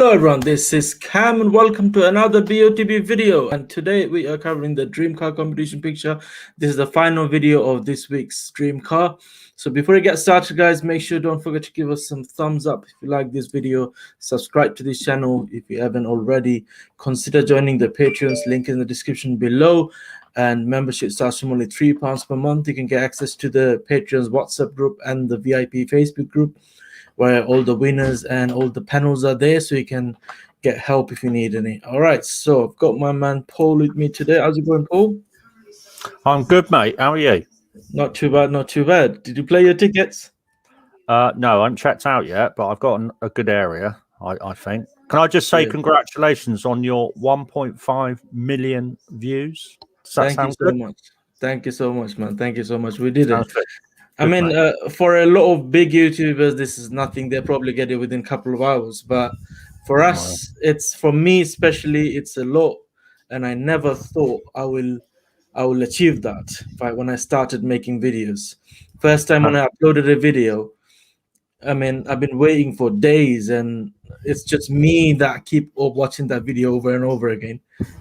Hello everyone, this is Cam and welcome to another BOTB video, and today we are covering the dream car competition picture. This is the final video of this week's dream car. So before we get started, guys, make sure don't forget to give us some thumbs up if you like this video. Subscribe to this channel if you haven't already. Consider joining the Patreon's link in the description below, and membership starts from only £3 per month. You can get access to the Patreon's WhatsApp group and the VIP Facebook group, where all the winners and all the panels are there, so you can get help if you need any. All right, so I've got my man Paul with me today. How's it going, Paul? I'm good, mate. How are you? Not too bad, not too bad. Did you play your tickets? No, I haven't checked out yet, but I've got a good area, I think. Can I just say congratulations on your 1.5 million views? Does that sound good? Thank you so much. Thank you so much, man. Thank you so much. We did it. I Good, mean, for a lot of big YouTubers, this is nothing. They'll probably get it within a couple of hours. But for us, it's, for me especially, it's a lot. And I never thought I will achieve that when I started making videos. First time when I uploaded a video, I mean, I've been waiting for days, and it's just me that keep watching that video over and over again,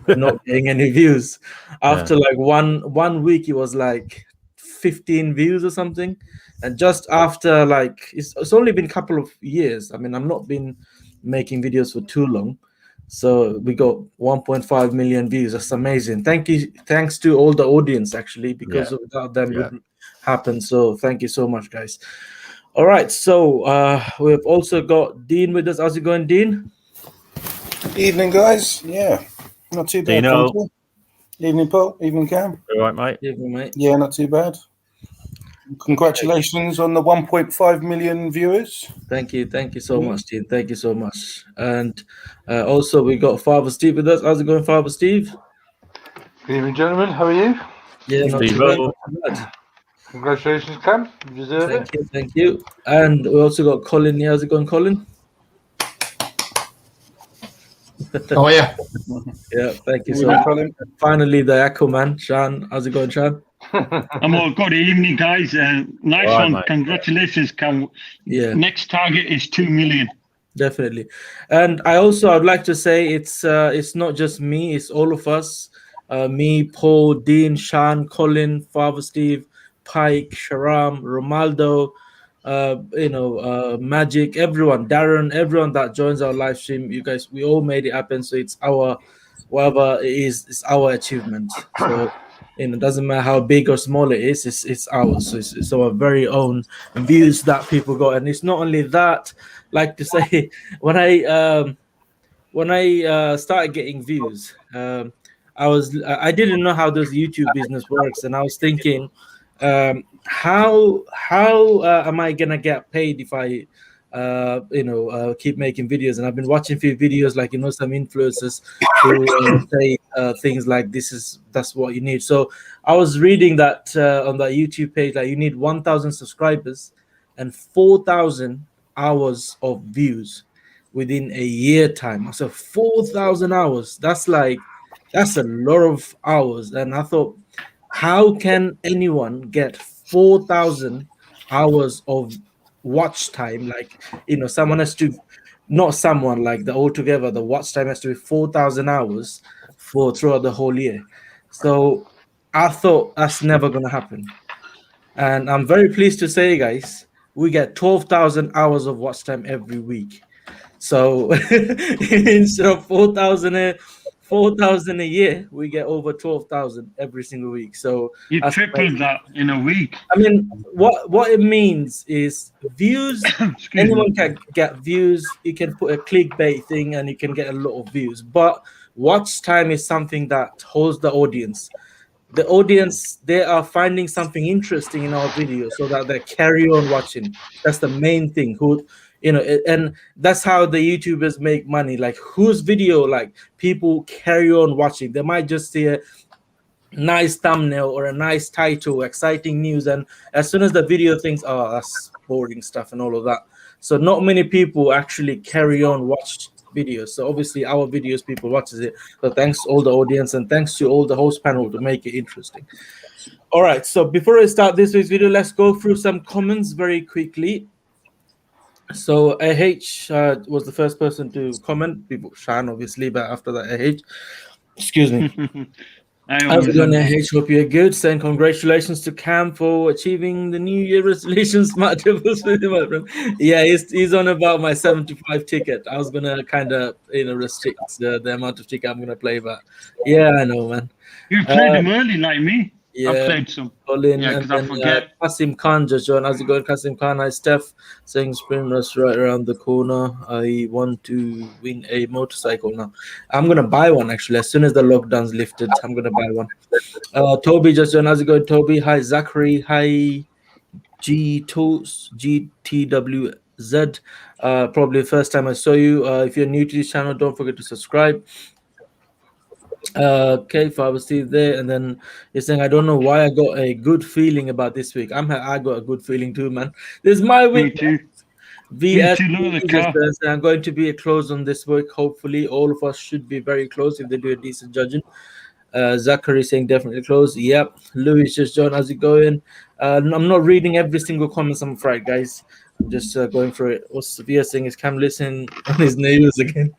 not getting any views. After like one week, it was like 15 views or something, and just after like it's only been a couple of years. I mean, I've not been making videos for too long, so we got 1.5 million views. That's amazing. Thanks to all the audience, actually, because without them it wouldn't happen. So thank you so much, guys. All right, so we've also got Dean with us. How's it going, Dean? Evening, guys. Yeah, not too bad. Evening, Paul. Evening, Cam. All right, mate. Evening, mate. Yeah, not too bad. Congratulations on the 1.5 million viewers. Thank you so much, Dean. Thank you so much. And also we got Father Steve with us. How's it going, Father Steve? Good evening, gentlemen. How are you? Yeah, not too bad. Congratulations, Cam. You deserve it. Thank you. And we also got Colin here. How's it going, Colin? Oh yeah. Yeah, thank you so much. Colin. Finally, the Echo man, Shan. How's it going, Shan? I'm all good evening, guys. Nice one. Mate. Congratulations, Cam. Yeah. Next target is 2 million. Definitely. And I'd like to say it's not just me, it's all of us. Me, Paul, Dean, Shan, Colin, Father Steve, Pike, Sharam, Romaldo, Magic, everyone, Darren, everyone that joins our live stream. You guys, we all made it happen. So it's our, whatever it is, it's our achievement. So it doesn't matter how big or small it is, it's ours. So it's our very own views that people got. And it's not only that, like to say, when I started getting views, I didn't know how this YouTube business works, and I was thinking, how am I gonna get paid if I keep making videos? And I've been watching a few videos, like some influencers who say things like that's what you need. So I was reading that on that YouTube page, like you need 1,000 subscribers and 4,000 hours of views within a year time. So 4,000 hours, that's a lot of hours. And I thought, how can anyone get 4,000 hours of watch time? Like, someone has to, not someone, like altogether, the watch time has to be 4,000 hours throughout the whole year. So I thought that's never going to happen. And I'm very pleased to say, guys, we get 12,000 hours of watch time every week. So instead of 4,000 a year, we get over 12,000 every single week. So you tripled that in a week. I mean, what it means is views. Anyone can get views. You can put a clickbait thing and you can get a lot of views. But watch time is something that holds the audience. The audience, they are finding something interesting in our video so that they carry on watching. That's the main thing. And that's how the YouTubers make money. Like, whose video, like, people carry on watching. They might just see a nice thumbnail or a nice title, exciting news, and as soon as the video thinks, oh, that's boring stuff and all of that. So not many people actually carry on watch videos. So obviously our videos, people watches it. So thanks to all the audience and thanks to all the host panel to make it interesting. All right, so before I start this week's video, let's go through some comments very quickly. So AH was the first person to comment. People, Shan, obviously, but after that, AH. Excuse me. How's it going, AH? Hope you're good. Saying congratulations to Cam for achieving the New Year resolution smart dribbles with him, my friend. Yeah, he's on about my 75 ticket. I was gonna kind of restrict the amount of ticket I'm gonna play, but yeah, I know, man. You played them early like me. Yeah, I played some. Colin, Yeah, and because I then forget. Kasim Khan just joined. How's it going, Kasim Khan? Hi, Steph. Saying spring rush right around the corner. I want to win a motorcycle now. I'm gonna buy one actually. As soon as the lockdown's lifted, I'm gonna buy one. Toby just joined. How's it going, Toby? Hi, Zachary. Hi, GTWZ. Probably the first time I saw you. If you're new to this channel, don't forget to subscribe. Okay, if I was still there, and then you're saying I don't know why I got a good feeling about this week. I got a good feeling too, man. This is my week. Me too. VS, I'm going to be a close on this week. Hopefully, all of us should be very close if they do a decent judging. Zachary saying definitely close. Yep. Louis just joined. How's it going? I'm not reading every single comment. I'm afraid, guys. I'm just going through it. What's Sophia saying? Is Cam listening on his news again?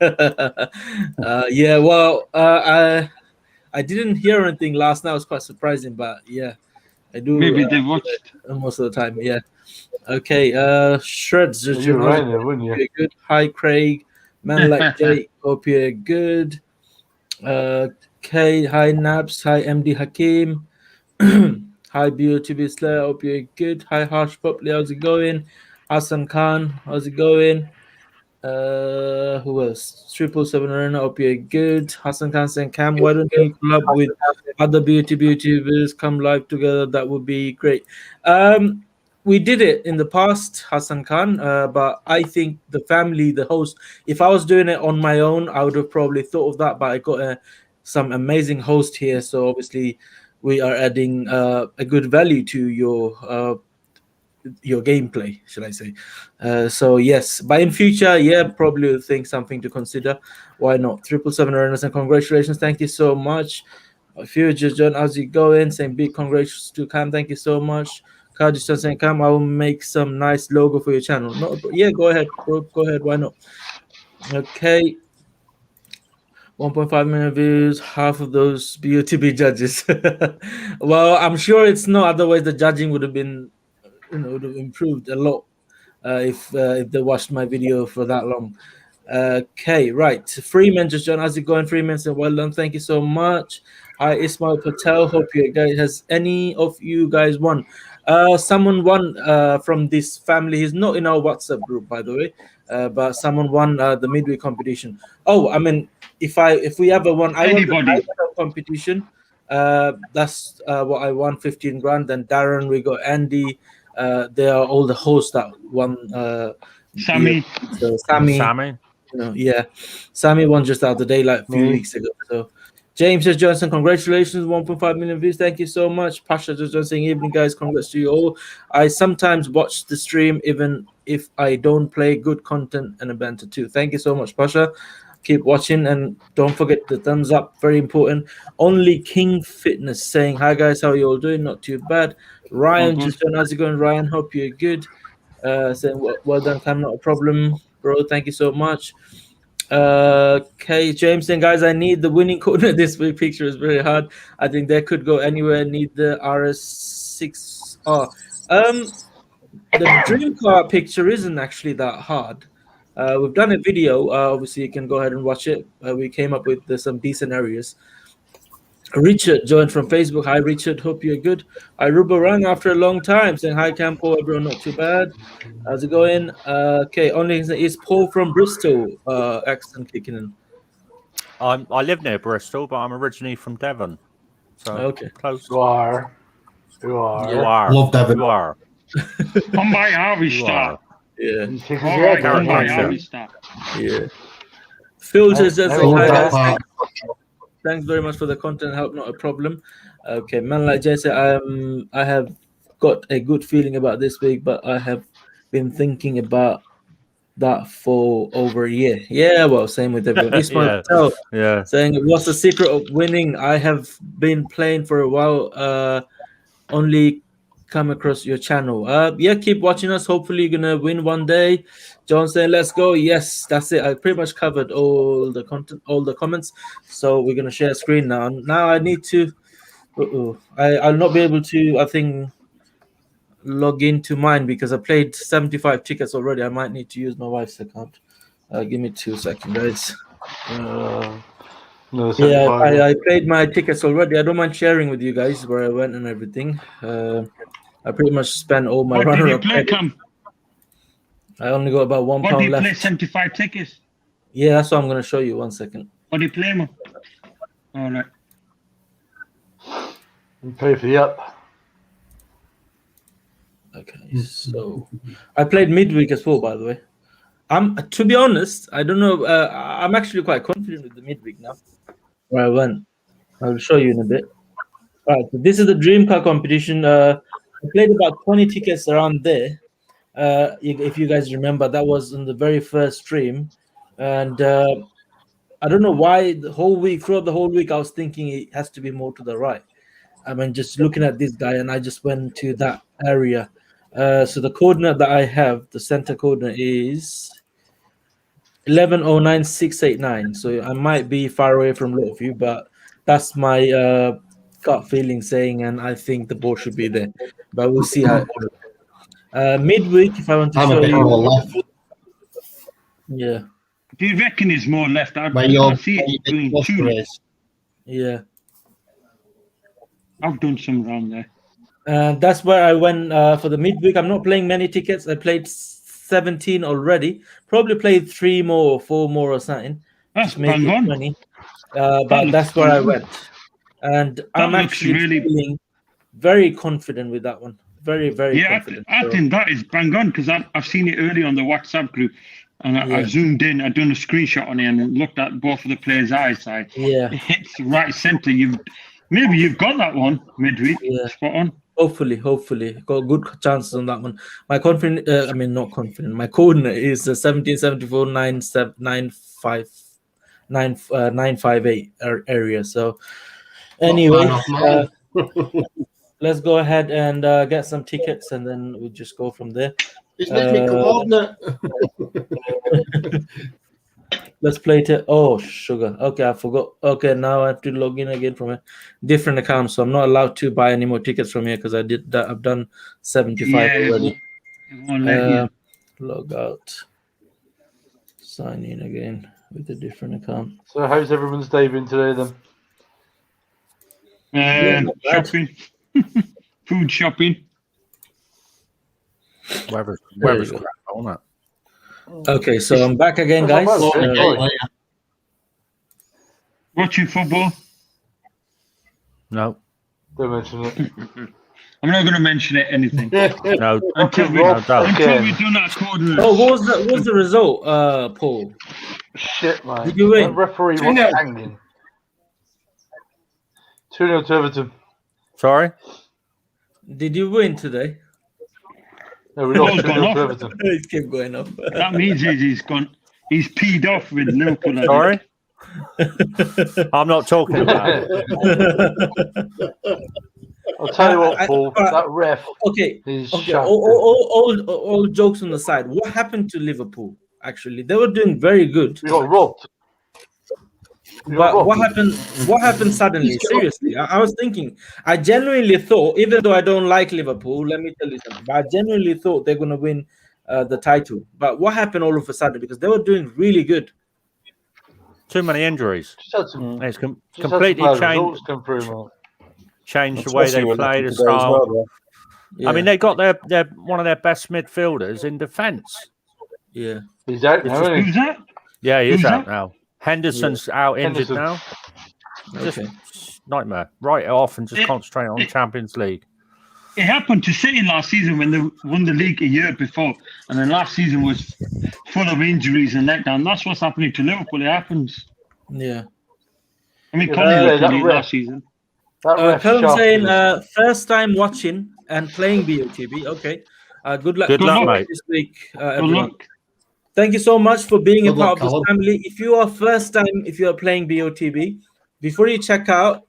Yeah. Well, I didn't hear anything last night. It was quite surprising, but yeah, I do. Maybe they watched most of the time. Yeah. Okay. Shreds just You're joined. right there, wouldn't you? Good. Hi, Craig. Man like Jake. Hope you're good. Okay, hi Nabs, hi MD Hakim, hi BOTB Slayer, hope you're good. Hi Harsh Popley, how's it going? Hasan Khan, how's it going? Who else? 777 Arena, hope you're good. Hasan Khan saying, Cam, why don't you collab with other beauty YouTubers, come live together? That would be great. We did it in the past, Hasan Khan, but I think the family, the host, if I was doing it on my own, I would have probably thought of that, but I got some amazing host here, so obviously we are adding a good value to your gameplay, should I say. So yes, but in future, yeah, probably will think something to consider. Why not? 777 awareness, and congratulations, thank you so much. Future John, how's it going? Saying big congratulations to Cam, thank you so much. Kajistan saying, Cam, I will make some nice logo for your channel. No, yeah, go ahead, go ahead, why not? Okay. 1.5 million views, half of those BOTB judges. Well, I'm sure it's not, otherwise the judging would have been, would have improved a lot if they watched my video for that long. Okay, right. Freeman just joined. How's it going, Freeman? So well done. Thank you so much. Hi, Ismail Patel. Hope you guys, has any of you guys won? Someone won from this family. He's not in our WhatsApp group, by the way, but someone won the midweek competition. Oh, I mean, if we ever won, I won the competition. That's what I won, 15 grand. Then Darren, we got Andy. They are all the hosts that won. Sammy. So Sammy. Yeah, Sammy won just the other day, like a few weeks ago. So James S. Johnson, congratulations, 1.5 million views. Thank you so much. Pasha just saying, evening, guys. Congrats to you all. I sometimes watch the stream, even if I don't play, good content and a banter too. Thank you so much, Pasha. Keep watching and don't forget the thumbs up, very important. Only King Fitness saying, hi guys, how are you all doing? Not too bad. Ryan just joined. How's it going, Ryan? Hope you're good. Saying well done, Cam, not a problem, bro. Thank you so much. Okay, James saying, guys, I need the winning corner. This week picture is very hard. I think they could go anywhere. Need the RS6R. The dream car picture isn't actually that hard. We've done a video. Obviously, you can go ahead and watch it. We came up with some decent areas. Richard joined from Facebook. Hi, Richard. Hope you're good. Hi, Rubarang after a long time. Saying hi, Campo. Everyone, not too bad. How's it going? Okay, only is Paul from Bristol. Accent kicking in. I live near Bristol, but I'm originally from Devon. So okay, close. You are. Love Devon. You are. Come by Harvey Star. Yeah. All right, come by Harvey Star. Yeah. Phil just says, hi, thanks very much for the content help, not a problem. Okay, man like Jay said, I have got a good feeling about this week, but I have been thinking about that for over a year. Yeah, well, same with everyone. Ismail Patel, saying, what's the secret of winning? I have been playing for a while. Only come across your channel. Yeah, keep watching us. Hopefully you're gonna win one day. John saying let's go. Yes, that's it. I pretty much covered all the content, all the comments. So we're gonna share screen now. Now I need to I'll not be able to, I think, log into mine because I played 75 tickets already. I might need to use my wife's account. Give me 2 seconds, guys. No, Yeah, I played my tickets already. I don't mind sharing with you guys where I went and everything. I pretty much spent all my What did you runner-up. play, Cam? I only got about £1 What did you left. play 75 tickets? Yeah, that's what I'm going to show you. 1 second. What did you play, man? All right. You pay for the app. Okay, so I played midweek as well, by the way. To be honest, I don't know. I'm actually quite confident with the midweek now. Where I went, I'll show you in a bit. All right, so this is the dream car competition. I played about 20 tickets around there. If you guys remember, that was in the very first stream, and I don't know why throughout the whole week, I was thinking it has to be more to the right. I mean, just looking at this guy, and I just went to that area. So the coordinate that I have, the center coordinate is 1109,689. So I might be far away from a lot of you, but that's my gut feeling saying, and I think the ball should be there. But we'll see how it goes. Midweek, if I want to show you. Left. Yeah. Do you reckon it's more left? I Where your see it doing two. is. Yeah. I've done some around there. That's where I went for the midweek. I'm not playing many tickets. I played 17 already. Probably played 3 more or 4 more or something. That's bang on. 20. But that's where I went. And I'm actually feeling very confident with that one. Very, very confident. I think that is bang on because I've seen it earlier on the WhatsApp group. And I zoomed in, I've done a screenshot on it and looked at both of the players' eyesight. Yeah. It hits right center. Maybe you've got that one midweek. Yeah. Spot on. Hopefully. Got good chances on that one. My confident, not confident. My coordinate is 1774 958 area. So anyway, let's go ahead and get some tickets and then we'll just go from there. It's Midweek coordinate. Let's play it. Oh, sugar. Okay, I forgot. Okay, now I have to log in again from a different account. So I'm not allowed to buy any more tickets from here because I did that. I've done 75 already. Log out. Sign in again with a different account. So how's everyone's day been today then? Shopping. Food shopping. Weather's crap on that. Okay, so I'm back again, guys. Watching football? No. Don't mention it. I'm not going to mention it anything. No. Until we've done our coordinates. Oh, what was the result, Paul? Shit, man. Did you win? That referee was hanging. 2-0 to Everton. Sorry? Did you win today? No, we lost 2-0 to Everton. It kept going up. That means he's peed off with Liverpool. Sorry? I'm not talking about it. I'll tell you what, Paul, that ref. Okay. All jokes on the side. What happened to Liverpool? Actually, they were doing very good. We got robbed. But what happened? What happened suddenly? Seriously, I was thinking. I genuinely thought, even though I don't like Liverpool, let me tell you something. But I genuinely thought they're going to win the title. But what happened all of a sudden? Because they were doing really good. Too many injuries. It's completely changed the way they played as well. Well, I mean, they got their one of their best midfielders in defence. Yeah, he's out now. Who's that? Yeah, he is out now. Henderson's out injured now. Okay. Just nightmare. Write it off and just concentrate on Champions League. It happened to City last season when they won the league a year before, and then last season was full of injuries and letdown. That's what's happening to Liverpool. It happens. Yeah. I mean, Colin last season. Colin saying first time watching and playing BOTB. Okay. Good luck. Good luck, mate. This week, everyone. Thank you so much for being a part of this family. If you are playing BOTB, before you check out,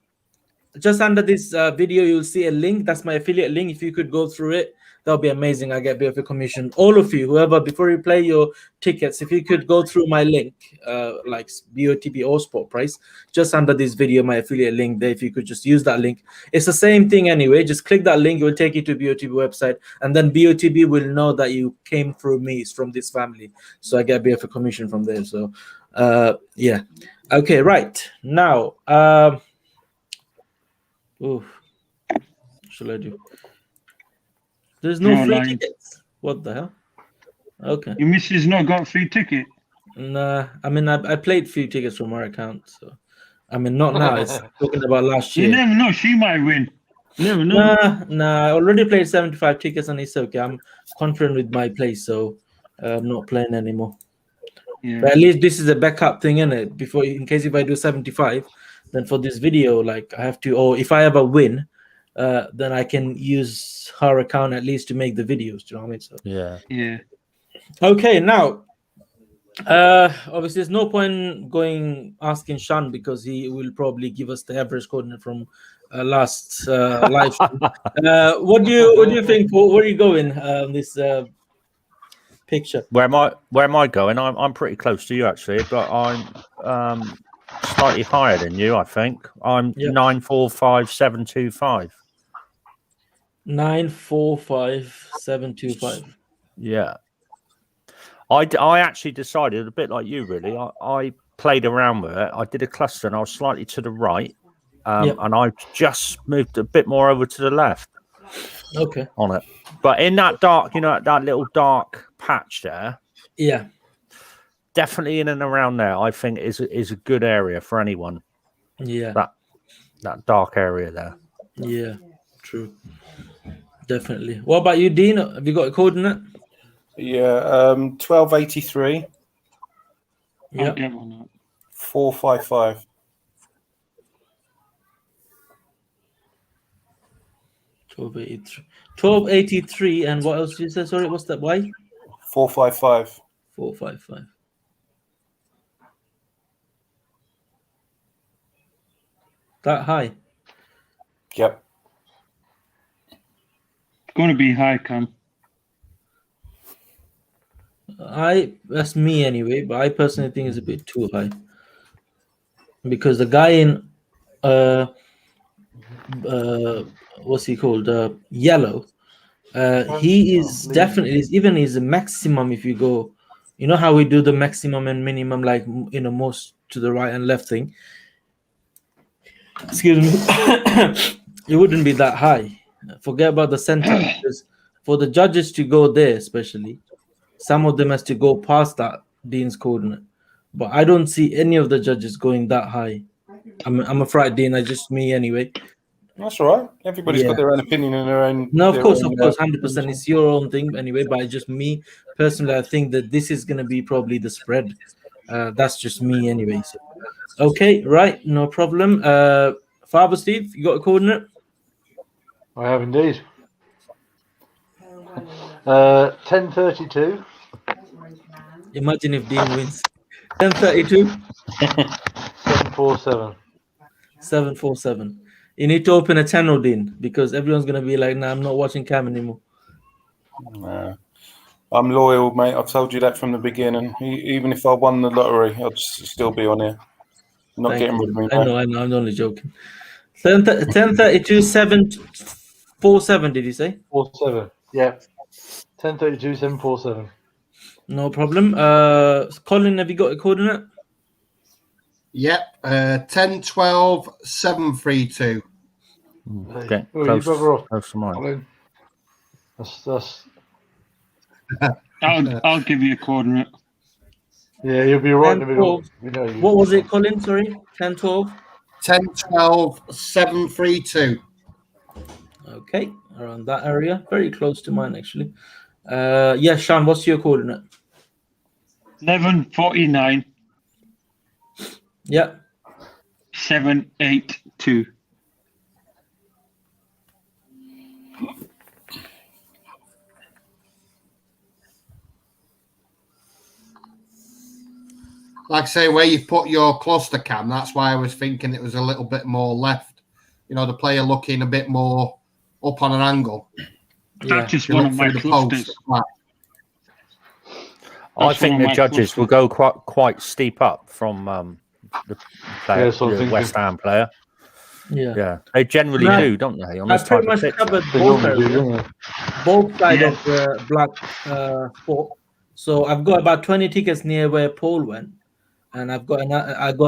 just under this video, you'll see a link. That's my affiliate link. If you could go through it, that'll be amazing. I get a bit of a commission. All of you, whoever, before you play your tickets, if you could go through my link, like BOTB or Sport Price, just under this video, my affiliate link there. If you could just use that link, it's the same thing anyway. Just click that link; it will take you to BOTB website, and then BOTB will know that you came through me. It's from this family, so I get a bit of a commission from there. So, yeah. Okay, right now. Oh, shall I do? There's no free tickets. What the hell? Okay. Your missus not got a free ticket? Nah, I mean, I played few tickets from our account, so I mean, not now. It's talking about last year. You never know. She might win. You never know. Nah. I already played 75 tickets, and it's okay. I'm confident with my play, so I'm not playing anymore. Yeah. But at least this is a backup thing, isn't it? Before, in case if I do 75, then for this video, like I have to, or if I ever win, then I can use her account at least to make the videos. Do you know what I mean? So Yeah. okay, now obviously there's no point going asking Shan because he will probably give us the average coordinate from last live stream. What do you think, Paul? Where are you going this picture? Where am I going? I'm pretty close to you actually, but I'm slightly higher than you. I think I'm 945,725. 945,725. Yeah. I actually decided a bit like you, really. I played around with it. I did a cluster and I was slightly to the right, and I just moved a bit more over to the left. Okay. On it, but in that dark, that little dark patch there. Yeah. Definitely in and around there, I think is a good area for anyone. Yeah. That dark area there. Yeah. True. Definitely. What about you, Dean? Have you got a coordinate? Yeah, 1283. Yeah. 455. 1283, and what else did you say? Sorry, what's that? Why? 455. 455. That high? Yep. It's going to be high, Cam. That's me anyway, but I personally think it's a bit too high. Because the guy in what's he called? Yellow. He is definitely even his maximum. If you go, you know how we do the maximum and minimum, like most to the right and left thing. Excuse me. It wouldn't be that high. Forget about the center, because for the judges to go there, especially, some of them has to go past that Dean's coordinate. But I don't see any of the judges going that high. I'm afraid, Dean. Just me anyway. That's all right. Everybody's got their own opinion and their own. No, of course, 100%. It's your own thing anyway. But just me personally, I think that this is going to be probably the spread. That's just me anyway. So. Okay, right, no problem. Father Steve, you got a coordinate? I have indeed. 1032. Imagine if Dean wins. 1032. 747. 747. You need to open a channel, Dean, because everyone's gonna be like, "Nah, I'm not watching Cam anymore." Nah. I'm loyal, mate. I've told you that from the beginning. Even if I won the lottery, I'd still be on here. Not getting rid of me. I know. I'm only joking. 1032 747. Did you say? 47. Yeah. 1032 747. No problem. Colin, have you got a coordinate? Yep. 1012 732. Okay. Close to mine. That's I'll give you a coordinate. Yeah, you'll be right in the 10, middle. 12. What was it, Colin? Sorry, 1012. 1012 732. Okay, around that area, very close to mine actually. Yeah, Sean, what's your coordinate? 1149. Yeah. 782. Like I say, where you put your cluster, Cam, that's why I was thinking it was a little bit more left the player looking a bit more up on an angle. That's just If you one look of my through the post clusters. at the back. I That's think one of the my judges clusters. will go quite steep up from the player, Yeah, so I'm the thinking. West Ham player. Yeah. Yeah, they generally No, do, don't they? On I this pretty type of much pitch. covered They both normally do, areas, don't they? both side Yeah. of the black sport. So I've got about 20 tickets near where Paul went, and I got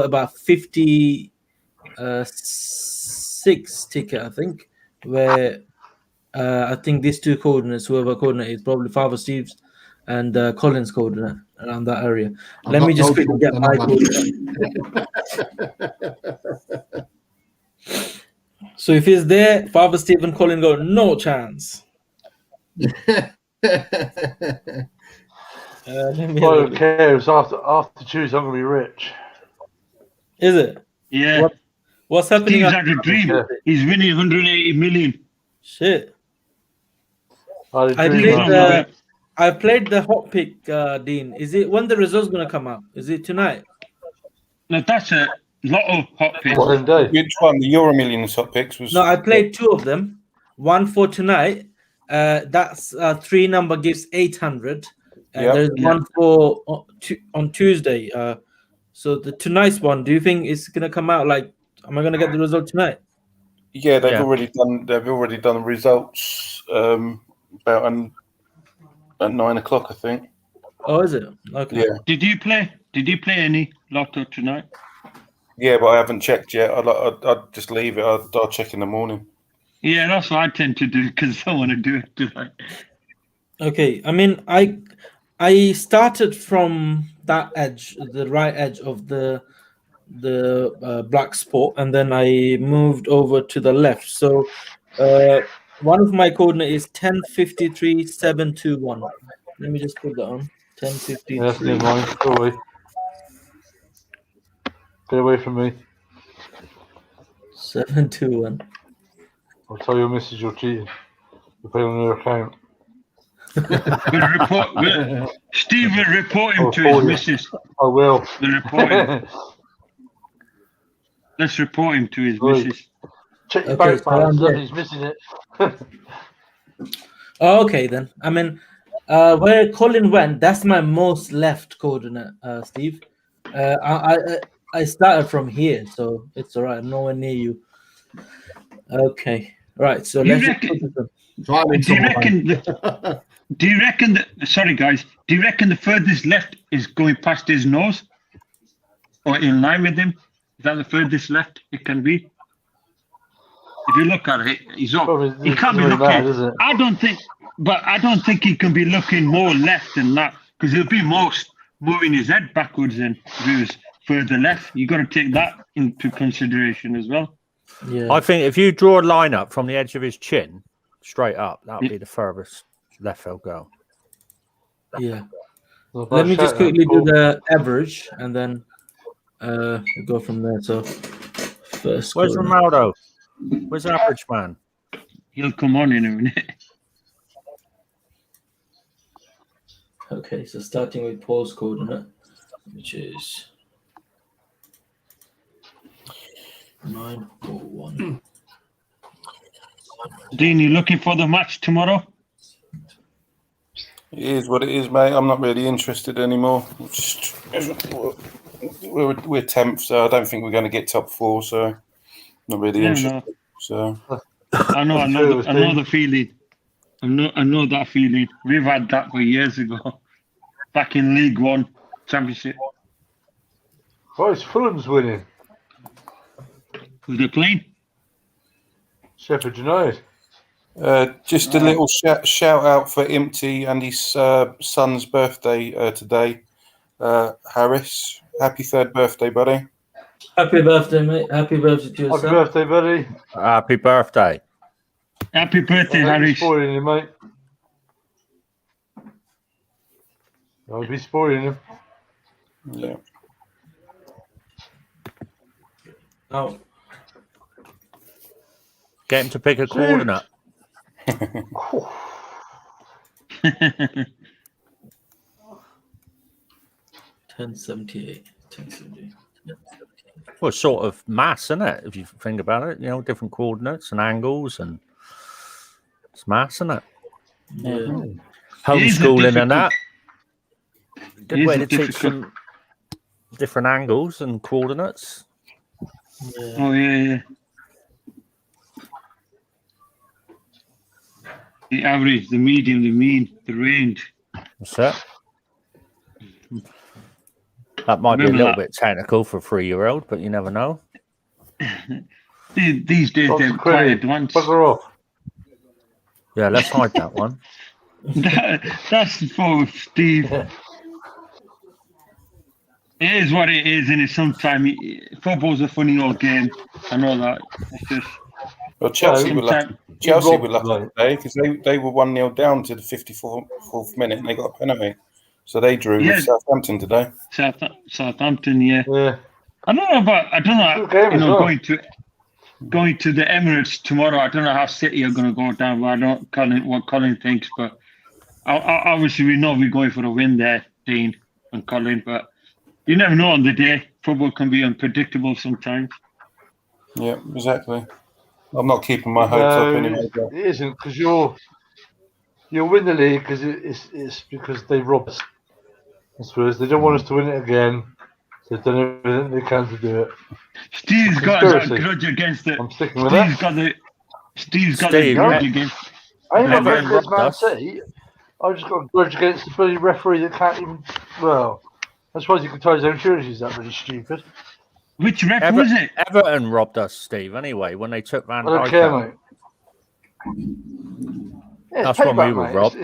about 56 ticket, I think, where I think these two coordinates, whoever coordinate is probably Father Steve's and Colin's coordinate around that area. I've Let got me just no quickly chance get they're my not coordinate. So if he's there, Father Steve and Colin go, no chance. Let me I have a don't look. care. It's after Tuesday, I'm gonna be rich. Is it? Yeah. What's happening? Steve's after had a dream. Yeah. He's winning 180 million. Shit. I had a I dream. played not the aware. I played the hot pick, Dean. Is it when the results gonna come out? Is it tonight? Now that's a lot of hot picks. Same day. Which one? The Euro Millions top picks was. No, I played two of them. One for tonight. That's 3 number gives 800. And Yep. there's Yeah. one for on Tuesday. So the tonight's one, do you think it's gonna come out like? Am I gonna get the result tonight? Yeah, they've Yeah. already done. They've already done the results about at 9 o'clock, I think. Oh, is it? Okay. Yeah, Did you play any lotto tonight? yeah, but I haven't checked yet. I'd just leave it. I'll check in the morning. Yeah, that's what I tend to do because I want to do it tonight. Okay. I mean, I started from that edge, the right edge of the black spot, and then I moved over to the left. So one of my coordinate is 1053-721. Let me just put that on. Yeah, that's 1053. near mine. Go away. Get away from me. 721. I'll tell your missus you're cheating. You pay on her account. Steve will report him Oh, to his Paul, yeah. missus. I will. We'll report him. Let's report him to his Right. missus. Check your Okay, bank so balance. I'm there. Nothing's missing it. Oh, okay then. I mean, where Colin went, that's my most left coordinate, Steve. I started from here, so it's all right. I'm nowhere near you. Okay, right. So You let's just reckon- put this on. Driving Do you somewhere. reckon? Do you reckon that? Sorry, guys. Do you reckon the furthest left is going past his nose, or in line with him? Is that the furthest left it can be? If you look at it, he's up. Well, He can't be doesn't looking. matter, does it? I don't think he can be looking more left than that because he'll be most moving his head backwards and if he was further left. You got to take that into consideration as well. Yeah. I think if you draw a line up from the edge of his chin straight up, that would be the furthest left he'll go. Yeah. Well, Let me shout just out, quickly do Paul. the average and then go from there. So first. Where's coordinate. Ronaldo? Where's the average man? He'll come on in a minute. Okay, so starting with Paul's coordinate, which is 941. Dean, you looking for the match tomorrow? It is what it is, mate. I'm not really interested anymore. We're 10th, so I don't think we're going to get top 4. So not really Yeah, interested. no. So I know the feeling. I know that feeling. We've had that for years ago, back in League One Championship. Oh, it's Fulham's winning. Who's they playing? Sheffield United. just a little shout out for Impty and his son's birthday today. Harris, happy 3rd birthday, buddy. Happy birthday, mate. Happy birthday to your Happy son. birthday, buddy. Happy birthday. Happy birthday, I hope you're Harris. spoiling him, mate. I'll be spoiling him. Yeah. Oh, Get him to pick a coordinate. 1078. 1078. Well, sort of mass, isn't it? If you think about it, different coordinates and angles, and it's mass, isn't it? Yeah. Homeschooling and that. Good It way is to a teach difficult- them different angles and coordinates. Yeah. Oh yeah. The average, the medium, the mean, the range. What's that? That might be a Remember little that. bit technical for a 3-year-old, but you never know. These days Dr. they're quite Quilly, advanced. bugger off. Yeah, let's hide that one. That's for Steve. It is what it is, and it's sometimes football's a funny old game. I know that. It's just Well, Chelsea were lucky. sometimes Chelsea robbed were lucky tonight. today because they were 1-0 down to the 54th minute and they got a penalty. So they drew Yeah. with Southampton today. Southampton, yeah. Yeah. I don't know, Good game as well. going to the Emirates tomorrow. I don't know how City are going to go down. But I don't what Colin thinks, but obviously we know we're going for a win there, Dean and Colin. But you never know on the day. Football can be unpredictable sometimes. Yeah, exactly. I'm not keeping my hopes up anyway. But it isn't because you'll win the league because it's because they robbed us. I suppose they don't want us to win it again. So they've done everything they can to do it. Steve's got a Conspiracy. grudge against it. I'm sticking with Steve's that. got a Steve, grudge yeah. against. I ain't got a Never grudge against Man robbed us. City. I've just got a grudge against the bloody referee that can't even. Well, I suppose you could tie his own shoes. He's that really stupid. Which ref was it? Everton robbed us, Steve, anyway, when they took Van I don't Dijk care, out. mate. Yeah, That's it's when we payback, were mate. robbed.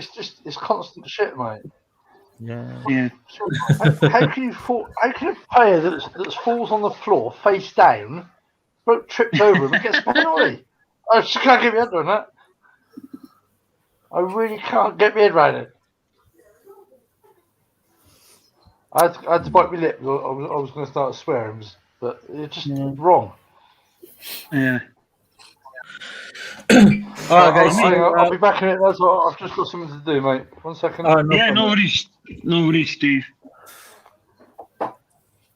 It's constant shit, mate. Yeah. Yeah. How can a player that falls on the floor face down, bloke trips over him and gets a penalty? I just can't get my head around that. I really can't get my head around it. I had to bite my lip. I was going to start swearing, but it's just wrong. Yeah. All right, guys. I'll be back in it. That's all. I've just got something to do, mate. 1 second. Oh, no Yeah, problem. no worries, Steve.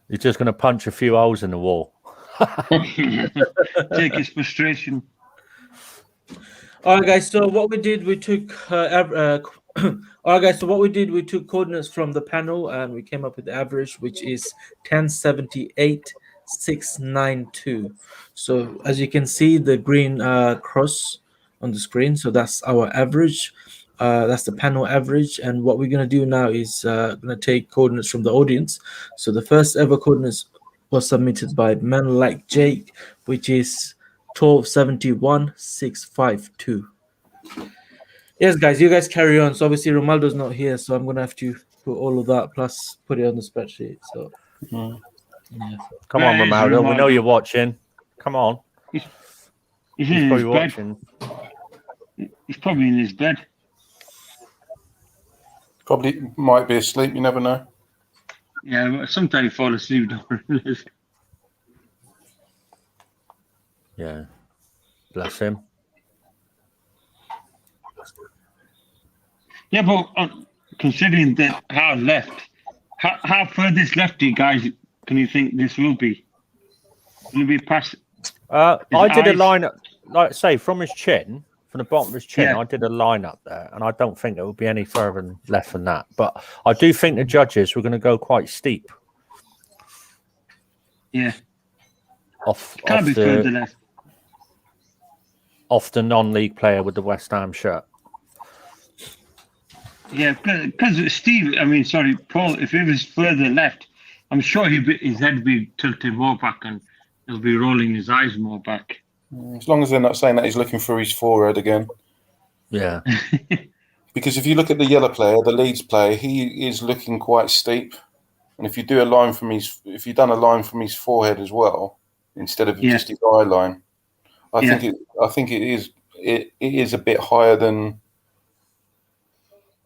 You're just going to punch a few holes in the wall. Take his frustration. All right, guys. So what we did, we took. All right, guys. So what we did, we took coordinates from the panel, and we came up with the average, which is 1078,692. So as you can see, the green cross on the screen. So that's our average. That's the panel average. And what we're going to do now is going to take coordinates from the audience. So the first ever coordinates was submitted by Man Like Jake, which is 1271,652. Yes, guys, you guys carry on. So obviously Ronaldo's not here, so I'm going to have to put all of that plus put it on the spreadsheet. So yeah. Come on, Where is Ronaldo. We know Ronaldo? you're watching. Come on. He's He's in his probably bed. watching. He's probably in his bed. probably might be asleep. You never know. Yeah, but sometimes you fall asleep, don't realize. Yeah. Bless him. Yeah, but considering that how furthest left do you guys can you think this will be? Will it be past? I did a eyes- line up, like say, from his chin, from the bottom of his chin. Yeah. I did a line up there, and I don't think it will be any further left than that. But I do think the judges were going to go quite steep Yeah, off can't be further the left. off the non-league player with the West Ham shirt. Yeah, because Steve, Paul, if he was further left, I'm sure his head would be tilted more back and he'll be rolling his eyes more back. As long as they're not saying that he's looking through his forehead again. Yeah. Because if you look at the yellow player, the Leeds player, he is looking quite steep. And if you do a line from if you've done a line from his forehead as well, instead of just his eye line, I think it is a bit higher than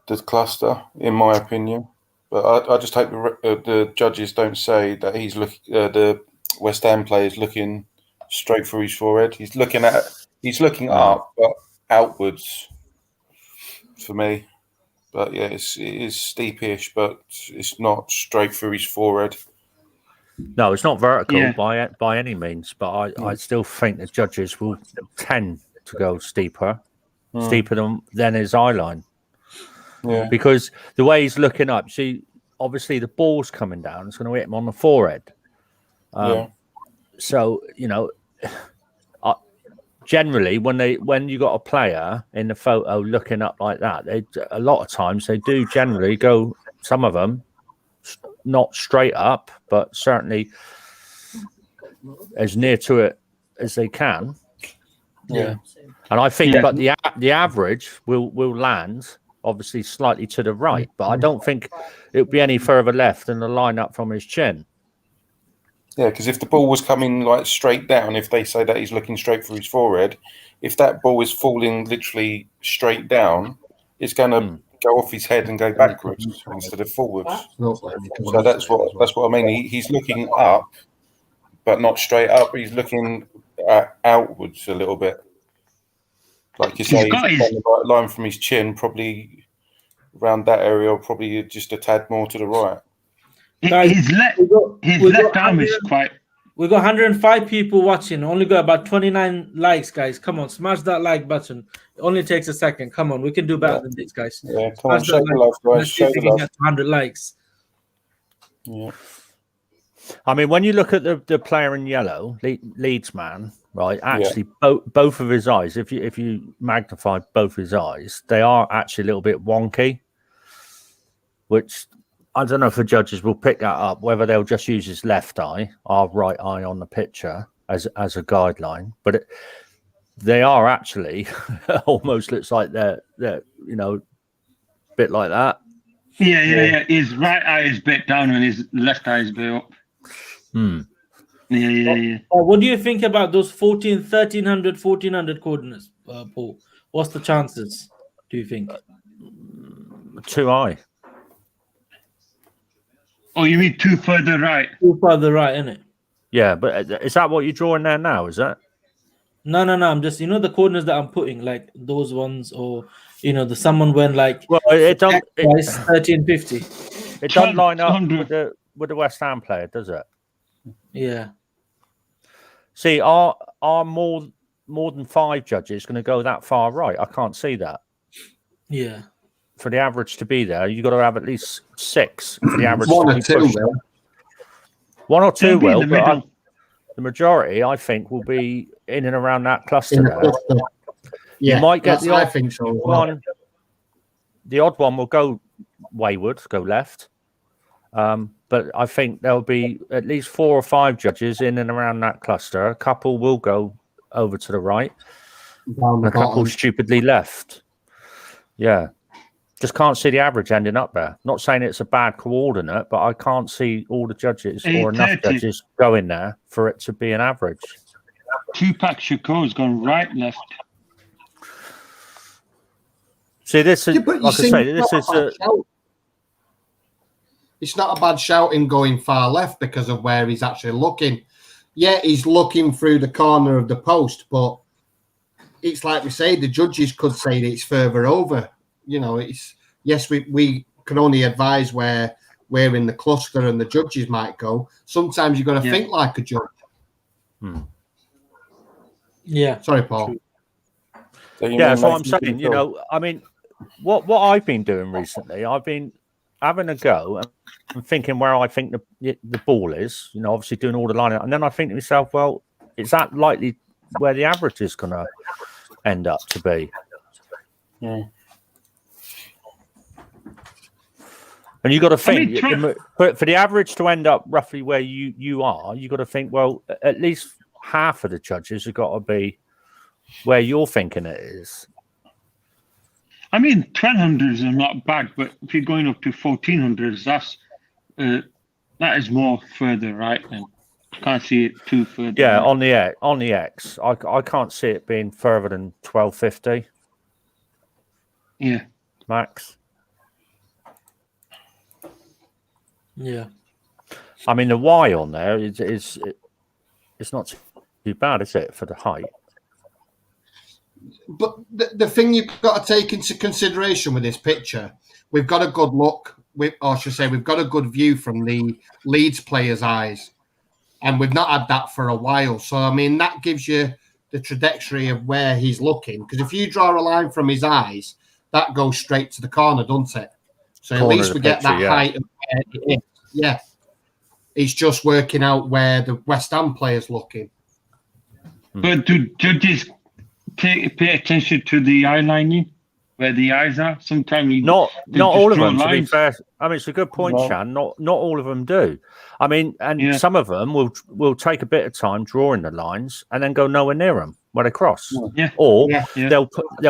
the cluster, in my opinion. But I just hope the judges don't say that he's the West Ham player is looking straight through his forehead. He's looking up, but outwards for me. But yeah, it is steepish, but it's not straight through his forehead. No, it's not vertical Yeah. by any means, but I still think the judges will tend to go steeper than his eye line. Yeah. Because the way he's looking up, see, obviously the ball's coming down, it's going to hit him on the forehead. So, you know, generally when you got a player in the photo looking up like that, a lot of times they do generally go, some of them, not straight up, but certainly as near to it as they can. Yeah. And I think, but the average will land obviously slightly to the right, but I don't think it'll be any further left than the line up from his chin. Yeah, because if the ball was coming like straight down, if they say that he's looking straight for his forehead, if that ball is falling literally straight down, it's going to go off his head and go backwards instead of forwards. So that's what I mean. He's looking up, but not straight up. He's looking outwards a little bit. Like you say, he's on the right line from his chin, probably around that area, or probably just a tad more to the right. His left arm is quite. We got 105 people watching. Only got about 29 likes, guys. Come on, smash that like button. It only takes a second. Come on, we can do better than this, guys. Yeah, come on, show the love, guys. Let's see if we can get 100 likes. Yeah. I mean, when you look at the player in yellow, Leeds man, right? Actually, both of his eyes. If you magnify both his eyes, they are actually a little bit wonky. Which I don't know if the judges will pick that up, whether they'll just use his left eye, our right eye on the picture as a guideline. But they are actually almost looks like they're you know, a bit like that. Yeah. His right eye is bit down and his left eye is bit up. Yeah. What do you think about those 1300 coordinates, Paul? What's the chances, do you think? Too high. Oh, you mean too further right? Too further right, isn't it? Yeah, but is that what you're drawing there now? Is that? No. I'm just, the coordinates that I'm putting, like those ones, or the someone went like. Well, it don't. 1350. It doesn't line up with the West Ham player, does it? Yeah. See, are more than 5 judges going to go that far right? I can't see that. Yeah. For the average to be there, you've got to have at least 6 for the average. One to or be two pushed. will. 1 or 2 will, but the majority, I think, will be in and around that cluster there. Yeah, you might get the odd, I think so. one. The odd one will go wayward, go left. But I think there'll be at least 4 or 5 judges in and around that cluster. A couple will go over to the right, and a couple stupidly left. Yeah. Just can't see the average ending up there. Not saying it's a bad coordinate, but I can't see all the judges or enough judges going there for it to be an average. Tupac Shakur has gone right, left. See, this is like I say. This is It's not a bad shouting going far left because of where he's actually looking. Yeah, he's looking through the corner of the post, but it's like we say, the judges could say that it's further over. It's we can only advise where we're in the cluster and the judges might go. Sometimes you've got to think like a judge. Yeah. Sorry, Paul. That's what I'm saying. I mean, what I've been doing recently, I've been having a go and thinking where I think the ball is. Obviously doing all the line, and then I think to myself, well, is that likely where the average is going to end up to be? Yeah. And you got to think for the average to end up roughly where you are, you got to think, well, at least half of the judges have got to be where you're thinking it is. I mean, 1200s are not bad, but if you're going up to 1400s, that is more further right. Then can't see it too further. Yeah, right. on the X, I can't see it being further than 1250. Yeah, max. Yeah, I mean the Y on there it's not too bad, is it, for the height? But the thing you've got to take into consideration with this picture, we've got a good look, we've got a good view from the Leeds player's eyes. And we've not had that for a while. So, I mean, that gives you the trajectory of where he's looking. Because if you draw a line from his eyes, that goes straight to the corner, doesn't it? So at least we get that height of where it is. Yeah. He's just working out where the West Ham player's looking. But do judges pay attention to the eye lining, where the eyes are? Sometimes not all of them. lines. To be fair, I mean, it's a good point, Shan. Not all of them do. I mean, and some of them will take a bit of time drawing the lines and then go nowhere near them where they cross. Yeah. Or they'll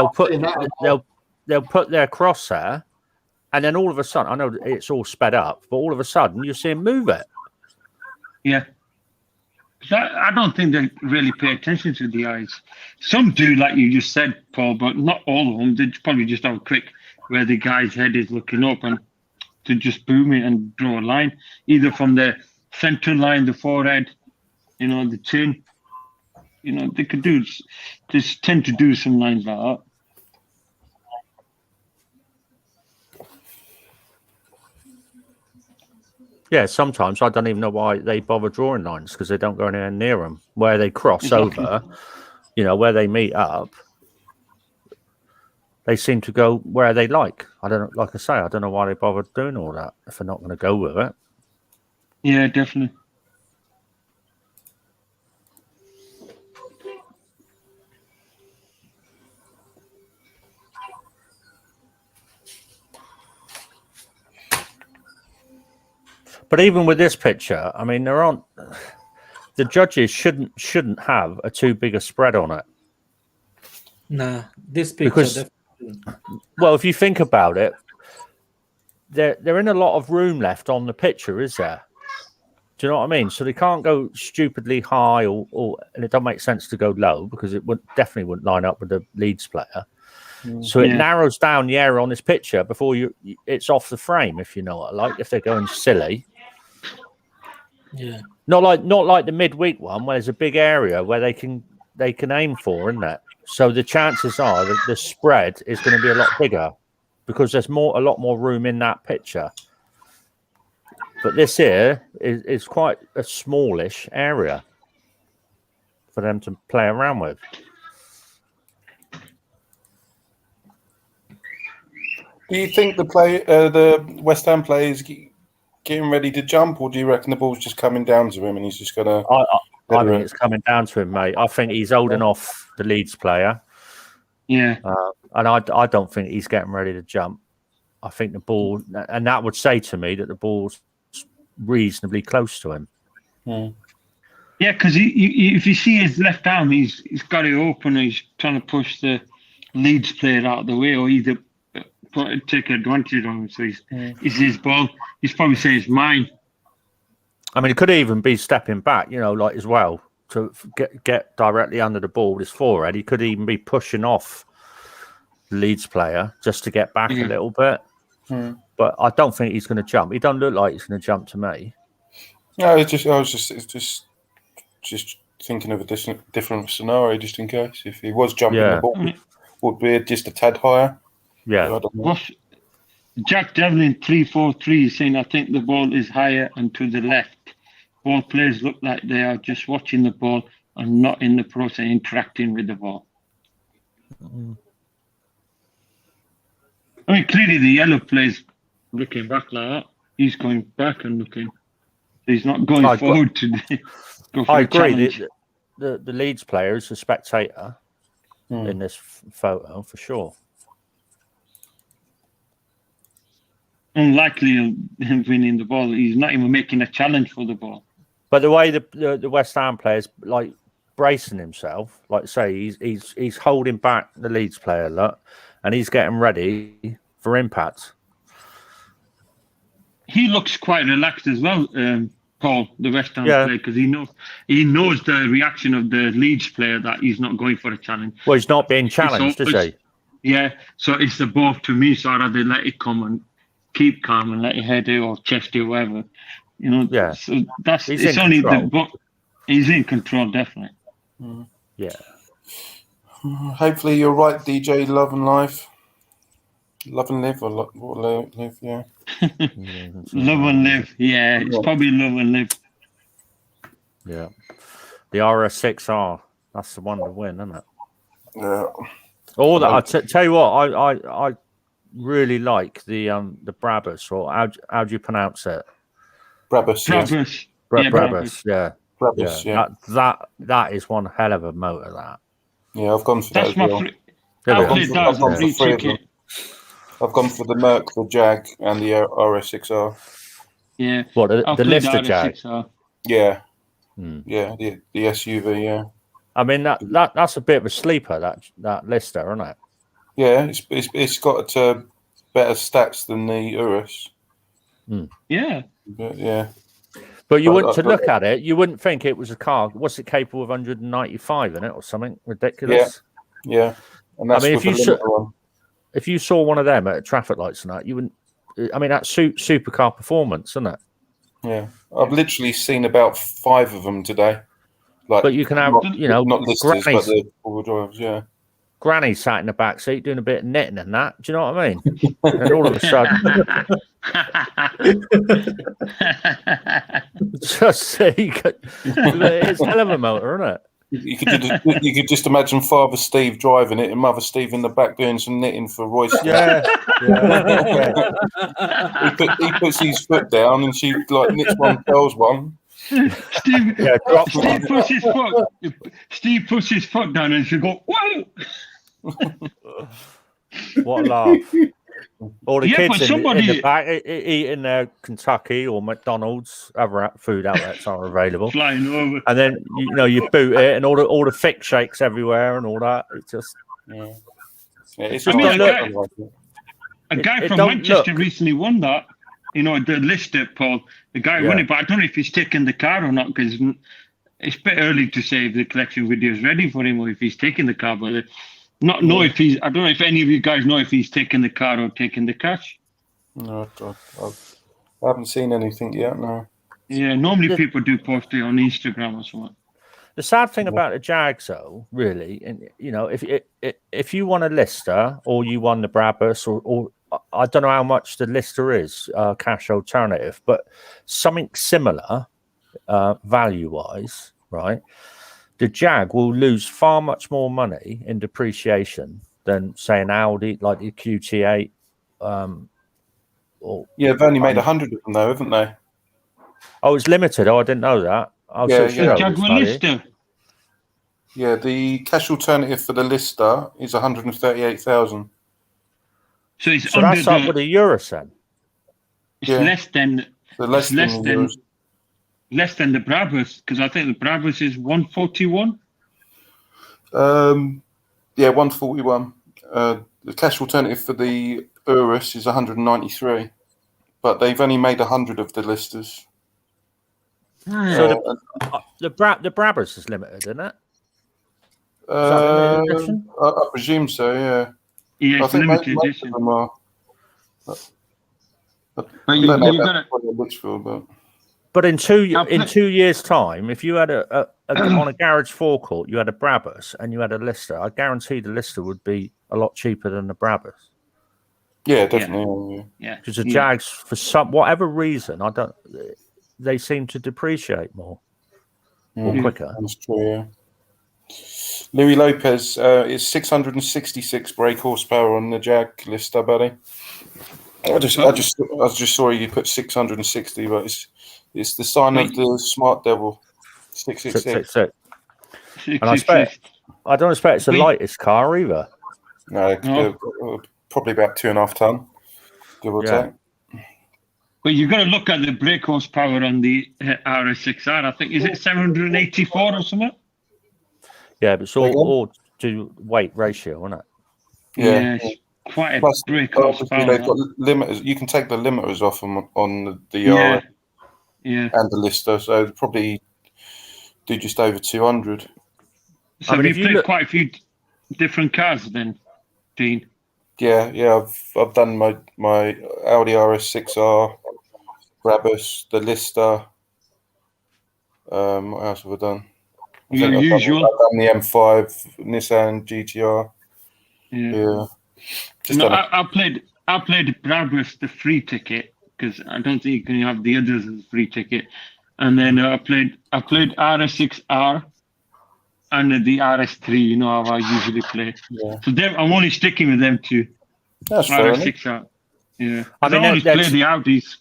put their cross there, and then all of a sudden, I know it's all sped up, but all of a sudden you see him move it. Yeah. I don't think they really pay attention to the eyes. Some do, like you just said, Paul, but not all of them. They probably just have a quick where the guy's head is looking up and to just boom it and draw a line, either from the central line, the forehead, the chin. They could just tend to do some lines like that. Yeah, sometimes I don't even know why they bother drawing lines, because they don't go anywhere near them. Where they cross over, where they meet up, they seem to go where they like. I don't know, like I say, I don't know why they bother doing all that if they're not going to go with it. Yeah, definitely. But even with this picture, I mean, the judges shouldn't have a too big a spread on it. Nah, this picture. Well, if you think about it, they're in a lot of room left on the picture, is there? Do you know what I mean? So they can't go stupidly high, or and it doesn't make sense to go low, because it definitely wouldn't line up with the Leeds player. So it narrows down the area on this picture before it's off the frame, if you know what I like. If they're going silly. Yeah. Not like the midweek one where there's a big area where they can aim for, isn't it? So the chances are that the spread is going to be a lot bigger because there's a lot more room in that picture. But this here is quite a smallish area for them to play around with. Do you think the West Ham player is getting ready to jump, or do you reckon the ball's just coming down to him and he's just going to... I think it's coming down to him, mate. I think he's holding off the Leeds player. Yeah. And I don't think he's getting ready to jump. I think the ball... And that would say to me that the ball's reasonably close to him. Yeah, because if you see his left arm, he's got it open and he's trying to push the Leeds player out of the way, or either take advantage of him. So it's his ball. He's probably saying it's mine. I mean, it could even be stepping back, like as well, to get directly under the ball with his forehead. He could even be pushing off the Leeds player just to get back a little bit. But I don't think he's going to jump. He doesn't look like he's going to jump to me. No, I was just thinking of a different scenario, just in case. If he was jumping, the ball would be just a tad higher. Yeah. Jack Devlin 343 is saying, I think the ball is higher and to the left. Ball players look like they are just watching the ball and not in the process interacting with the ball. I mean, clearly the yellow player's looking back like that. He's going back and looking. He's not going forward to go for I a agree. challenge. The Leeds player is a spectator in this photo, for sure. Unlikely of him winning the ball. He's not even making a challenge for the ball. But the way the West Ham player's like bracing himself, like say he's holding back the Leeds player a lot, and he's getting ready for impact. He looks quite relaxed as well, Paul, the West Ham player, because he knows the reaction of the Leeds player that he's not going for a challenge. Well, he's not being challenged, is he? Yeah, so it's the ball to me, so I'd rather let it come and keep calm and let it head it or chest it or whatever. So it's only the book. He's in control, definitely. Yeah. Hopefully you're right, DJ. Love and live. Love and live, or live, yeah. Love and live, yeah. It's probably love and live. Yeah. The RS6R. That's the one to win, isn't it? Yeah. All that. Tell you what, I really like the Brabus, or how do you pronounce it? Brabus. Brabus. Brabus. Yeah. Brabus. Yeah. That is one hell of a motor. That. Yeah, I've gone for that That's as my well. I played that as a gone free for three of them. ticket. I've gone for the Merc, the Jag, and the RS6R. Yeah. What the played Lister the Jag? RS6R. Yeah. Hmm. Yeah, the SUV, yeah. I mean that's a bit of a sleeper, that Lister, isn't it? Yeah, it's got better stats than the Urus. Yeah. But, yeah. But you wouldn't, to look at it, you wouldn't think it was a car. What's it capable of 195 in it or something ridiculous? Yeah. And that's I mean, if you saw one of them at traffic lights and that, you wouldn't. I mean, that's supercar performance, isn't it? Yeah, I've literally seen about 5 of them today. Like, but you can have, not listers, but the four-wheel drives. Yeah. Granny sat in the back seat doing a bit of knitting and that. Do you know what I mean? And all of a sudden, it's a hell of a motor, isn't it? You could just imagine Father Steve driving it and Mother Steve in the back doing some knitting for Royce. Yeah. He puts his foot down and she like knits one, tells one. Steve puts his foot down and she go, whoa! What a laugh. All the kids in the back eating their Kentucky or McDonald's, other food outlets are available. Flying over. And then, you boot it and all the thick shakes everywhere and all that. It's just... Yeah. It's a guy from Manchester recently won that. The Lister, Paul. The guy won it, but I don't know if he's taken the car or not, because it's a bit early to say if the collection video is ready for him or if he's taking the car, but... I don't know if any of you guys know if he's taking the car or taking the cash. No, I haven't seen anything yet. No. Yeah, normally people do post it on Instagram or something. The sad thing about the Jags, though, really, and if you won a Lister or you won the Brabus, or I don't know how much the Lister is cash alternative, but something similar value-wise, right? The Jag will lose far much more money in depreciation than, say, an Audi like the QT8. They've only made 100 of them, though, haven't they? Oh, it's limited. Oh, I didn't know that. Lister. Yeah, the cash alternative for the Lister is 138,000. So that's up with the Urus then. It's less than less than the Brabus, because I think the Brabus is 141. 141. The cash alternative for the Urus is 193, but they've only made 100 of the Listers. So the Brabus is limited, isn't it? I presume so. Yeah. Yeah, I think limited most edition. of them are. But you got to. But in 2 years' time, if you had on a garage forecourt, you had a Brabus and you had a Lister, I guarantee the Lister would be a lot cheaper than the Brabus. Yeah, definitely. Yeah, because the Jags, for whatever reason, they seem to depreciate more or quicker. That's true. Yeah. Louis Lopez is 666 brake horsepower on the Jag Lister, buddy. I just saw you put 660, but it's the sign of the smart devil. 666. And I don't expect it's the lightest car either. No, probably about 2.5 ton, give or take. But you've got to look at the brake horsepower on the RS6R. I think, is it 784 or something? Yeah, but it's all to weight ratio, isn't it? Yeah. It's quite a brake horsepower. They've got limiters. You can take the limiters off them on the RS and the Lister, so probably do just over 200. So you've played quite a few different cars then, Dean? Yeah. I've done my Audi RS6R, Brabus, the Lister. What else have I done? Your usual. I've done the M5, Nissan GTR. Yeah. I played Brabus, the free ticket, because I don't think you can have the others as a free ticket. and then I played RS6R and the RS3. You know how I usually play. Yeah. So I'm only sticking with them two. That's fair enough. RS6R. Yeah. I mean, I always play the Audis.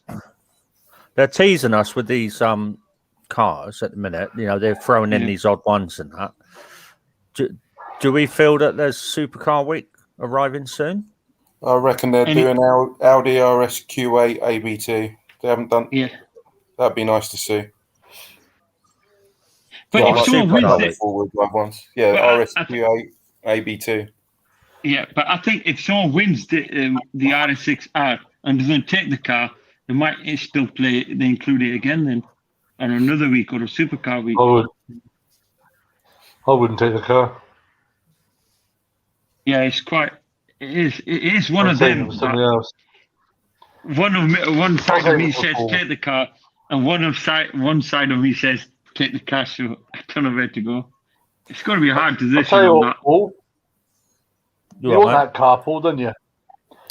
They're teasing us with these cars at the minute. You know, they're throwing in these odd ones and that. Do we feel that there's Supercar Week arriving soon? I reckon they're doing Audi RSQ8 AB2. They haven't done. Yeah. That'd be nice to see. But if someone wins it, forward ones. Yeah, RSQ8 AB2. Yeah, but I think if someone wins the RS6R and doesn't take the car, they might still play. They include it again then on another week or a Supercar Week. I wouldn't take the car. Yeah, it is one of them. Something else. One side of me says take the car, and one side of me says take the car. So I don't know where to go. It's going to be hard to this. You want that car, Paul, don't you?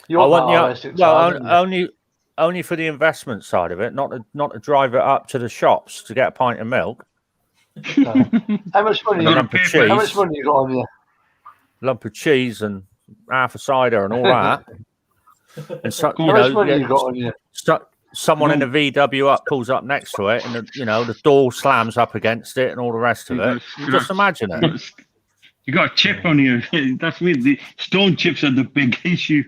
You want that only for the investment side of it, not to drive it up to the shops to get a pint of milk. No. How much money? How much money you got on you? Lump of cheese and half a cider and all that. And so, how much money you got on you? Someone in a VW up pulls up next to it, and the door slams up against it, and all the rest of it. Just imagine it. You got a chip on you. That's me. The stone chips are the big issue.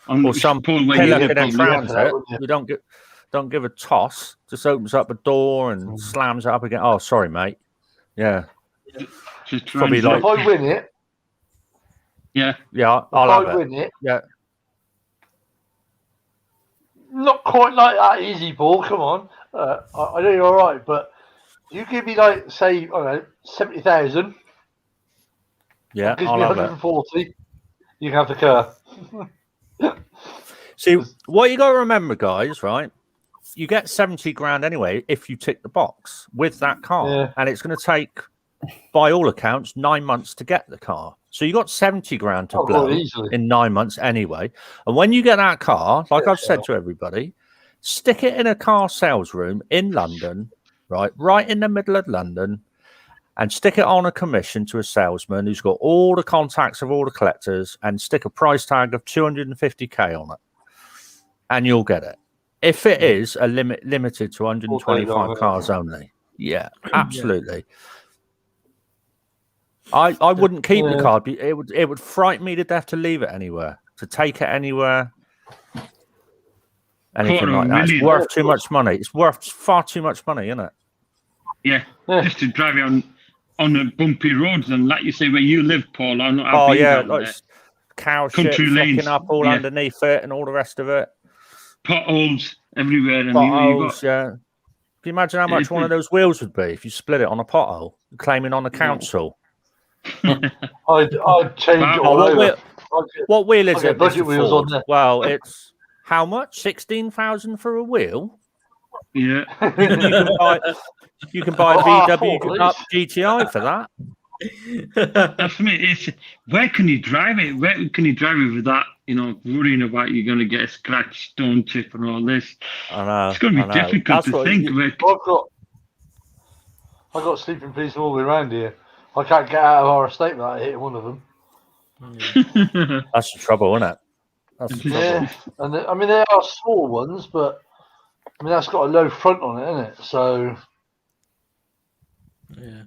Or some pillar confounds it. You don't give a toss. Just opens up a door and slams it up again. Oh, sorry, mate. Yeah. Probably like. If I win it. Yeah. Yeah, I'll win it. Yeah. Not quite like that easy, Paul. Come on. I know you're all right, but you give me like, say, I don't know, 70,000. Yeah, gives me 140. You can have the car. See, what you got to remember, guys, right? You get 70 grand anyway if you tick the box with that car, and it's going to take, by all accounts, 9 months to get the car. So you got 70 grand to blow in 9 months anyway. And when you get that car, like I've said to everybody, stick it in a car sales room in London, right in the middle of London, and stick it on a commission to a salesman who's got all the contacts of all the collectors, and stick a price tag of 250k on it, and you'll get it. If it is a limited to 125 cars only, yeah, absolutely. I wouldn't keep the car. It would frighten me to death to leave it anywhere, to take it anywhere, anything like that. It's worth too much money. It's worth far too much money, isn't it? Yeah, just to drive it on the bumpy roads, and like you say, where you live, Paul. Like cow shit flicking up all underneath it, and all the rest of it. Potholes everywhere. Potholes, yeah. Can you imagine how much one of those wheels would be if you split it on a pothole, claiming on the council? I'd change it all over. What wheel is it? Budget wheels on there. Well, it's how much? 16,000 for a wheel? Yeah. You can buy a VW up GTI for that. That's me. It's where can you drive it? Where can you drive it without, worrying about you're going to get a scratch, stone chip, and all this? I know. It's going to be difficult to think about. I've got sleeping police all the way around here. I can't get out of our estate without hitting one of them. That's the trouble, isn't it? That's the trouble. Yeah, and I mean, they are small ones, but I mean, that's got a low front on it, isn't it? So, yeah,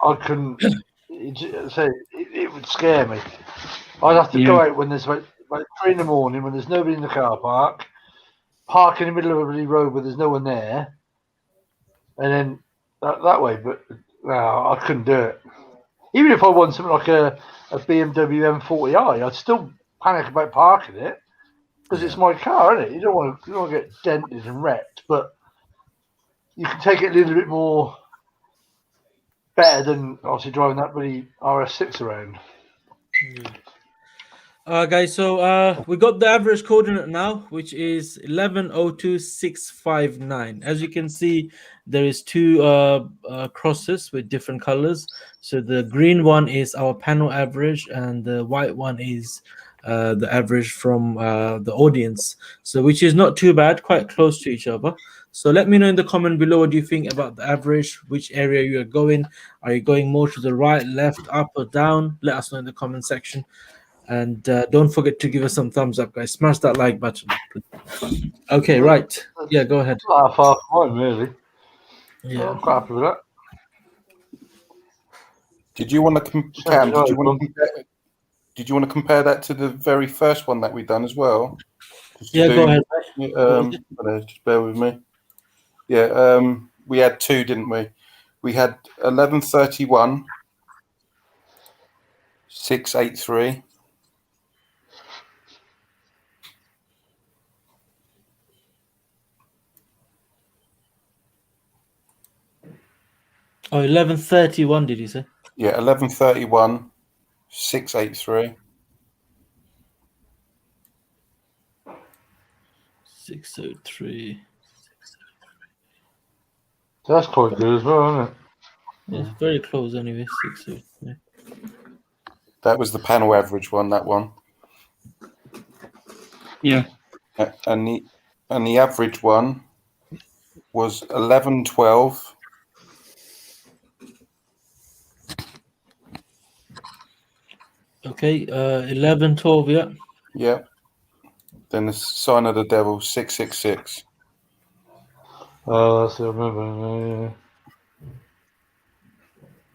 I couldn't say it would scare me. I'd have to go out when there's like 3 in the morning, when there's nobody in the car park in the middle of a bloody road where there's no one there, and then that way. But no, I couldn't do it. Even if I won something like a BMW M40i, I'd still panic about parking it because it's my car, isn't it? You don't want to get dented and wrecked, but you can take it a little bit more better than obviously driving that bloody RS6 around. Guys, so we got the average coordinate now, which is 11,02659. As you can see, there is 2 crosses with different colors. So the green one is our panel average, and the white one is the average from the audience. So which is not too bad, quite close to each other. So let me know in the comment below what do you think about the average, which area you are going. Are you going more to the right, left, up, or down? Let us know in the comment section. And don't forget to give us some thumbs up, guys. Smash that like button. Okay, right. Yeah, go ahead. Half one, really. Yeah. I'm quite happy with that. Did you want to Cam? Did you want to compare that to the very first one that we done as well? Yeah, go ahead. Just bear with me. Yeah, we had two, didn't we? We had 1131, 683. Oh, 1131, did you say? Yeah, 1131, 683. 603. So that's quite good as well, isn't it? It's very close anyway. 603. That was the panel average one, that one. Yeah. And the average one was 1112. Okay, 1112, yeah. Yeah. Then the sign of the devil, 666. Oh, that's it, I remember.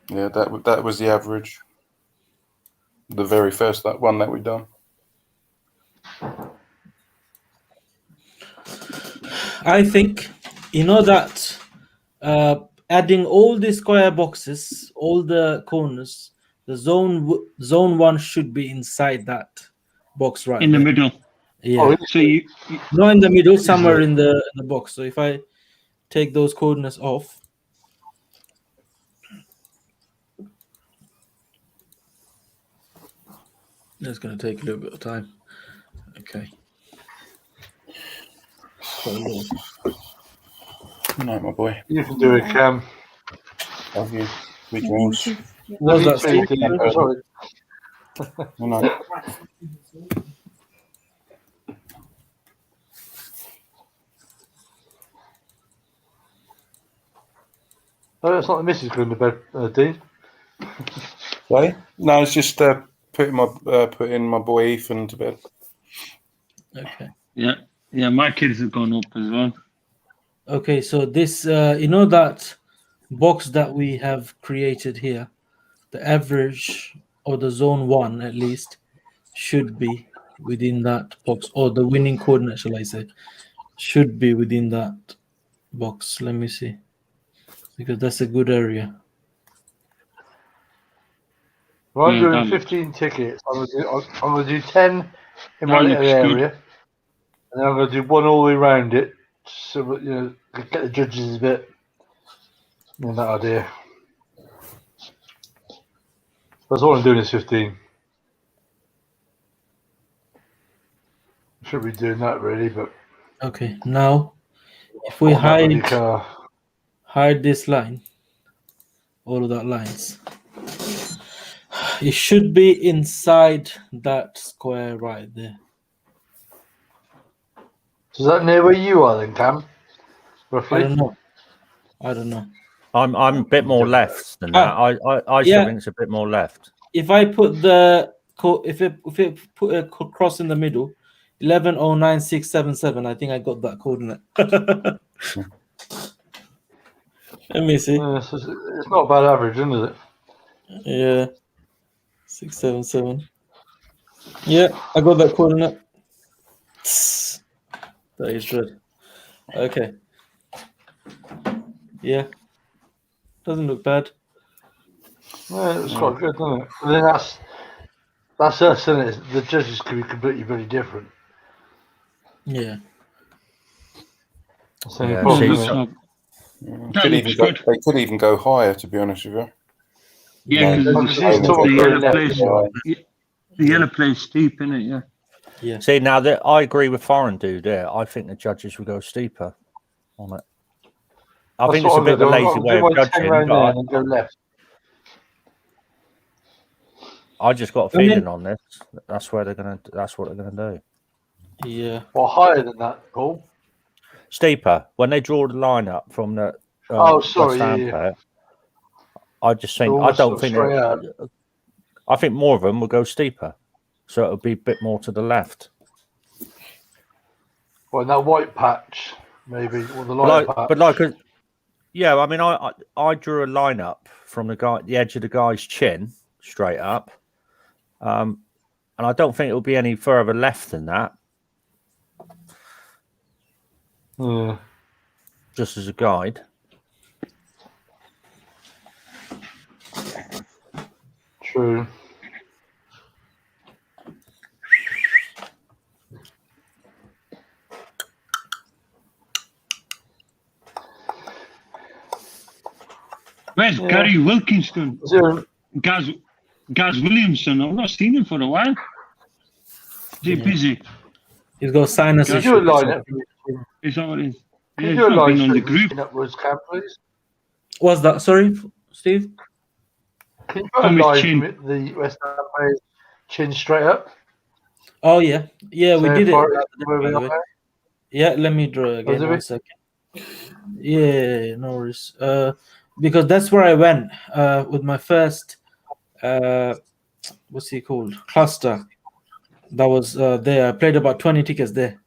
Yeah, that was the average. The very first one that we done. I think, you know that adding all the square boxes, all the corners, the zone one should be inside that box right In the there. middle. Yeah. Oh, So you Not in the middle, somewhere in the box. So if I take those coordinates off, it's going to take a little bit of time. Okay. Good night, my boy. You can do it, Cam. Love you. Sweet dreams. Was that Sorry. Steve? Sorry. Good night. Oh, it's not the missus going to bed, Dean. Sorry? No, it's just putting my boy Ethan to bed. Okay. yeah, my kids have gone up as well. Okay, so this, you know that box that we have created here, the average or the zone one at least should be within that box, or the winning coordinate, shall I say, should be within that box. Let me see, because that's a good area. Well, I'm Yeah, doing that 15 tickets. I'm going to do 10 in my That little looks good. area. And then I'm going to do one all the way around it. So that, get the judges a bit. That idea. That's all I'm doing is 15. Should be doing that really, but Okay, now if we hide this line, all of that lines, it should be inside that square right there. So is that near where you are then, Cam? Roughly? I don't know. I'm a bit more left than that. I still think it's a bit more left. If I put the if it put a cross in the middle, 1109,677, I think I got that coordinate. Let me see. It's not a bad average, isn't it? Yeah, 677. Yeah, I got that coordinate. That is good. Okay. Yeah, doesn't look bad. Yeah, it's quite good, doesn't it? And then that's us, isn't it? The judges could be completely very different. Yeah. That's the only Yeah, problem, see, isn't it? They could even go higher, to be honest with you. Yeah, because the yellow place steep, isn't it? Yeah. Yeah. See, now that I agree with Foreign Dude there, I think the judges will go steeper on it. I think it's a bit of a lazy way of judging, but and go left. I just got a feeling on this. That's where they're gonna. That's what they're gonna do. Yeah. Or higher than that, Paul. Steeper. When they draw the line up from the sorry, West Ham yeah. player, I just think I Almost don't think straight out. I think more of them will go steeper, so it'll be a bit more to the left. Well, in that white patch, maybe, or the light patch. But like, yeah. I mean, I drew a line up from the edge of the guy's chin straight up, and I don't think it'll be any further left than that. Yeah. Just as a guide. True. Where's Gary Wilkinson? Gaz Williamson. I've not seen him for a while. Is he busy? He's got sinus Could issues. you line up? Is that what it is? Could Yeah, you he's not line been on the up group. upwards, Cam, please? What's that? Sorry, Steve? Can you put a On his line chin. with the West Ham player's chin straight up? Oh yeah, yeah. We So did it. far, the other day, where we by the are way. now? Yeah, let me draw again. did we? 1 second. Yeah, no worries. Because that's where I went with my first what's he called? Cluster. That was there. I played about 20 tickets there.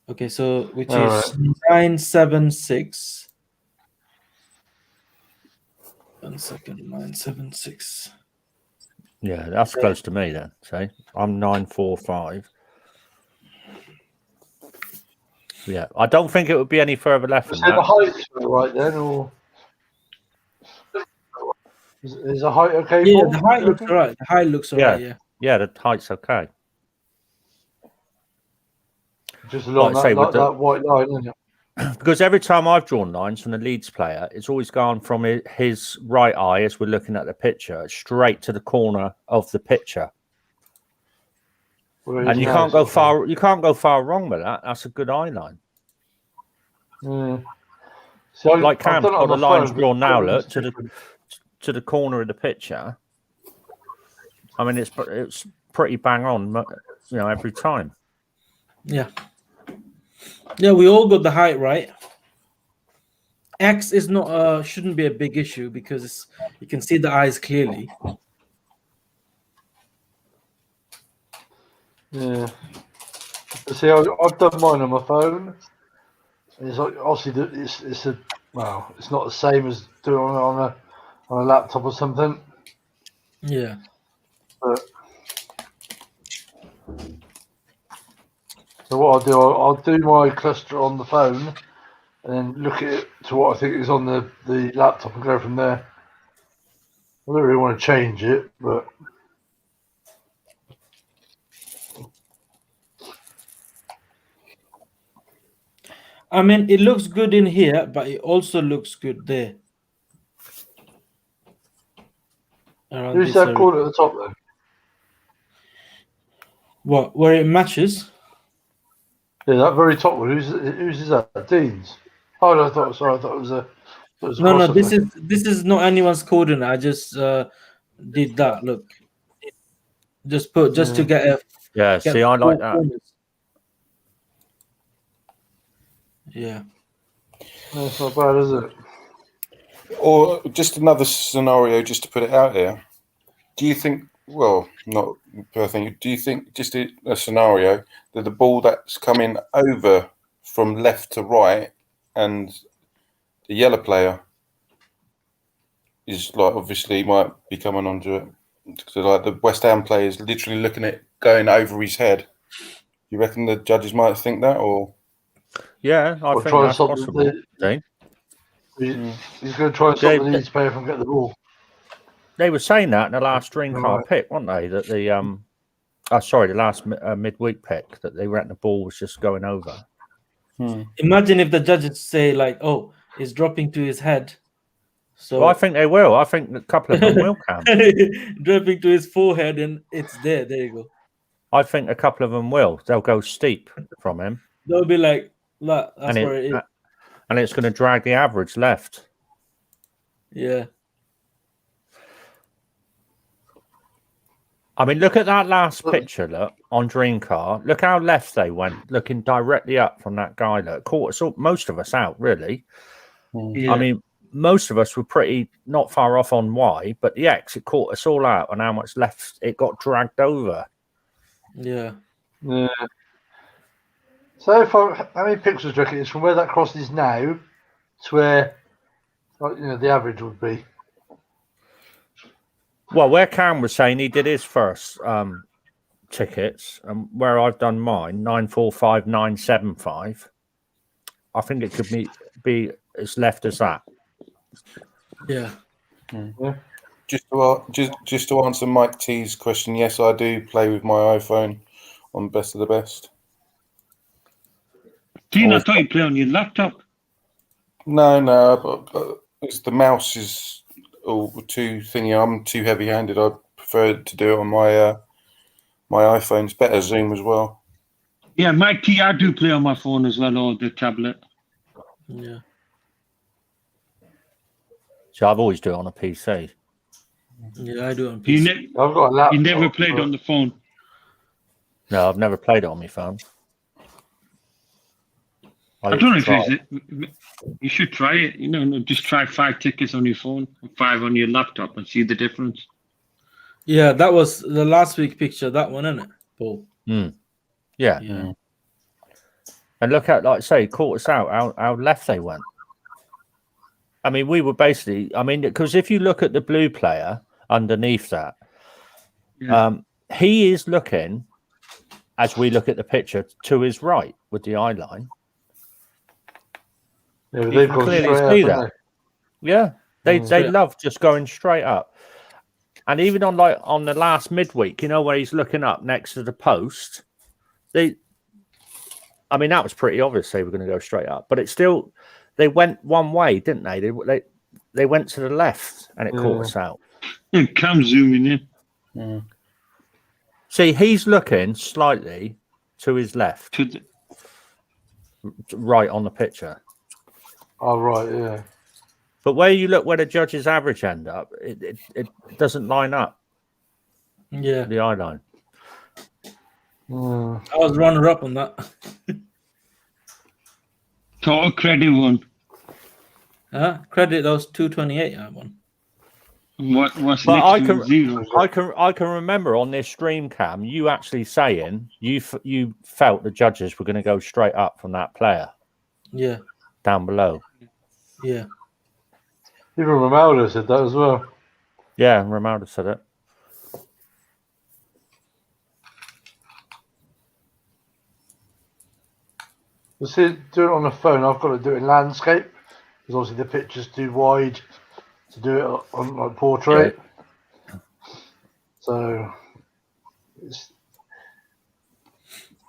Okay, so which All is 976. 1 second, 976. Yeah, that's close to me then. Say I'm 945. Yeah, I don't think it would be any further left than So the that. height's all right then, or is the height okay? Yeah, Paul? the height looks alright. The height looks alright. Yeah. Yeah, the height's okay. Just along Like I say, with that white line, isn't it? Because every time I've drawn lines from the Leeds player, it's always gone from his right eye, as we're looking at the picture, straight to the corner of the picture. And you can't go far. You can't go far wrong with that. That's a good eye line. Yeah. So Like Cam's got the lines phone, drawn but now. it's Look different. to the corner of the picture. I mean, it's pretty bang on, you know, every time. Yeah. Yeah, we all got the height right. X is not shouldn't be a big issue because you can see the eyes clearly. Yeah. See, I've done mine on my phone. And it's like obviously it's not the same as doing it on a laptop or something. Yeah. But so what I'll do my cluster on the phone and then look at it to what I think is on the laptop and go from there. I don't really want to change it, but I mean, it looks good in here, but it also looks good there. Around who's this that area. corner at the top then? What? Where it matches? Yeah, that very top one. Whose is that? Dean's. Oh, no, I thought it was a. No. This is not anyone's coordinate. I just did that. Look, to get a. Yeah, get see, I like four that. corners. Yeah. That's not bad, is it? Or just another scenario, just to put it out there. Do you think? Well, not per thing. Do you think just a scenario that the ball that's coming over from left to right and the yellow player is like obviously might be coming onto it? So like the West Ham player is literally looking at going over his head. You reckon the judges might think that, or? Yeah, I think that's possible. He's going to try and stop the Leeds player from getting the ball. They were saying that in the last dream card pick, weren't they? That the the last midweek pick, that they reckon the ball was just going over. Imagine if the judges say like, "Oh, it's dropping to his head." So well, I think they will. I think a couple of them will come. Dropping to his forehead, and it's there. There you go. I think a couple of them will. They'll go steep from him. They'll be like, "Look, that's where it is." And it's going to drag the average left. Yeah. I mean, look at that last picture. Look on Dream Car. Look how left they went, looking directly up from that guy. Look, caught us all, most of us out, really. Yeah. I mean, most of us were pretty not far off on Y, but the X, it caught us all out, and how much left it got dragged over. Yeah. Yeah. So far, how many pixels do you reckon it is from where that cross is now to where, like, you know, the average would be? Well, where Cam was saying he did his first tickets, and where I've done mine, 945, 975, I think it could be as left as that. Yeah. Yeah. Just to answer Mike T's question, yes, I do play with my iPhone on Best of the Best. Tina, I thought you play on your laptop. No, but it's the mouse is too thingy. I'm too heavy-handed. I prefer to do it on my my iPhone. It's better Zoom as well. Yeah, Mike T, I do play on my phone as well, or the tablet. Yeah. So I've always do it on a PC. Yeah, I do on You, PC. I've got a laptop. you never played on the phone. No, I've never played it on my phone. I don't know if it's, you should try it. You know, just try 5 tickets on your phone, 5 on your laptop, and see the difference. Yeah, that was the last week picture. That one, isn't it, Paul? Yeah. Yeah. And look at, like I say, caught us out how left they went. I mean, we were basically, I mean, because if you look at the blue player underneath that, he is looking, as we look at the picture, to his right with the eye line. Yeah, You they've can gone clearly straight see up, that. haven't Yeah, they Straight up. love just going straight up. And even on the last midweek, you know, where he's looking up next to the post, I mean, that was pretty obvious they were going to go straight up, but it's still, they went one way, didn't they? They went to the left, and it caught us out. And Cam zooming in. Yeah. See, he's looking slightly to his left, To the, right on the picture. Oh, right, yeah. But where you look where the judges' average end up, it doesn't line up. Yeah. The eye line. I was runner up on that. total credit one. Credit those 228 I won. What's But next to zero? I can remember on this stream cam you actually saying you felt the judges were going to go straight up from that player. Yeah. Down below. Yeah. Even Ronaldo said that as well. Yeah, Ronaldo said it. You see, do it on the phone. I've got to do it in landscape because obviously the picture's too wide to do it on like portrait. Yeah. So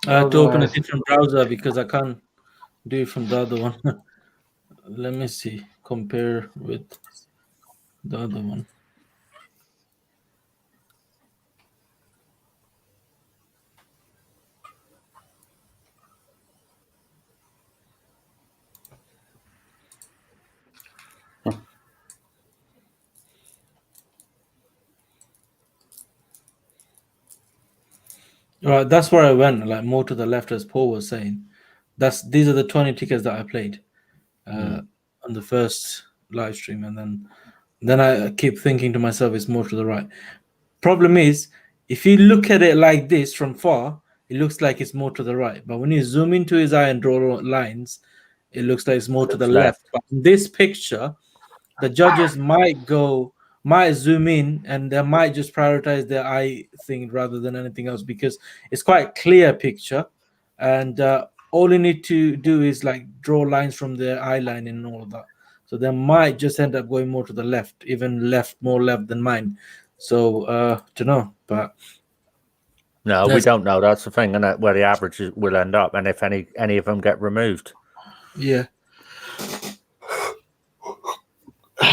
I had to open a different browser because I can't do it from the other one. Let me see. Compare with the other one. Right, that's where I went, like more to the left, as Paul was saying. These are the 20 tickets that I played on the first live stream, and then I keep thinking to myself, it's more to the right. Problem is, if you look at it like this from far, it looks like it's more to the right. But when you zoom into his eye and draw lines, it looks like it's more to the left. But in this picture, the judges might zoom in and they might just prioritize their eye thing rather than anything else because it's quite a clear picture, and all you need to do is like draw lines from their eye line and all of that. So they might just end up going more to the left, even more left than mine. So to know, but no, we don't know. That's the thing, and where the averages will end up, and if any of them get removed. Yeah.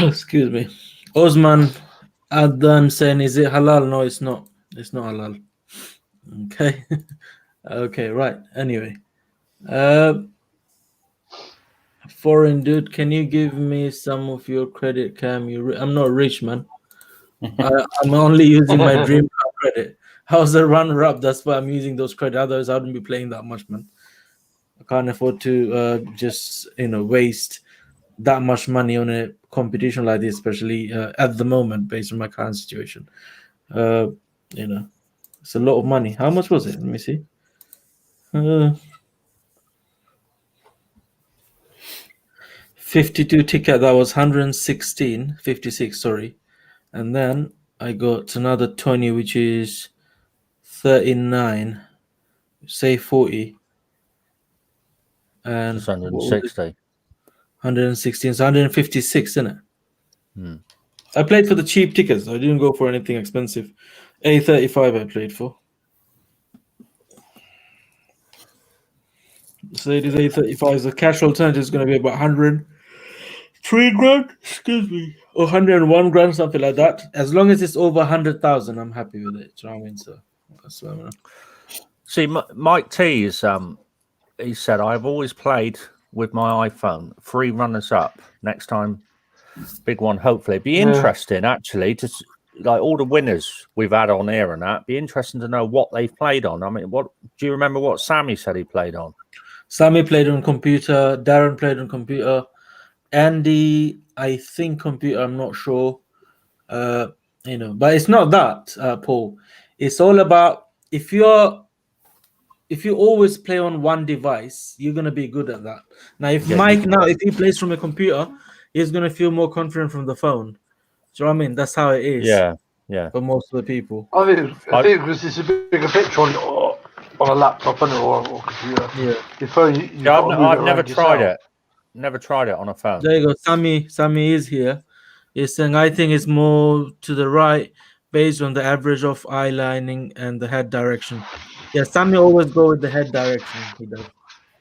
Excuse me. Osman Adam saying, is it halal? No, it's not. It's not halal. Okay. Okay, right. Anyway. Foreign dude, can you give me some of your credit, Cam? I'm not rich, man. I'm only using my dream car credit. I was a runner-up. That's why I'm using those credits. Otherwise, I wouldn't be playing that much, man. I can't afford to just waste that much money on a competition like this, especially at the moment, based on my current situation. It's a lot of money. How much was it? Let me see. 52 ticket. That was 56, sorry. And then I got another 20, which is 39. Say 40. And It's 160. 116, so 156, isn't it? Hmm. I played for the cheap tickets. I didn't go for anything expensive. A35 I played for. So it is A35. The cash alternative is going to be about 103 grand, excuse me, or 101 grand, something like that. As long as it's over 100,000, I'm happy with it. Do you know what I mean? So that's what I'm gonna... See, Mike T is he said, I've always played with my iPhone. 3 runners up. Next time, big one. Hopefully, it'd be interesting actually to like all the winners we've had on here and that. Be interesting to know what they've played on. I mean, what do you remember? What Sammy said he played on? Sammy played on computer. Darren played on computer. Andy, I think computer. I'm not sure. But it's not that, Paul. It's all about if you always play on one device, you're gonna be good at that. Now, if he plays from a computer, he's gonna feel more confident from the phone. Do you know what I mean? That's how it is. Yeah. For most of the people. I think because it's a bigger picture on a laptop or computer. Yeah. Your phone. I've never tried it. Never tried it on a phone. There you go. Sammy is here. He's saying I think it's more to the right based on the average of eye lining and the head direction. Yeah, Sammy always go with the head direction. He does.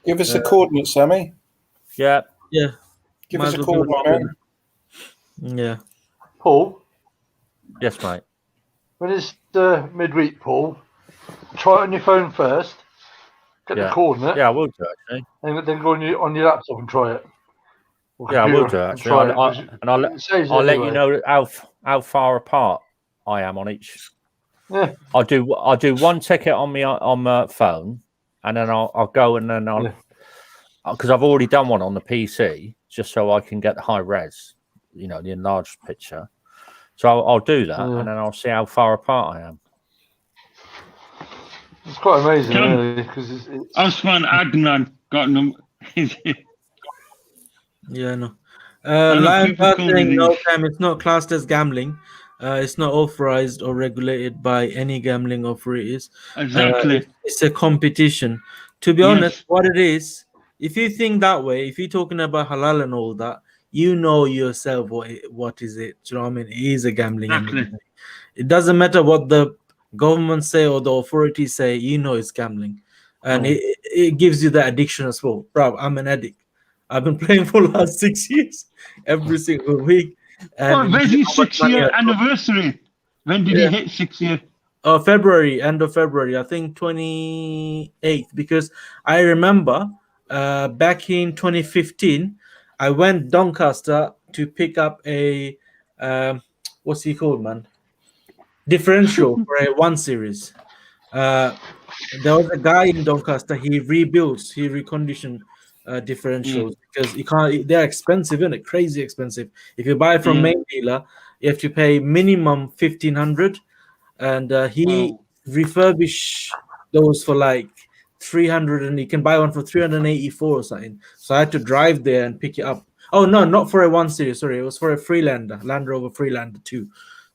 Give us a coordinate, Sammy. Yeah. Give us a coordinate. Yeah. Paul. Yes, mate. When it's midweek, Paul, try it on your phone first. Get the coordinate. Yeah, I will do actually. And then go on your laptop and try it. Yeah, I will do actually. I'll let you know how far apart I am on each. Yeah. I'll do one ticket on my phone, and then I'll go and then because I've already done one on the PC just so I can get the high res, the enlarged picture. So I'll do that, and then I'll see how far apart I am. It's quite amazing, really, because it's Osman Adnan got them. Yeah, no. Lion saying no time. It's not classed as gambling. It's not authorized or regulated by any gambling authorities. Exactly. It's a competition. To be honest, what it is, if you think that way, if you're talking about halal and all that, you know yourself what is it. Do you know what I mean? It is a gambling. Exactly. It doesn't matter what the government say or the authorities say. You know it's gambling, and it gives you the addiction as well. Bro, I'm an addict. I've been playing for the last 6 years, every single week. And when's his 6-year anniversary? When did he hit 6 years? February, end of February, I think 28th, because I remember back in 2015, I went Doncaster to pick up a, what's he called, man? Differential for a 1 series. There was a guy in Doncaster, he reconditioned differentials because you can't, they're expensive, isn't it? Crazy expensive. If you buy from main dealer, you have to pay minimum 1,500, and he refurbished those for like 300, and you can buy one for 384 or something. So I had to drive there and pick it up. Oh no, not for a 1 series, sorry, it was for a Freelander, Land Rover Freelander 2.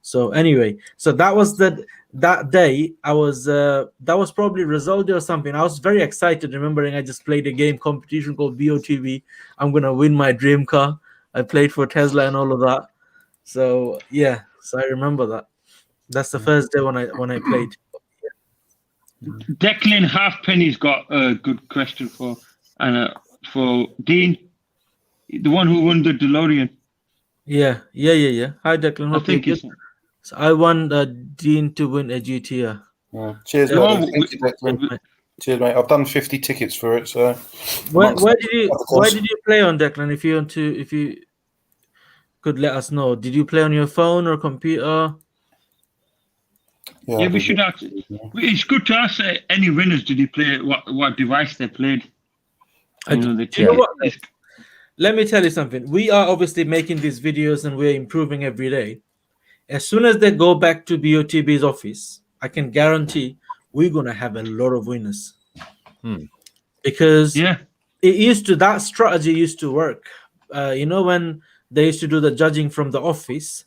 So anyway, so that was that day. I was that was probably Risoldi or something. I was very excited, remembering I just played a game competition called BOTB. I'm gonna win my dream car. I played for Tesla and all of that. So yeah, so I remember that. That's the first day when I played. Declan Halfpenny's got a good question for Dean, the one who won the DeLorean. Yeah. Hi Declan. I think it's. So I want Dean to win a GTR. Cheers, mate. Cheers, mate. I've done 50 tickets for it. So where did you play on, Declan? If you could let us know, did you play on your phone or computer? Yeah, we should ask. It's good to ask any winners. Did he play what device they played? You know what? Let me tell you something. We are obviously making these videos and we're improving every day. As soon as they go back to BOTB's office, I can guarantee we're gonna have a lot of winners. Because that strategy used to work. You know, when they used to do the judging from the office,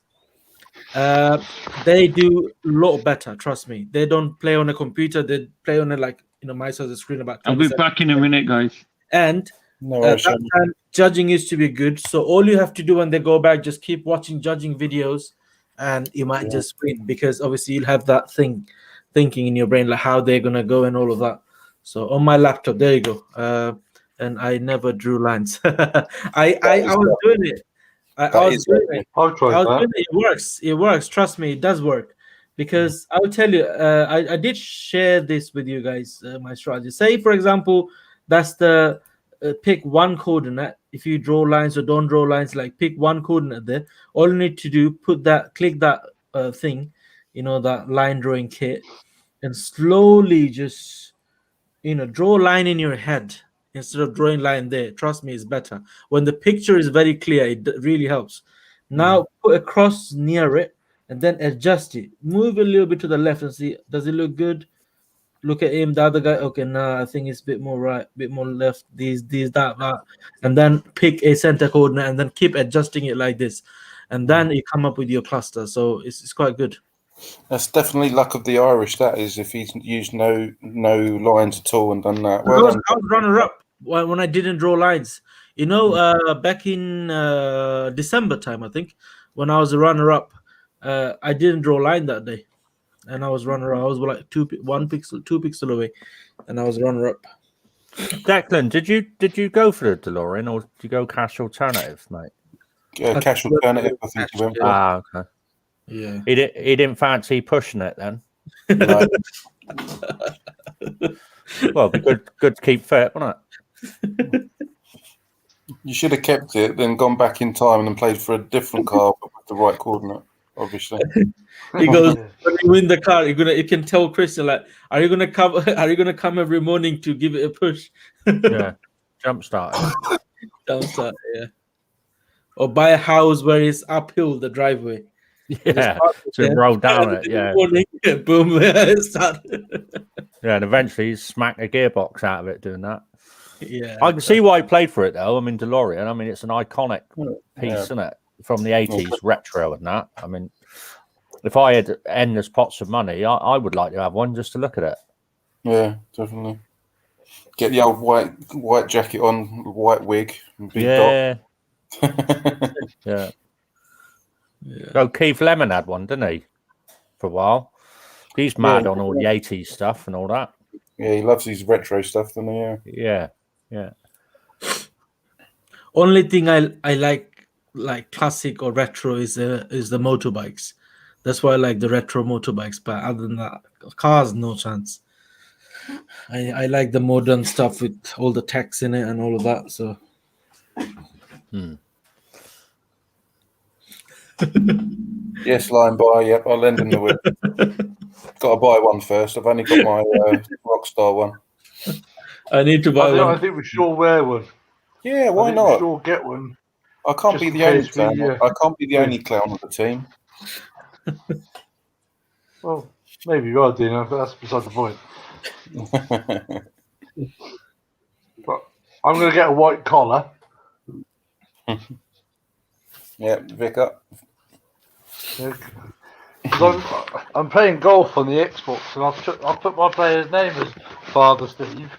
they do a lot better. Trust me. They don't play on a computer. They play on it like my size of screen about. I'll be back in a minute, guys. And that time, judging used to be good. So all you have to do when they go back, just keep watching judging videos, and you might just win, because obviously you'll have that thinking in your brain, like how they're gonna go and all of that. So on my laptop, there you go. And I never drew lines. I was doing it. I was doing it. It works. Trust me, it does work. Because I will tell you, I did share this with you guys, my strategy. Say, for example, that's the pick one coordinate. If you draw lines or don't draw lines, like pick one coordinate there. All you need to do, click that thing, that line drawing kit, and slowly just, draw a line in your head instead of drawing line there. Trust me, it's better. When the picture is very clear, it really helps. Now put a cross near it and then adjust it. Move a little bit to the left and see, does it look good? Look at him, the other guy. Okay, I think it's a bit more right, a bit more left, these, that. And then pick a center coordinate and then keep adjusting it like this. And then you come up with your cluster. So it's quite good. That's definitely luck of the Irish, that is, if he's used no lines at all and done that. I was runner-up when I didn't draw lines. Back in December time, I think, when I was a runner-up, I didn't draw line that day. And I was runner-up. I was like 2 pixel away, and I was runner-up. Declan, did you go for the DeLorean, or did you go cash alternative, mate? Yeah, cash alternative, I think you went for. Ah, okay. Yeah. He didn't fancy pushing it then. No. Well, it'd be good to keep fit, wouldn't it? You should have kept it, then gone back in time and then played for a different car but with the right coordinate, obviously. He goes, when you win the car, you can tell Christian, like, are you gonna come every morning to give it a push? Yeah. Jumpstart. Jumpstart, yeah. Or buy a house where it's uphill the driveway. Yeah, to roll down it. Yeah, boom. Start. Yeah, and eventually he's smacked a gearbox out of it doing that. Yeah, I can see why he played for it though. I mean, DeLorean. I mean, it's an iconic piece, isn't it, from the 80s, retro and that. I mean, if I had endless pots of money, I would like to have one just to look at it. Yeah, definitely. Get the old white jacket on, white wig, and big dot. Yeah. Oh, Keith Lemon had one, didn't he? For a while. He's mad on all the 80s stuff and all that. Yeah, he loves his retro stuff, doesn't he? Yeah. Only thing I like classic or retro is the motorbikes. That's why I like the retro motorbikes. But other than that, cars, no chance. I like the modern stuff with all the text in it and all of that. So. Yes, line buy. Yep, I'll lend him the whip. Got to buy one first. I've only got my Rockstar one. I need to buy one. I think we should all wear one. Yeah, why not? We should all get one. I can't be the only clown. I can't be the only clown on the team. Well, maybe you are, Dino, but that's beside the point. But I'm going to get a white collar. Yeah, Vic up. I'm playing golf on the Xbox, and I'll put my player's name as Father Steve.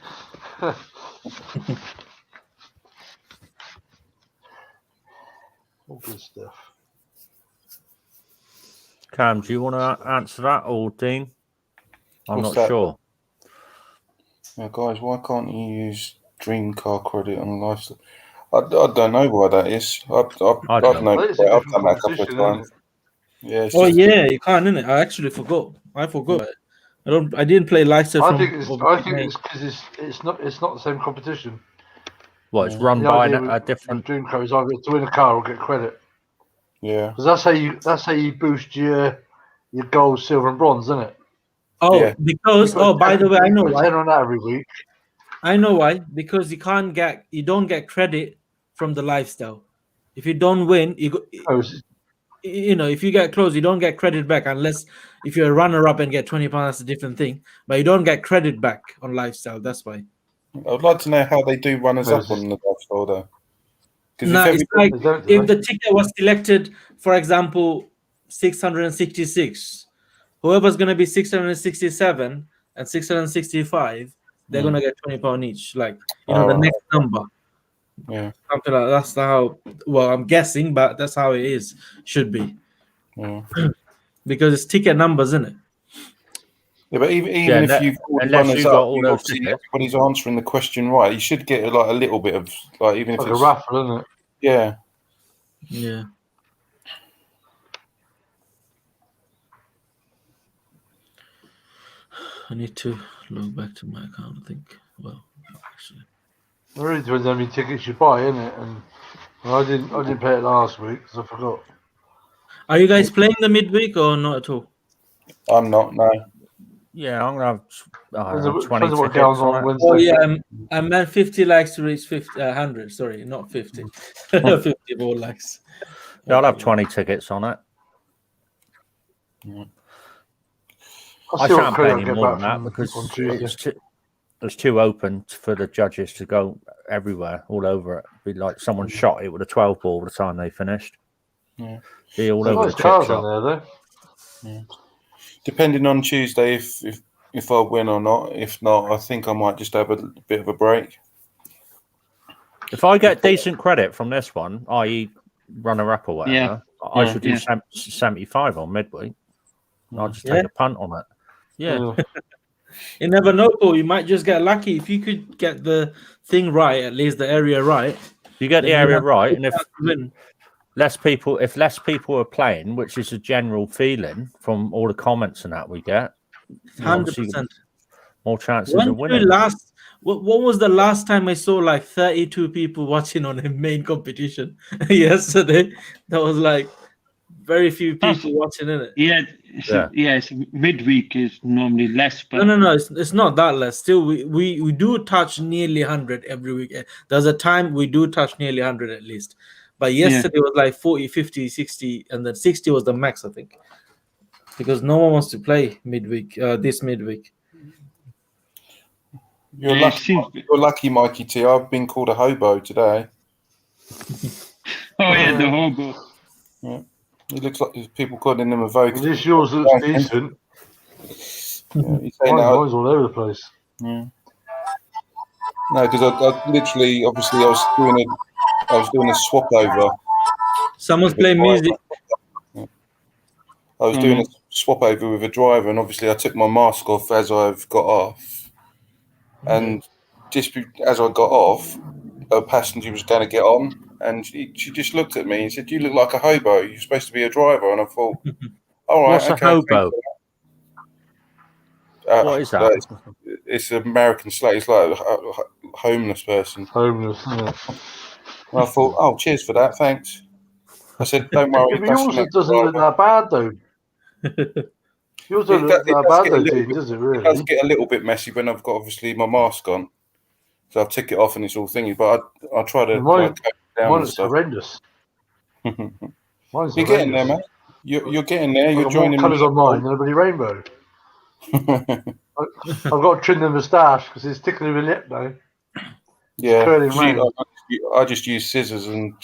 All good stuff. Cam, do you want to answer that, or Dean? I'm What's not that? sure. Yeah, guys, why can't you use Dream Car Credit on Lifestream? I don't know why that is. I've done that a couple of times. Yeah. Yeah, you can't, innit? I actually forgot. I didn't play Lifestream. I think it's because it's not the same competition. Well, it's run by a different. Dream Car is either to win a car or get credit. Yeah. Because that's how you boost your gold, silver, and bronze, isn't it? Oh, Yeah. because by the way, I know why. 10 on that every week. I know why. Because you don't get credit from the lifestyle. If you don't win, if you get close, you don't get credit back unless if you're a runner-up and get £20. That's a different thing. But you don't get credit back on lifestyle. That's why. I would like to know how they do runners up on the lifestyle though. No, it's like if the ticket was selected, for example, 666, whoever's going to be 667 and 665, they're going to get £20 each. Like, the next number. Yeah. Something like that's how, well, I'm guessing, but that's how it is. Should be. Yeah. Because it's ticket numbers, isn't it? Yeah, but even if you've runners up, obviously everybody's answering the question right. You should get like a little bit of like, even if like it's a raffle, isn't it? Yeah. Yeah. I need to log back to my account, I think. Well, actually. It really depends how many tickets you buy, isn't it? And I didn't pay it last week because I forgot. Are you guys playing the midweek or not at all? I'm not, no. Yeah, I'm gonna have 20 what tickets on Wednesday. Oh yeah, I meant 50 likes to reach 100. Sorry, not 50. 50 more likes. Yeah, I'll have 20 tickets on it. Yeah. I shan't pay any more than that because it's too open for the judges to go everywhere, all over it. It'd be like someone shot it with a 12 ball by the time they finished. Yeah. Be all over the chip cars shop. on there, though. Yeah. Depending on Tuesday, if I win or not. If not, I think I might just have a bit of a break. If I get decent credit from this one, i.e. runner-up or whatever, I should do 75 on midweek. I'll just take a punt on it. Yeah. You never know, Paul. You might just get lucky. If you could get the thing right, at least the area right. You get the area right, and if win. less people are playing, which is a general feeling from all the comments and that we get, 100%. More chances of winning. What was the last time I saw like 32 people watching on a main competition? Yesterday, that was like very few people watching in it. Yes, midweek is normally less. But No, it's not that less. Still, we do touch nearly 100 every week. There's a time we do touch nearly 100 at least. But yesterday was like 40, 50, 60, and then 60 was the max, I think. Because no one wants to play midweek, this midweek. You're lucky, Mikey T. I've been called a hobo today. Oh yeah, the hobo. Yeah. He looks like people calling him a vogue. At least yours looks decent. Mine's all over the place. Yeah. No, because I literally, obviously, I was doing a swap over. Someone's playing music. I was doing a swap over with a driver, and obviously, I took my mask off as I've got off. And just as I got off, a passenger was going to get on, and she just looked at me and said, "You look like a hobo. You're supposed to be a driver." And I thought, "All right, what's a hobo? What is that? It's an American slang. It's like a homeless person. Homeless. Yeah. And I thought, "Oh, cheers for that. Thanks." I said, "Don't worry." But yours doesn't look that bad, though. Yours doesn't look that bad, though, does it really? It does get a little bit messy when I've got, obviously, my mask on. So I've took it off and it's all thingy, but I try to mine is horrendous. You're getting there, man. You're getting there. You're joining me. Colours on mine than a bloody rainbow. I've got to trim the moustache because it's tickling my lip now. Yeah, I just use scissors and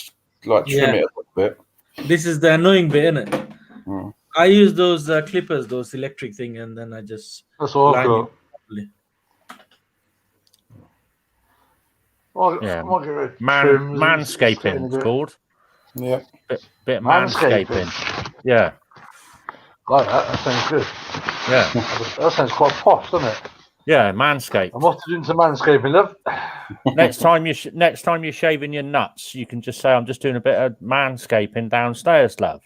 like trim it a little bit. This is the annoying bit, isn't it? I use those clippers, those electric thing, and then I just. That's all I've got. Manscaping, it's called. Yeah. Bit of manscaping. Yeah. Like that. That sounds good. Yeah. That sounds quite posh, doesn't it? Yeah, manscape. I'm off to do some manscaping, love. Next time you're shaving your nuts, you can just say, "I'm just doing a bit of manscaping downstairs, love."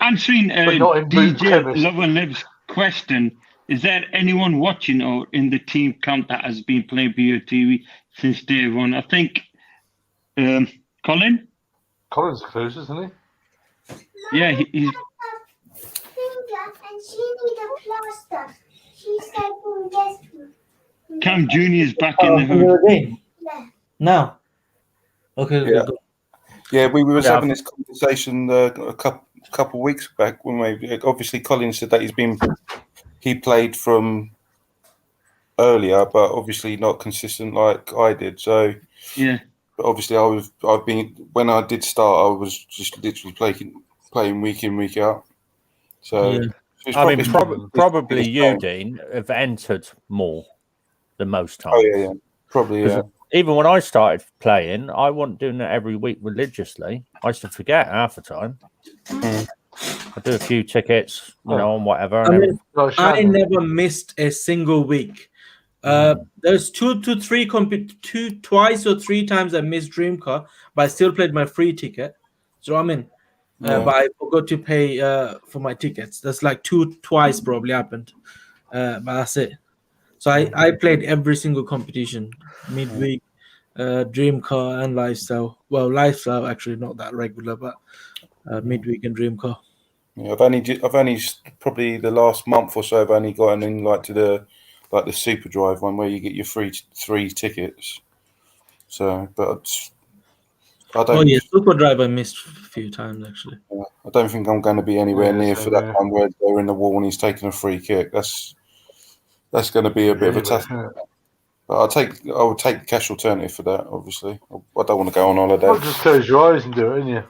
Answering DJ Love and Live's question, is there anyone watching or in the team camp that has been playing BOTB since day one? I think Colin? Colin's the closest, isn't he? Yeah, he's... she need a plaster. She said, yes. Cam Junior is back in the hood. You're again? Yeah. Now. Okay, Yeah. go. Yeah, we was Yeah. having this conversation a couple of weeks back when obviously Colin said that he played from earlier, but obviously not consistent like I did. So Yeah. but obviously I've been when I did start, I was just literally playing week in, week out. So Yeah. it's I mean, it's probably the you, same. Dean, have entered more than most times. Oh yeah, probably yeah. Even when I started playing, I wasn't doing it every week religiously. I used to forget half the time. Mm. I do a few tickets, on whatever. I mean, Like I Shannon. never missed a single week. There's twice or three times I missed Dream Car, but I still played my free ticket. Do you know what I mean? Yeah. But I forgot to pay for my tickets. That's like twice probably happened. But that's it. So I played every single competition, midweek, Dream Car and Lifestyle. Well, Lifestyle actually not that regular, but midweek and Dream Car. Yeah, I've only probably the last month or so I've only gotten in to the Super Drive one where you get your three tickets. So, but I don't. Oh yeah, Super Drive I missed a few times actually. I don't think I'm going to be anywhere near for that one where they're in the wall and he's taking a free kick. That's going to be a bit of a tough. But I would take the cash alternative for that. Obviously, I don't want to go on holiday. Well, just close your eyes and do it, ain't you?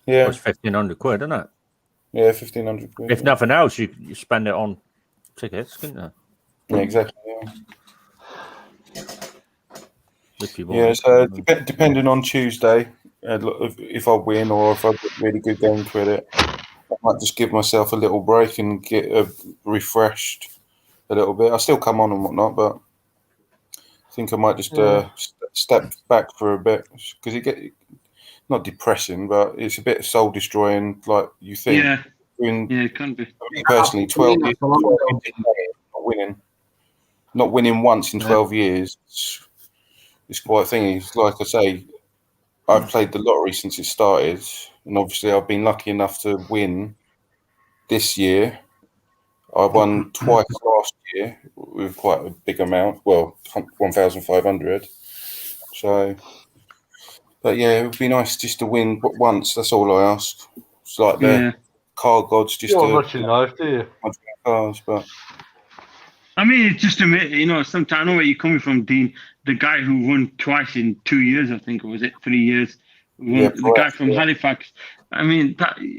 Yeah, It's 1,500 quid, isn't it? yeah, 1,500 quid. If nothing else, you spend it on tickets, couldn't you? Yeah, exactly. Yeah. If you want. Yeah, so depending on Tuesday, if I win or if I get really good game credit, I might just give myself a little break and get refreshed a little bit. I still come on and whatnot, but I think I might just step back for a bit because it get not depressing, but it's a bit soul destroying. Like you think, Yeah, it can be. me personally, 12 years not winning once in 12 years. It's quite a thing. It's like I say, I've played the lottery since it started, and obviously I've been lucky enough to win this year. I won twice last year with quite a big amount. Well, 1,500. So, but yeah, it would be nice just to win once. That's all I ask. It's like the car gods just You don't to much in life, do you? cars, but. I mean, it's just amazing, sometimes I know where you're coming from, Dean. The guy who won twice in 2 years, I think, or was it 3 years? The guy from Halifax. I mean,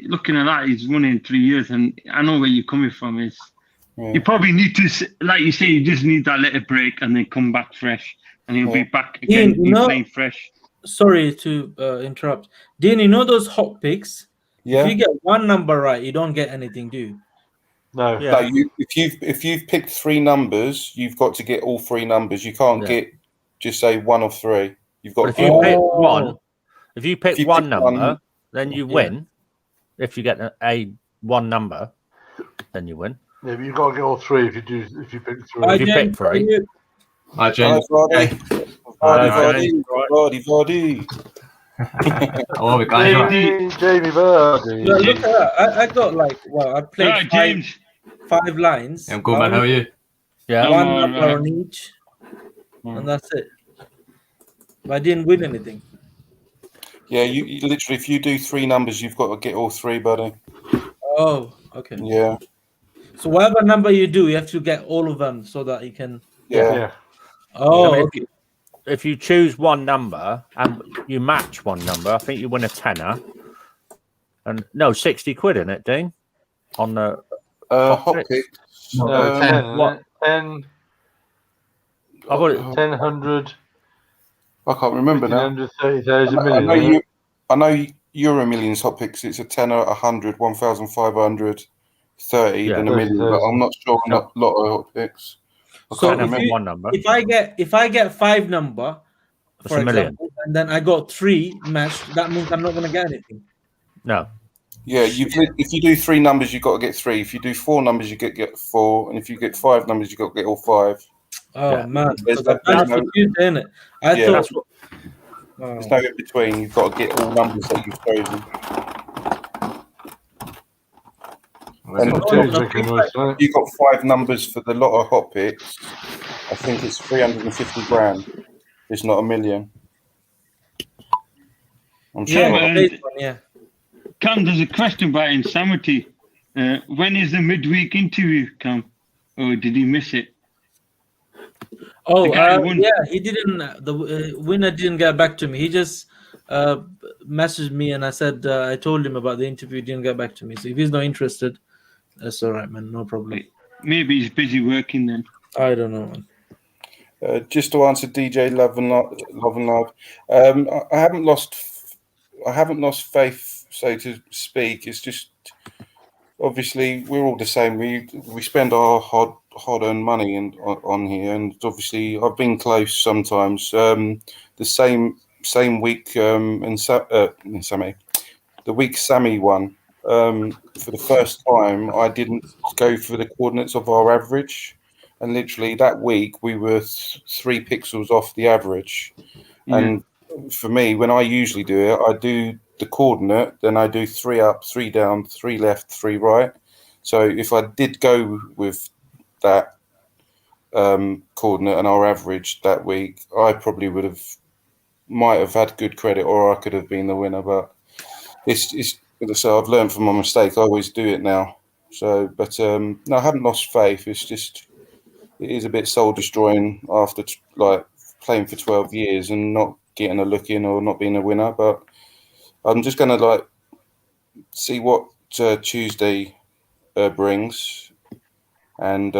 looking at that, he's won in 3 years, and I know where you're coming from. You probably need to, like you say, you just need that little break and then come back fresh, and you'll be back again, playing fresh. Sorry to interrupt. Dean, you know those hot picks? Yeah. If you get one number right, you don't get anything, do you? No. Yeah. No, if you've picked three numbers, you've got to get all three numbers. You can't get just say one of three. You've got. But if you pick one, if you pick one number, one, then you win. If you get a one number, then you win. Yeah, but you've got to get all three if you pick three. If you pick three. Hi, James. Vardy. Oh, we got Jamie Vardy. Yeah, look at that. I got I played James. five lines. I'm good, man. How are you? Yeah. One number on each, and that's it. But I didn't win anything. Yeah, you literally, if you do three numbers, you've got to get all three, buddy. Oh, okay. Yeah. So whatever number you do, you have to get all of them so that you can. Yeah. Oh, I mean, if you choose one number and you match one number, I think you win a tenner. And no, 60 quid in it, Dean. On the hot picks. No, 10. what? 10. I got it. 10, 100. I can't remember now. 130,000 million. I know Euro Millions hot picks. It's a tenner, 100, 1,500, 30, and a million. But I'm not sure on a lot of hot picks. I so can't remember one number. If I get five number, for example, and then I got three matched, that means I'm not going to get anything. No. Yeah, if you do three numbers, you've got to get three. If you do four numbers, you get four. And if you get five numbers, you've got to get all five. Oh, man. There's So that's confused, isn't it? I thought... There's no in between. You've got to get all numbers that you've chosen. And you got 5 numbers for the lot of hot picks. I think it's 350 grand. It's not $1 million. I'm sure. Yeah. Cam, there's a question about insanity. When is the midweek interview, Cam? Or did he miss it? Oh, yeah, he didn't. The winner didn't get back to me. He just messaged me, and I said I told him about the interview. He didn't get back to me. So if he's not interested, that's all right, man. No problem. Maybe he's busy working then. I don't know, man. Just to answer DJ Love and Love, I haven't lost faith, so to speak. It's just obviously we're all the same. We spend our hard-earned money on here, and obviously I've been close sometimes. The same week the week Sammy won. For the first time, I didn't go for the coordinates of our average, and literally that week we were 3 pixels off the average. Yeah. And for me, when I usually do it, I do the coordinate, then I do 3 up, 3 down, 3 left, 3 right. So if I did go with that coordinate and our average that week, I probably might have had good credit, or I could have been the winner. But so I've learned from my mistake. I always do it now. So, but no, I haven't lost faith. It's just it is a bit soul destroying after like playing for 12 years and not getting a look in or not being a winner. But I'm just going to like see what Tuesday brings, and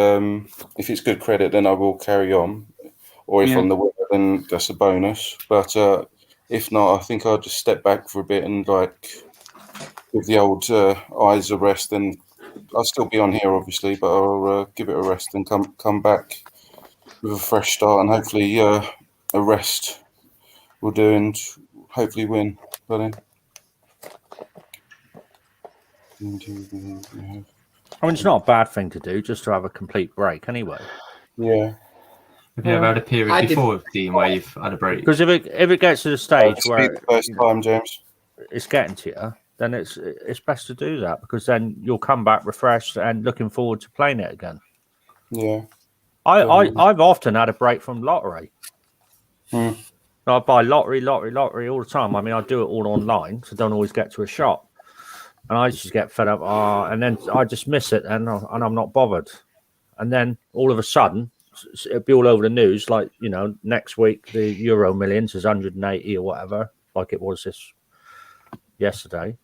if it's good credit, then I will carry on. Or if I'm the winner, then that's a bonus. But if not, I think I'll just step back for a bit and like give the old eyes a rest. And I'll still be on here, obviously, but I'll give it a rest and come back with a fresh start, and hopefully a rest will do, and hopefully win. But I mean, it's not a bad thing to do, just to have a complete break anyway. Yeah. Have you ever had a period before, Dean, where you've had a break? Because if it gets to the stage where the first time, James, it's getting to you, then it's best to do that, because then you'll come back refreshed and looking forward to playing it again. Yeah. I've often had a break from lottery. Hmm. I buy lottery all the time. I mean, I do it all online, so I don't always get to a shop. And I just get fed up, and then I just miss it, and I'm not bothered. And then all of a sudden, it'll be all over the news, like, you know, next week the Euro Millions is 180 or whatever, like it was yesterday.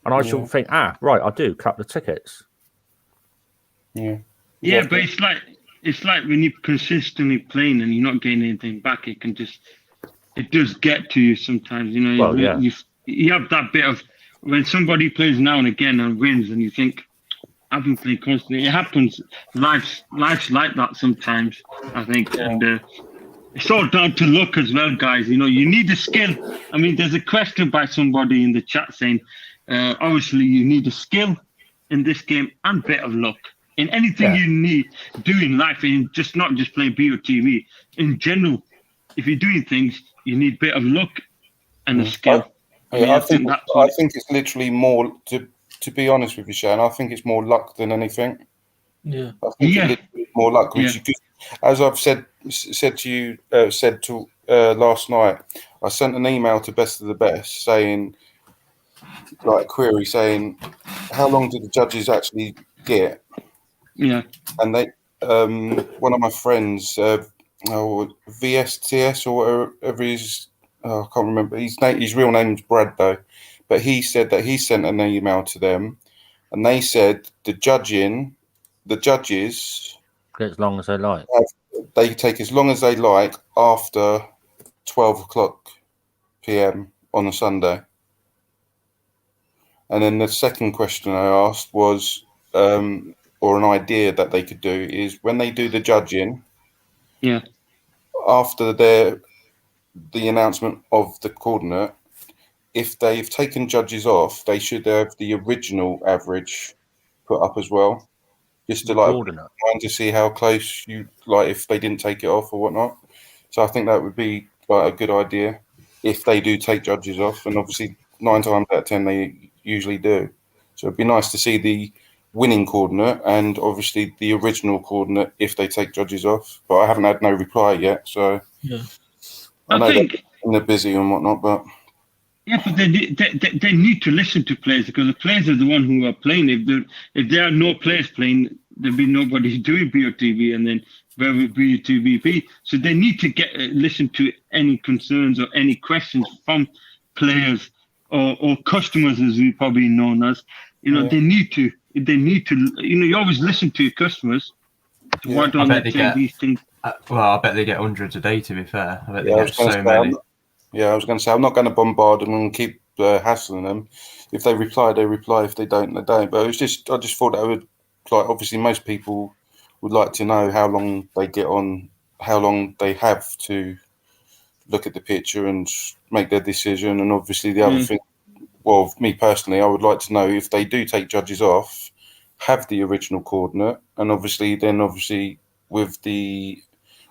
And I should think, right, I do, couple of tickets. Yeah. Yeah, but it's like when you're consistently playing and you're not getting anything back, it does get to you sometimes. You know, you have that bit of when somebody plays now and again and wins, and you think, I've been playing constantly. It happens. Life's like that sometimes, I think. Yeah. And it's all down to luck as well, guys. You know, you need the skill. I mean, there's a question by somebody in the chat saying, obviously, you need a skill in this game and a bit of luck. In anything you need do in life, and not just playing BOTV. In general, if you're doing things, you need a bit of luck and a skill. I think it's literally more, to be honest with you, Shane, I think it's more luck than anything. Yeah. I think it's literally more luck. Which you could, as I've said to you last night, I sent an email to Best of the Best saying, like a query saying, how long did the judges actually get? Yeah. And they, one of my friends, VSTS or whatever his, I can't remember his real name's Brad though, but he said that he sent an email to them, and they said the judges as long as they like. They take as long as they like after 12:00 p.m. on a Sunday. And then the second question I asked was, or an idea that they could do is when they do the judging, after the announcement of the coordinate, if they've taken judges off, they should have the original average put up as well, just to to see how close you like if they didn't take it off or whatnot. So I think that would be like a good idea if they do take judges off, and obviously 9 times out of 10 they usually do. So it'd be nice to see the winning coordinate and obviously the original coordinate if they take judges off. But I haven't had no reply yet, so Yeah. I know they're busy and whatnot, but yeah, but they need to listen to players because the players are the one who are playing. If there are no players playing, there'll be nobody doing BOTB, and then where would BOTB be? So they need to listen to any concerns or any questions from players or customers, as we probably known as. You know, they need to. You know, you always listen to your customers. Yeah. Why don't they take these things? Well, I bet they get hundreds a day. To be fair, I bet they get so many. I was going to say I'm not going to bombard them and keep hassling them. If they reply, they reply. If they don't, they don't. But I just thought I would, like, obviously most people would like to know how long they get on, how long they have to look at the picture and make their decision. And obviously the other thing, well, me personally, I would like to know if they do take judges off, have the original coordinate, and obviously with the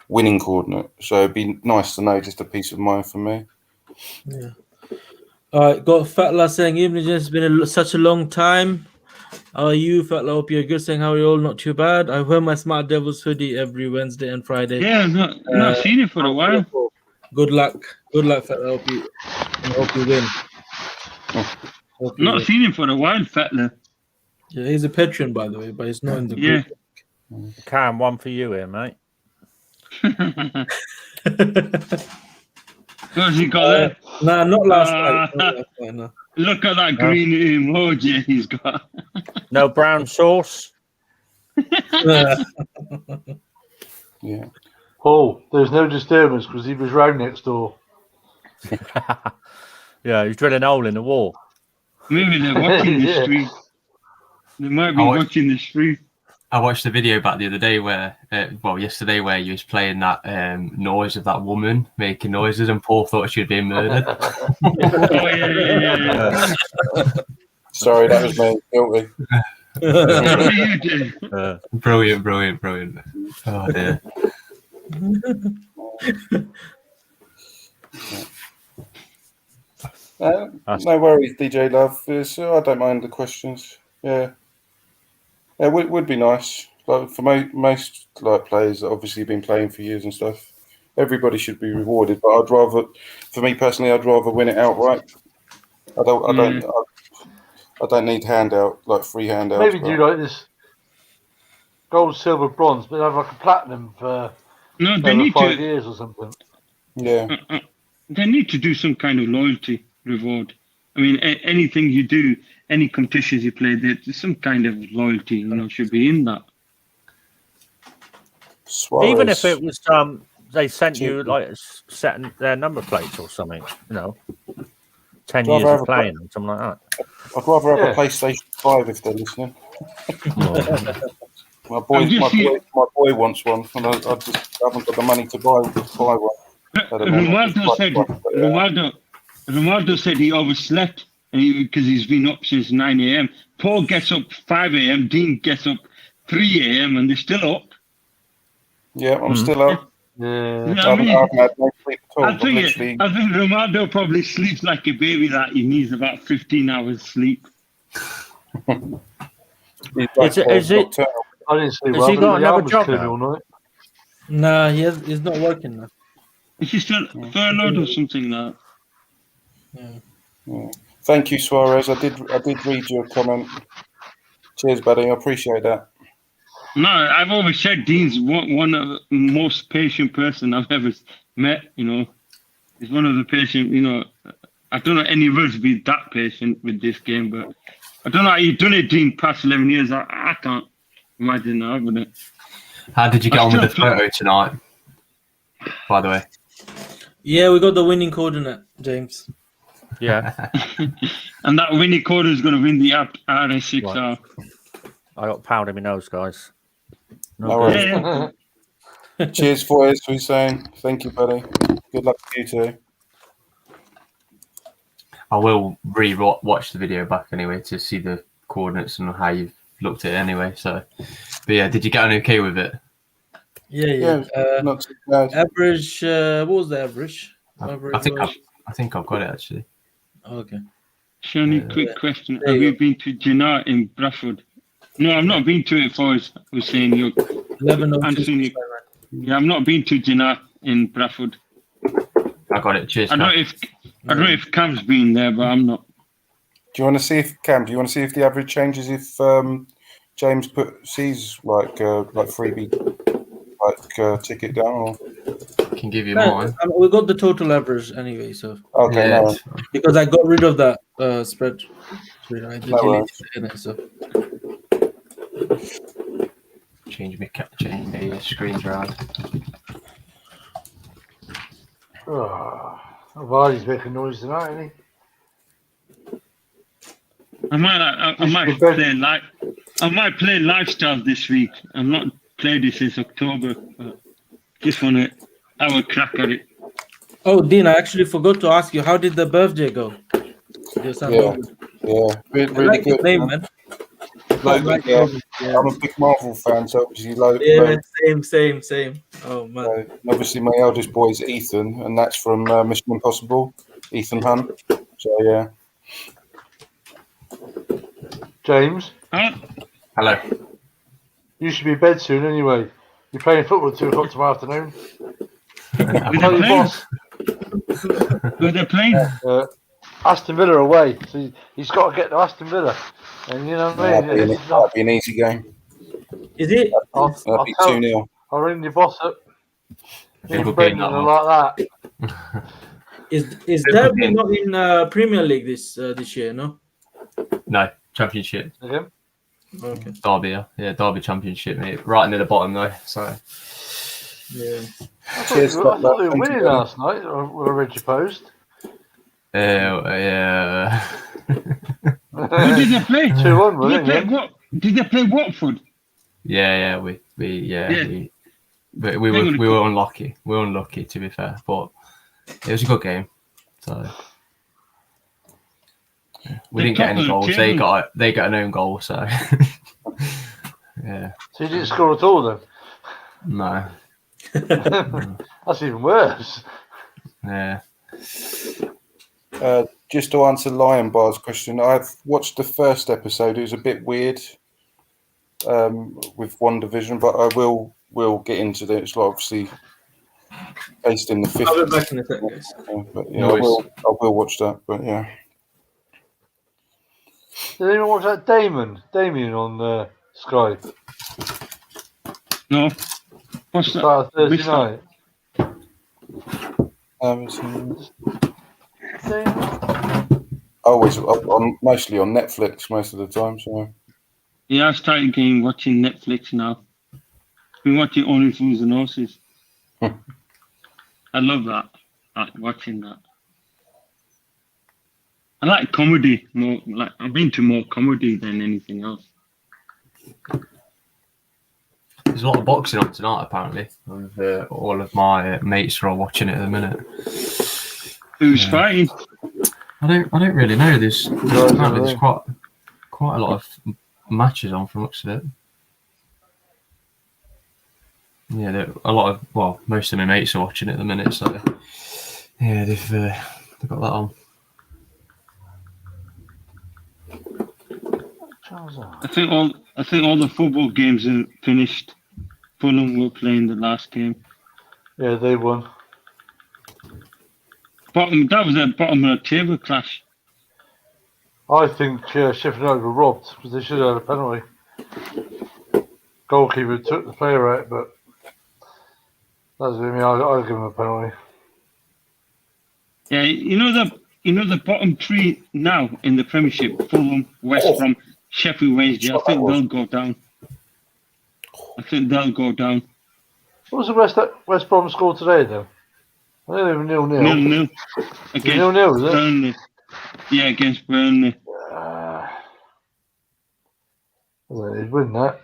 winning coordinate. So it'd be nice to know, just a peace of mind for me. Yeah. All right, got Fatla saying, evening, it's been such a long time. How are you, Fatla? Hope you're good. Saying, how are you all? Not too bad. I wear my Smart Devils hoodie every Wednesday and Friday. Yeah, not seen it for a while. Good luck. Good luck, Fatla. Hope you win. Not seen him for a while, Fatla. Yeah, he's a patron, by the way, but he's not in the group. Cam, one for you here, mate. What's he got there? Nah, not last night. No. Look at that green emoji he's got. No brown sauce. Yeah. Paul, there's no disturbance because he was round next door. Yeah, he's drilling a hole in the wall. Maybe they're watching the stream. They might be watching the stream. I watched the video back the other day where, yesterday, where you was playing that noise of that woman making noises, and Paul thought she'd been murdered. Yeah. Sorry, that was me. Guilty. Brilliant. Oh dear. No worries, DJ Love. I don't mind the questions. Yeah. It would be nice. Like for most like players that obviously been playing for years and stuff, everybody should be rewarded. But for me personally, I'd rather win it outright. I don't need free handouts. Maybe do like this gold, silver, bronze, but have like a platinum for they need 5 years or something. Yeah. They need to do some kind of loyalty reward. I mean, anything you do, any competitions you play, there's some kind of loyalty, should be in that. Suarez. Even if it was they sent you like setting their number plates or something, 10 years of playing or something like that. I'd rather have a PlayStation 5 if they're listening. My boy wants one, and I just haven't got the money to buy one. Ronaldo said he overslept because he's been up since 9 a.m. Paul gets up 5 a.m. Dean gets up 3 a.m. and they're still up. Yeah, I'm still up. Yeah. I haven't had no sleep at all. I think Ronaldo probably sleeps like a baby. That he needs about 15 hours sleep. Is it? I didn't sleep Has he got another job all now? night. Nah, he's not working now. Is he still furloughed or something like Yeah. Thank you, Suarez. I did read your comment. Cheers, buddy. I appreciate that. No, I've always said Dean's one of the most patient person I've ever met. He's one of the patient. I don't know any of us be that patient with this game, but I don't know how you've done it, Dean. Past 11 years, I can't imagine that, would it? How did you get on with the photo tonight? By the way. Yeah, we got the winning coordinate, James. Yeah. And that winning coordinate is going to win the RS6R. Right. I got powder in my nose, guys. No worries. Cheers for us, we're saying. Thank you, buddy. Good luck to you too. I will re-watch the video back anyway to see the coordinates and how you've looked at it anyway. So, but yeah, did you get on okay with it? Yeah. Not too bad. Average. What was the average? I think I've got it actually. Okay. Shani, quick question: have you been to Jinnah in Bradford? No, I've not been to it for Hussein. You 11:02. Anthony. Yeah, I've not been to Jinnah in Bradford. I got it. Cheers. I don't know if Cam's been there, but I'm not. Do you want to see if the average changes if James sees like freebie ticket down? Or... I can give you mine. We got the total average anyway, so Okay, Yeah. no. because I got rid of that spread. I deleted it, so. Change the screens around. Vardy's making noise tonight, isn't he? I might play lifestyle this week. I've not played it since October. Just want to have a crack at it. Oh, Dean, I actually forgot to ask you, how did the birthday go? Yeah, really like good. the name, man. I'm a big Marvel fan, so obviously Same. Oh man. Obviously, my eldest boy is Ethan, and that's from Mission Impossible, Ethan Hunt. So yeah. James? Hello. You should be in bed soon anyway. You're playing football at 2 o'clock tomorrow afternoon. Tell your boss. Where they're playing? Aston Villa away. So he's got to get to Aston Villa. And you know what I mean? That'll be an easy game. Is it? That'll be 2-0. I'll ring your boss up. Good game, that one. Like that. Is Derby not in Premier League this year? No. No, Championship. Okay. Derby, yeah, Derby Championship, mate. Right near the bottom though. So. Yeah. I thought they were winning last night. When I read your post. Yeah. Who did they play? 2-1, wasn't it? Did they play Watford? Yeah. We were unlucky. We were unlucky, to be fair, but it was a good game. So we didn't get any goals. They got an own goal. So yeah. So you didn't score at all then? No. That's even worse. Yeah. Just to answer Lion Bar's question, I've watched the first episode. It was a bit weird with One Division, but I will get into it. It's obviously based in the 50s. I'll be back in a second, guys. But yeah, I will watch that. But yeah. Did anyone watch that Damien on Sky? No. What's that? Thursday night. Always mostly on Netflix most of the time. So yeah, I started watching Netflix now. Been watching Only Fools and Horses. I love that. I like watching that. I like comedy more. Like I've been to more comedy than anything else. There's a lot of boxing on tonight, apparently. All of my mates are all watching it at the minute. Who's fighting? I don't really know. There's quite a lot of matches on from looks of it. Yeah, most of my mates are watching it at the minute. So yeah, they've got that on. I think all the football games are finished. Fulham were playing the last game. Yeah, they won. That was a bottom of the table clash. I think Sheffield United were robbed because they should have had a penalty. Goalkeeper took the player out, but that's me. I'll give him a penalty. Yeah, you know the bottom three now in the Premiership: Fulham, West Brom, Sheffield Wednesday. I think they'll go down. What was the West Brom score today then? I think they were 0-0. 0-0 against 0-0, is it? Burnley. Yeah, against Burnley. I think they'd win that.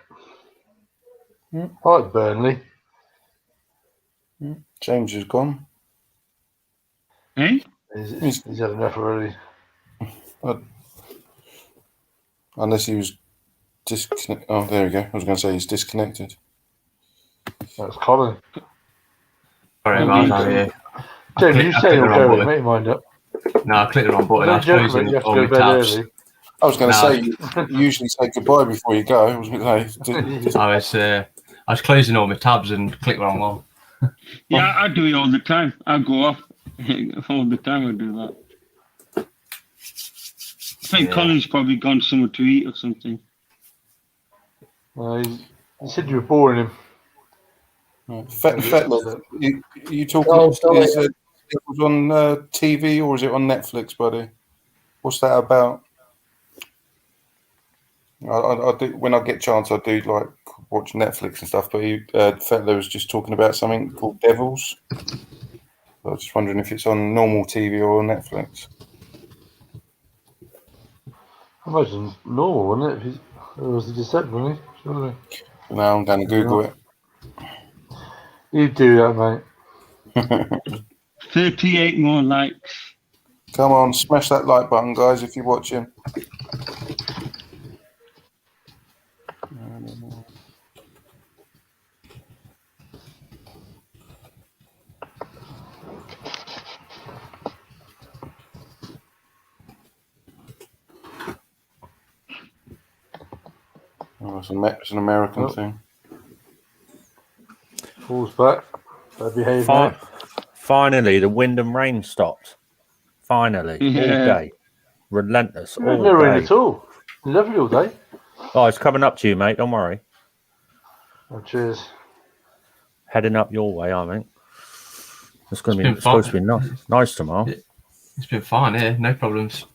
I like Burnley. James is gone. Eh? He's had enough already. Unless he was disconnected. Oh, there we go. I was going to say he's disconnected. That's Colin. Sorry about that. Yeah. James, you say you'll go, make your mind up. No, I clicked the wrong button. You have to go to bed early. I was going to say, you usually say goodbye before you go. I was going to say, I was closing all my tabs and clicked wrong one. Yeah, I do it all the time. I go off all the time. I do that. I think Colin's probably gone somewhere to eat or something. He said you were boring him. Fettler, you talking? Oh, sorry. Is it was on TV or is it on Netflix, buddy? What's that about? I do, when I get a chance, I do like watch Netflix and stuff. But Fettler was just talking about something called Devils. I was just wondering if it's on normal TV or on Netflix. I imagine normal, wasn't it? It was just said, wasn't he? Surely. Now I'm going to Google it. You do that, mate. 38 more likes. Come on, smash that like button, guys, if you're watching. Oh, it's an American thing. Paul's back. Better behave, mate. Finally, the wind and rain stopped. Finally, all day. Relentless, all No rain day. at all. Lovely all day. Oh, it's coming up to you, mate. Don't worry. Oh, cheers. Heading up your way, I think. It's supposed to be nice tomorrow. It's been fine here. No problems.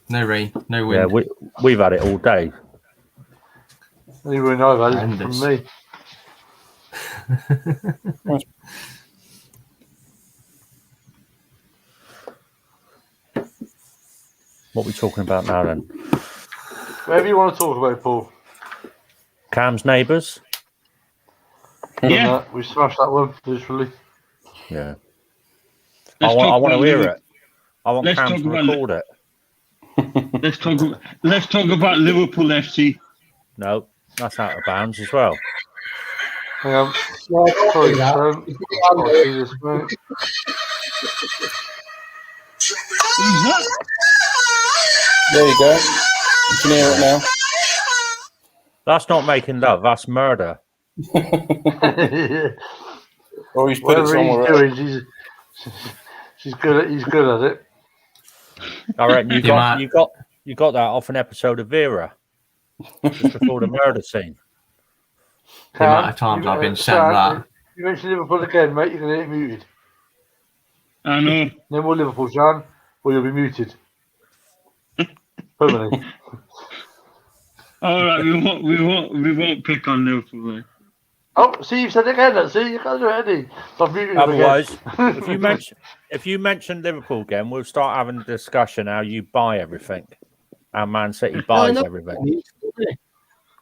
No rain. No wind. Yeah, we've had it all day. Only rain I've had is from me. What are we talking about now then? Whatever you want to talk about, Paul. Cam's neighbours? Yeah. We smashed that one, literally. Yeah. I want to hear it. I want Let's Cam talk to about record it. Let's talk about Liverpool FC. No, that's out of bounds as well. Hang on. Sorry, Sam. I'll see this, mate. Who's that? There you go. You can hear it now. That's not making love. That's murder. Or he's put it Whatever somewhere he's else. doing, he's good at it. I reckon you got that off an episode of Vera just before the murder scene. The amount of times I've been sent that. You mentioned Liverpool again, mate. You're going to get muted. I know. No more Liverpool, John, or you'll be muted. Permanently. All right, we won't pick on Liverpool. Mate. Oh, see, you've said it again. See, you can't do it, Eddie. So I've muted him Otherwise, again. if you mention Liverpool again, we'll start having a discussion how you buy everything. How Man City buys everything.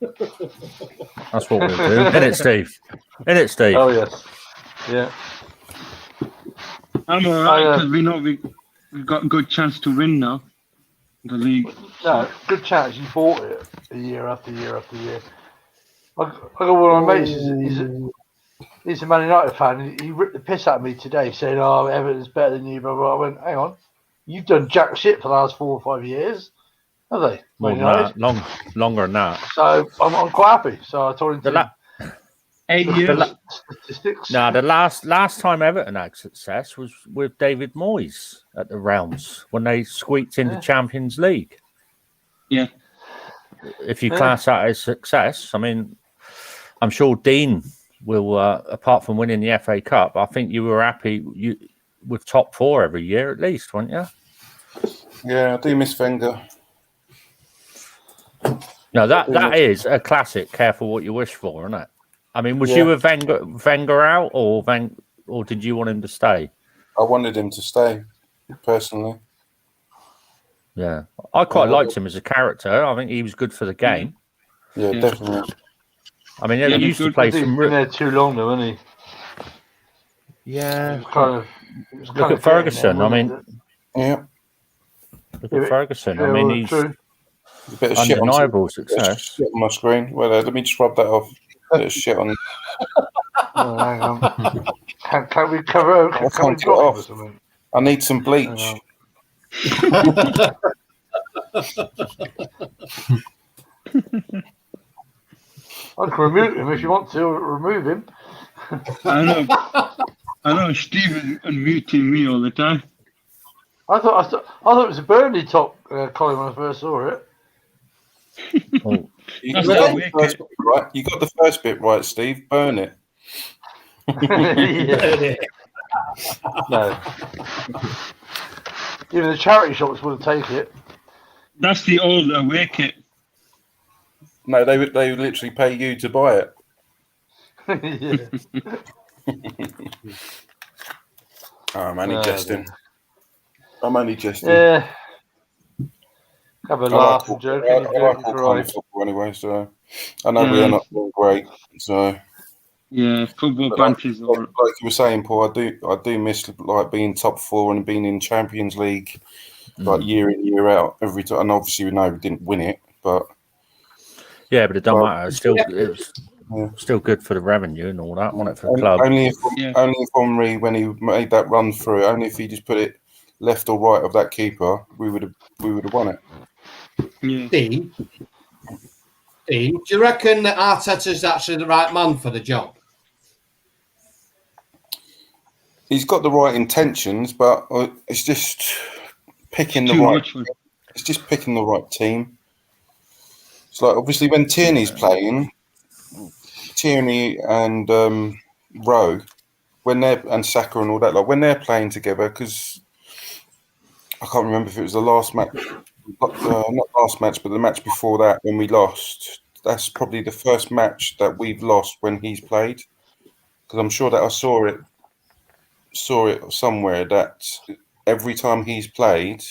That's what we'll do. Isn't it, Steve? Isn't it, Steve? Oh, yes. Yeah. I'm all right because we know we've got a good chance to win now. The league. No, good chance. You bought it year after year after year. I got one of my mates. He's a Man United fan. He ripped the piss out of me today, saying, "Oh, Everton's better than you." Blah, blah. I went, "Hang on, you've done jack shit for the last 4 or 5 years, have they?" More than that. Longer than that. So I'm quite happy. So I told him to 8 years. statistics. No, the last time Everton had success was with David Moyes at the Realms when they squeaked into Champions League. Yeah. If you class that as success, I mean, I'm sure Dean will. Apart from winning the FA Cup, I think you were happy with top 4 every year at least, weren't you? Yeah, I do miss Wenger. No, that is a classic. Careful what you wish for, isn't it? I mean, was you a Wenger out, or did you want him to stay? I wanted him to stay, personally. Yeah, I quite liked him as a character. I think he was good for the game. Yeah, definitely. I mean, he used to play some. He's been there too long, though, hasn't he? Yeah. Look at Ferguson. I mean, look at Ferguson. I mean, he's a bit of undeniable shit success. Shit on my screen. Well, let me just rub that off. A bit of shit on. Oh, hang on. Can we cover? I Can we can't get drop off. or something? I need some bleach. I can remove him if you want to. Remove him. I know Steve is unmuting me all the time. I thought it was a Burnley top, Colin, when I first saw it. Oh, You That's got, the the first bit right. You got the first bit right, Steve. Burn it. Yeah. No. Even the charity shops wouldn't take it. That's the old away kit. No, they would literally pay you to buy it. Yeah. Oh, I'm only No, jesting. dear. I'm only jesting. Yeah. Have a I laugh like and joke. I like all kind of football anyway, so I know we are not doing great. So Yeah, football but bunches like or you were saying, Paul, I do miss like being top four and being in Champions League like year in, year out every time. And obviously we know we didn't win it, but yeah, but it don't Well, matter. It was still good for the revenue and all that, wasn't it, for the club? only if Henry, when he made that run through, only if he just put it left or right of that keeper, we would have won it. yeah. Dean, do you reckon that Arteta's actually the right man for the job? He's got the right intentions, but it's just picking Too much. It's just picking the right team. It's like obviously when Tierney's playing, Tierney and Rowe, and Saka and all that, like when they're playing together, because I can't remember if it was the last match, not last match, but the match before that when we lost. That's probably the first match that we've lost when he's played, because I'm sure that I saw it somewhere that every time he's played,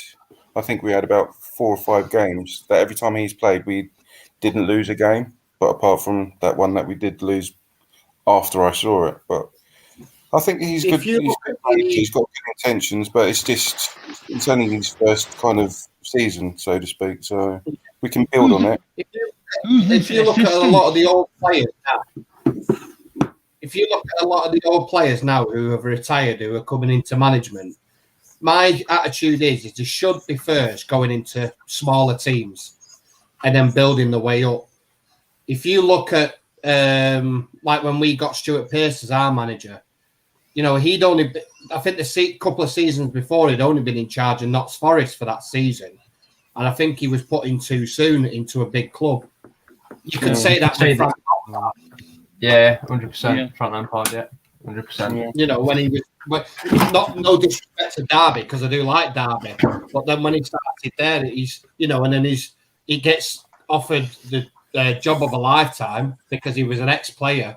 I think we had about 4 or 5 games that every time he's played we didn't lose a game, but apart from that one that we did lose after I saw it. But I think he's good. He's got good intentions, but it's only his first kind of season, so to speak. So we can build on it. If you look at a lot of the old players now, who have retired, who are coming into management, my attitude is they should be first going into smaller teams and then building the way up. If you look at like when we got Stuart Pearce as our manager, you know, I think the couple of seasons before he'd only been in charge of Notts Forest for that season, and I think he was put in too soon into a big club. You could say that. Yeah, 100%. Front Lampard, yeah, 100%. You know, when he was no disrespect to Derby, because I do like Derby, but then when he started there, he's, you know, and then he gets offered the job of a lifetime because he was an ex-player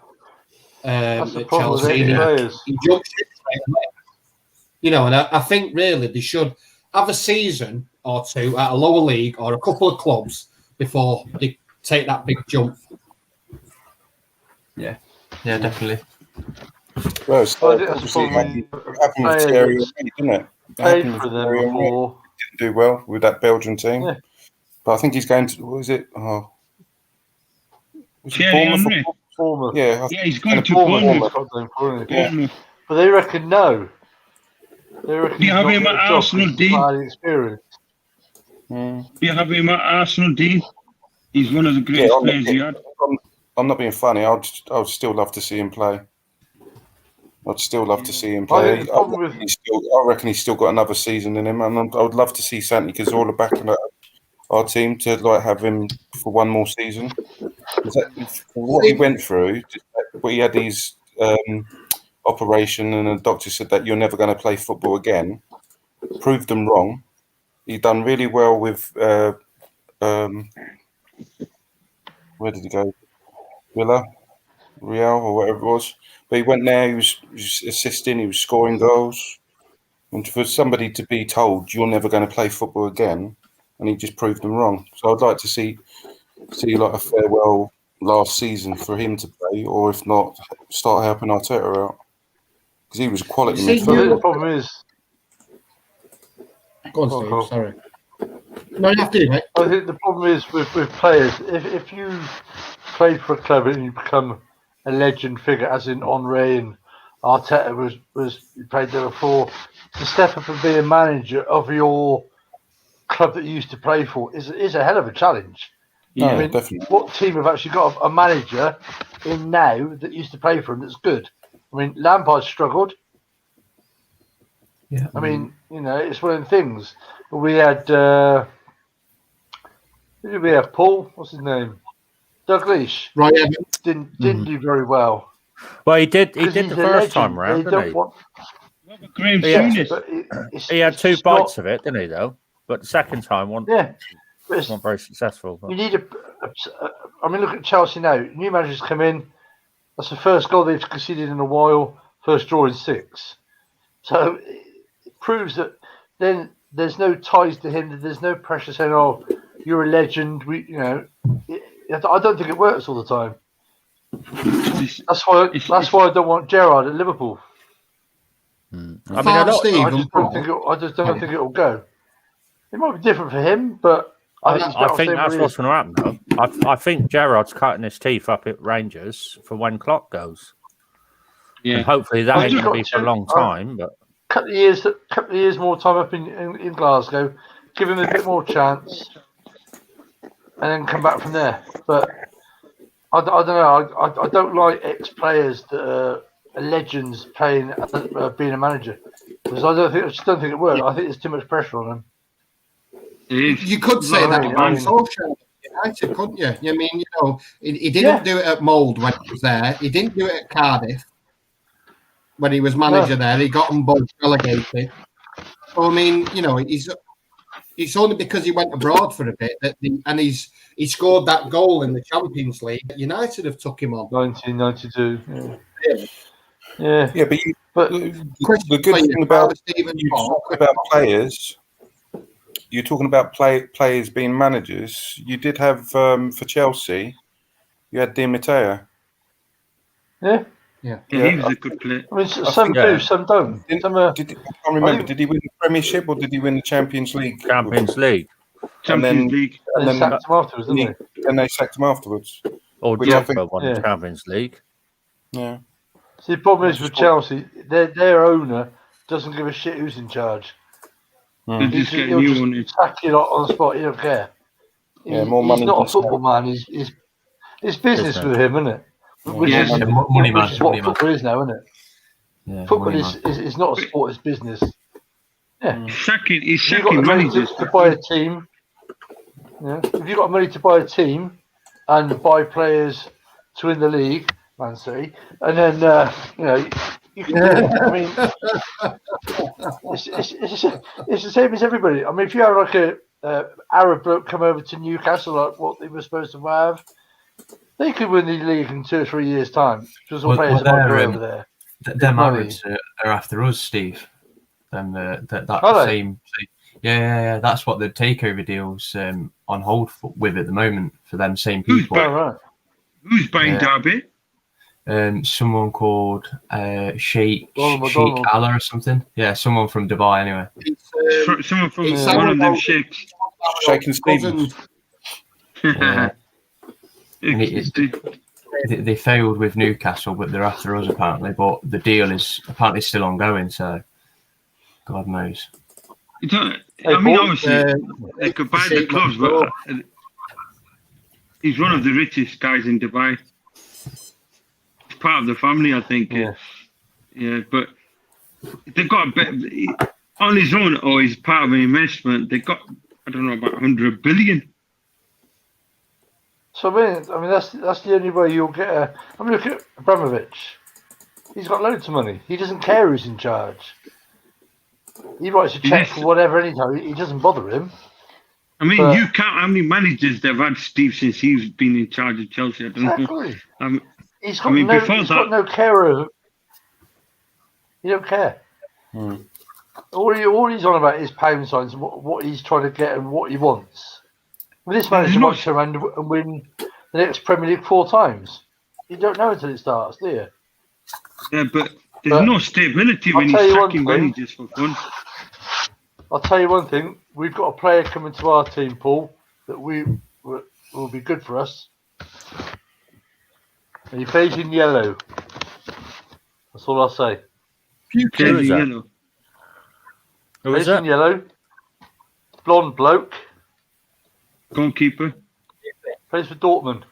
at Chelsea. He jumped straight away. You know, and I think really they should have a season or two at a lower league or a couple of clubs before they take that big jump. Yeah, definitely. Well, it's obviously happened with Thierry, didn't it? Paid for them before. Didn't do well with that Belgian team, but I think he's going to. What was it? Bournemouth. Yeah, he's going to Bournemouth. But they reckon no. They reckon do you have him at Arsenal, Dean? Experience. Do you have him at Arsenal, Dean? He's one of the greatest players you had. I'm not being funny. I'd still love to see him play. I'd still love to see him play. I reckon he's still got another season in him, and I would love to see Santi Cazorla back in our team to like have him for one more season. What he went through, but he had his operation, and the doctor said that you're never going to play football again. Proved them wrong. He done really well with where did he go? Real or whatever it was. But he went there, he was assisting, he was scoring goals. And for somebody to be told you're never going to play football again, and he just proved them wrong. So I'd like to see like a farewell last season for him to play, or if not, start helping Arteta out. Because he was a quality midfielder. The problem is... Go on, Steve, sorry. No, you have to, mate. I think the problem is with players, if you play for a club and you become a legend figure, as in Henry and Arteta was played there before, to step up and be a manager of your club that you used to play for is a hell of a challenge. No, I mean, definitely. what team have actually got a manager in now that used to play for him that's good? I mean, Lampard struggled. Yeah. I mean, it's one of the things. We had who did we have? Paul, what's his name? Douglas. Right. Didn't do very well. Well, he did. He Because did he's the a first legend. time round, They didn't don't he? want. Graham Yeah. Souness. But He had it's two just bites not- of it, didn't he? Though, but the second time one Yeah, but it's, not very successful. But. you need I mean, look at Chelsea now. New managers come in. That's the first goal they've conceded in a while. First draw in 6. So it proves that then there's no ties to him. There's no pressure saying, "Oh, you're a legend." I don't think it works all the time. That's why I don't want Gerrard at Liverpool. I mean, Steve, I just don't think it'll go. It might be different for him, but I think that's what's going to happen, though. I think Gerrard's cutting his teeth up at Rangers for when Klopp goes. Yeah. And hopefully that Well, ain't you've going to got be for a long time. But couple of years more time up in Glasgow, give him a bit more chance, and then come back from there. But I don't know. I don't like ex-players that are legends playing being a manager, because I just don't think it works. I think there's too much pressure on them. You could say that about Solskjaer United, couldn't you? I mean, he didn't do it at Mould when he was there. He didn't do it at Cardiff when he was manager there. He got them both relegated. So, I mean, it's only because he went abroad for a bit and he scored that goal in the Champions League. United have took him on. 1992. Yeah. But the good thing about you talk about players. You're talking about players being managers. You did have for Chelsea. You had Di Matteo. Yeah. He was a good player. I mean, some do, some don't. I can't remember. Did he win the Premiership or did he win the Champions League? Champions League. And then sacked him afterwards, didn't they? And they sacked him afterwards. Or Drogba won the Champions League. Yeah. See, the problem is with Chelsea, their owner doesn't give a shit who's in charge. He'll just get a new one. Sack you on the spot. He don't care. He's not a football man. It's business for him, isn't it? Which is what football is now, isn't it? Yeah, football is not a sport; it's business. Yeah. He's sacking You've got the money managers to buy a team. Yeah. If you've got money to buy a team and buy players to win the league, Man City, and then you can do it. I mean, it's the same as everybody. I mean, if you have like a Arab bloke come over to Newcastle, like what they were supposed to have, they could win the league in 2 or 3 years' time. Because all players might go over there. Them Arabs are after us, Steve. That same. Yeah. That's what the takeover deal's on hold with at the moment for them same people. Who's buying Derby? Someone called Sheikh Allah or something. Yeah, someone from Dubai anyway. Someone from one of them sheikhs. Sheikh and Stevens. Yeah. They failed with Newcastle, but they're after us apparently. But the deal is apparently still ongoing, so God knows. I mean, obviously, they could buy the clubs, but he's one of the richest guys in Dubai. He's part of the family, I think. Yeah, but they've got a bit on his own, or he's part of an investment. They got, I don't know, about 100 billion. So I mean that's the only way you'll get a. I mean, look at Abramovich. He's got loads of money. He doesn't care who's in charge. He writes a check for whatever anytime. He doesn't bother him. I mean, you count how many managers they've had, Steve, since he's been in charge of Chelsea. I don't know. He's got no care of. He don't care. All he's on about is pound signs and what he's trying to get and what he wants. Well, this manager might turn around and win the next Premier League 4 times. You don't know until it starts, do you? Yeah, but there's no stability when you're sacking managers for fun. I'll tell you one thing. We've got a player coming to our team, Paul, that will be good for us. And he plays in yellow. That's all I'll say. Who is that? Who is in yellow. blonde bloke. Goalkeeper. Plays for Dortmund.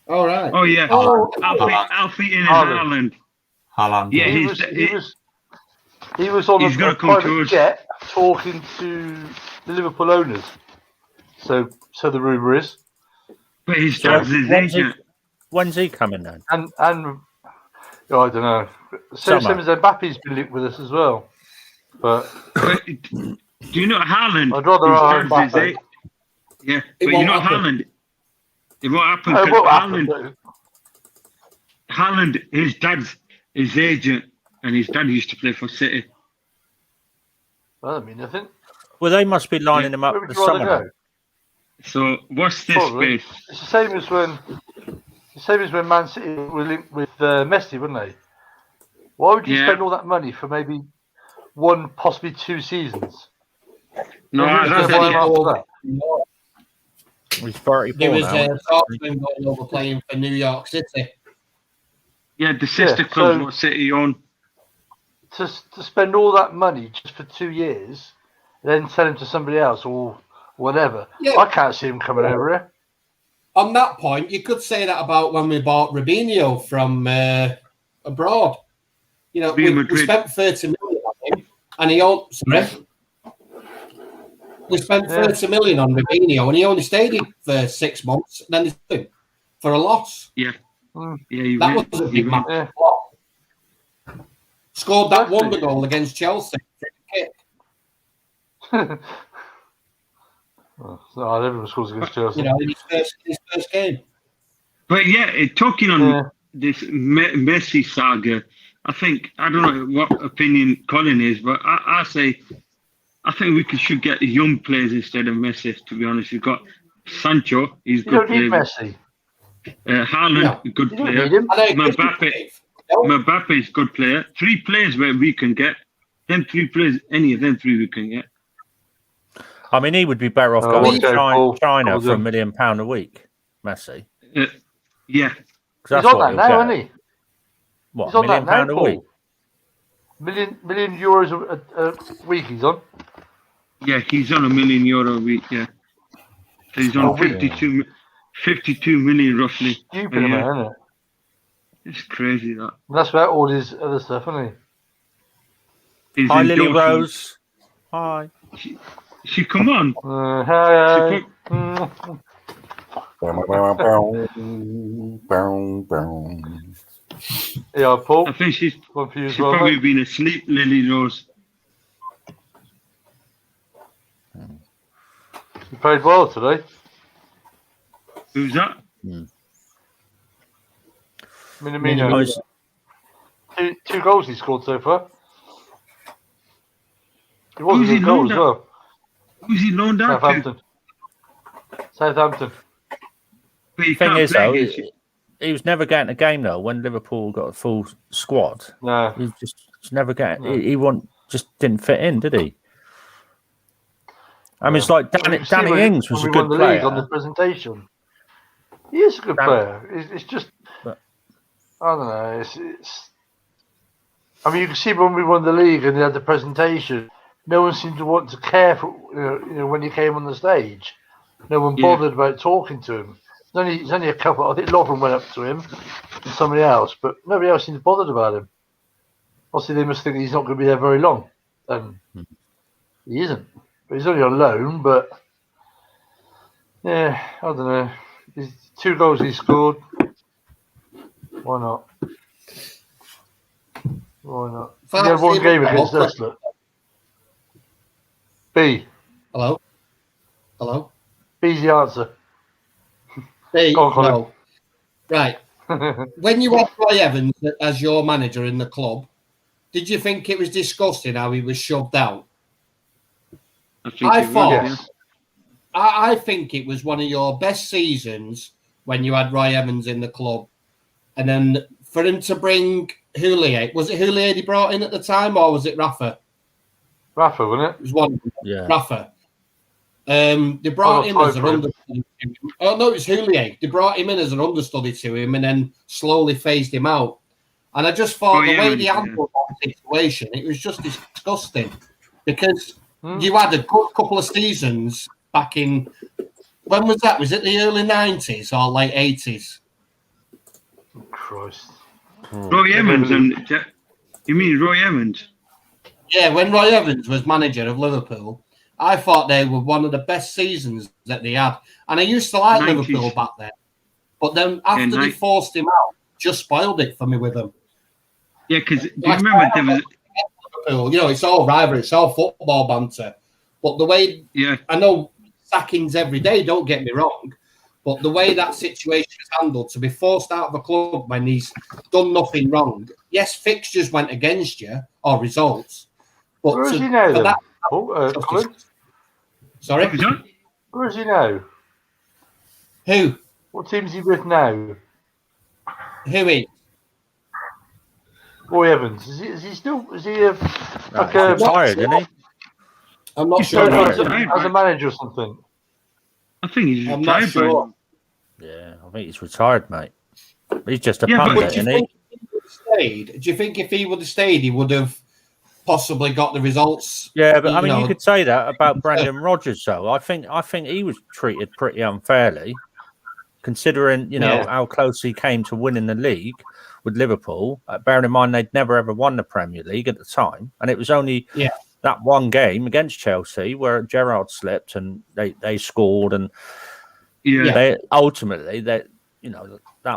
All right. Oh yeah. Oh, Alfie in Haaland. Haaland. Yeah, he was on he's a gonna come to private us. jet talking to the Liverpool owners. So the rumour is. But his dad's his agent. When's he coming then? And I don't know. Same as Mbappe's been linked with us as well. But do you know Haaland? I'd rather have Mbappe. Yeah, but you know Haaland. It won't happen. No, it won't happen. Haaland, his dad's his agent, and his dad used to play for City. That doesn't mean nothing. Well, they must be lining him up Where for would the you rather summer. go? So what's this Probably. space? It's the same as when Man City were linked with Messi, wouldn't they? Why would you spend all that money for maybe one, possibly 2 seasons? No, that's He's 34 there was now. talks going over playing for New York City. Yeah, the sister club's what City own. To spend all that money just for 2 years, then sell him to somebody else or whatever. Yeah. I can't see him coming over here. On that point, you could say that about when we bought Robinho from abroad. You know, we spent 30 million on him, and he only we spent 30 million on Robinho, and he only stayed in for 6 months. And then he's in for a loss. Yeah, yeah, that was a big man. Yeah. Scored that wonder goal against Chelsea. I never scores against Chelsea. You know, in his first game. But yeah, talking on this Messi saga, I don't know what opinion Colin is, but I say I think we should get young players instead of Messi. To be honest, we've got Sancho, he's a good player. You don't need Messi. Haaland, good player. Mbappe is good player. 3 players where we can get them 3 players. Any of them 3 we can get. I mean, he would be better off going to China for £1 million a week, Messi. Yeah. He's on that now, isn't he? What, £1 million a week? Million euros a week he's on. Yeah, he's on €1 million a week, yeah. So he's on 52 million roughly. Stupid amount, isn't it? It's crazy that. That's about all his other stuff, isn't he? Hi, Lily Rose. Hi. She come on. Hi. Yeah, Paul. I think she's probably been asleep, Lily Rose. He played well today. Who's that? Minamino. 2 goals he scored so far. It wasn't a goal as well. Who's he loaned out to? Southampton. The thing is, though, he was never getting a game, though, when Liverpool got a full squad. No. He just never getting. No. He just didn't fit in, did he? I mean, it's like Danny Ings was a good player. On the presentation. He is a good player. It's just, I don't know. It's. I mean, you can see when we won the league and they had the presentation, no one seemed to want to care for when he came on the stage. No one bothered about talking to him. There's only a couple. I think Lovren went up to him and somebody else, but nobody else seemed bothered about him. Obviously, they must think he's not going to be there very long, and he isn't. But he's only on loan. But yeah, I don't know. His 2 goals he scored. Why not? Why not? He had 1 game against us. Look. B. Hello. B's the answer. B. Go on, no. Right. When you had Roy Evans as your manager in the club, did you think it was disgusting how he was shoved out? I think it was one of your best seasons when you had Roy Evans in the club. And then for him to bring Houllier, was it Houllier he brought in at the time, or was it Rafa? Rafa, wasn't it? It was one. Yeah. Rafa. They brought him as an understudy. Oh no, it was Houllier. They brought him in as an understudy to him and then slowly phased him out. And I just thought the way they handled that situation, it was just disgusting. Because You had a good couple of seasons back in. When was that? Was it the early 90s or late 80s? Christ. Roy Evans and you mean Roy Evans? Yeah, when Roy Evans was manager of Liverpool, I thought they were one of the best seasons that they had. And I used to like 90s. Liverpool back then. But then after they forced him out, just spoiled it for me with them. Yeah, because do you remember there was... Liverpool, you know, it's all rivalry, it's all football banter. But the way, I know sackings every day, don't get me wrong, but the way that situation was handled, to be forced out of a club when he's done nothing wrong. Yes, fixtures went against you, or results. But where is he now, then? That, sorry? Where is he now? Who? What team's he with now? Who is? Roy Evans. Is he still? Is he retired, isn't he? I'm not sure. As a manager or something. I think he's I'm not retired. sure. Yeah, I think he's retired, mate. He's just a pundit, isn't he? Do you think if he would have stayed, he would have possibly got the results? Yeah, but I mean, you could say that about Brendan Rodgers, though. I think he was treated pretty unfairly, considering how close he came to winning the league with Liverpool. Bearing in mind they'd never ever won the Premier League at the time, and it was only that one game against Chelsea where Gerrard slipped and they scored, and they ultimately that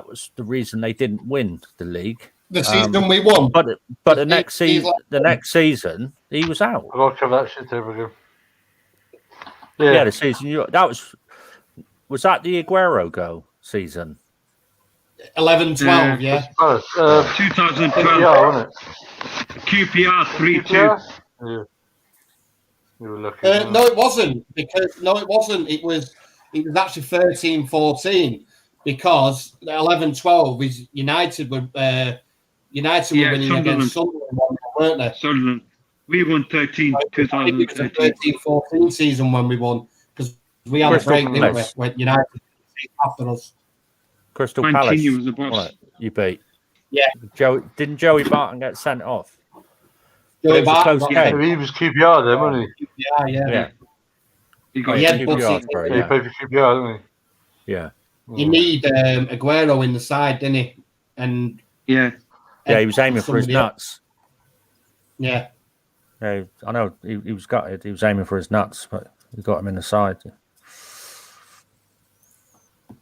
was the reason they didn't win the league. The season we won, but the next season he was out. I've got to cover that shit over again. Yeah, the season was that the Aguero goal season? 11-12, yeah. 2012. QPR, wasn't it? QPR 3-2. Yeah. You were lucky. No, it wasn't. It was actually 13-14 because 11-12 is United were winning against Sunderland, weren't they? Sunderland. We won 2013. It was a 13-14 season when we won because we had a break, didn't we? When United after us. Crystal Palace. Was the boss. Right, you beat. Yeah. Didn't Joey Barton get sent off? Joey Barton. He was QPR then, wasn't he? Yeah. He got QPR. He played for QPR, didn't he? Yeah. You need Aguero in the side, didn't he? And he was aiming for his nuts. Yeah. Yeah, I know he was gutted. He was aiming for his nuts, but he got him in the side.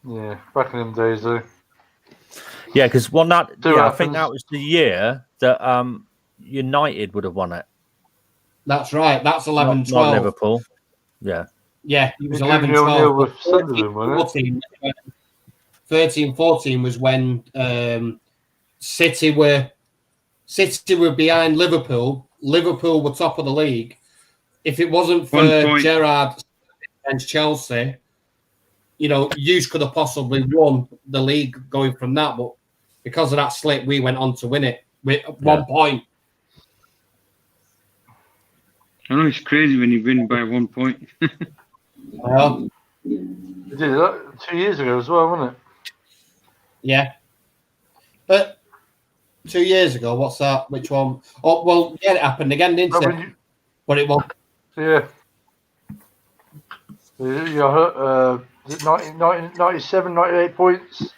Yeah, back in them days though. Yeah, because I think that was the year that United would have won it. That's right. That's 11-12. Not Liverpool. Yeah. Yeah, it was 11-12. With Sunderland, wasn't it? 13-14 was when City were behind Liverpool. Liverpool were top of the league. If it wasn't for Gerrard against Chelsea, Hughes could have possibly won the league going from that, but because of that slip, we went on to win it with 1 point. I know it's crazy when you win by 1 point. Well, we did that 2 years ago as well, wasn't it? Yeah. But 2 years ago, what's that? Which one? Oh, well, yeah, it happened again, didn't it? But it won't. Yeah. Yeah, 97, 98 points.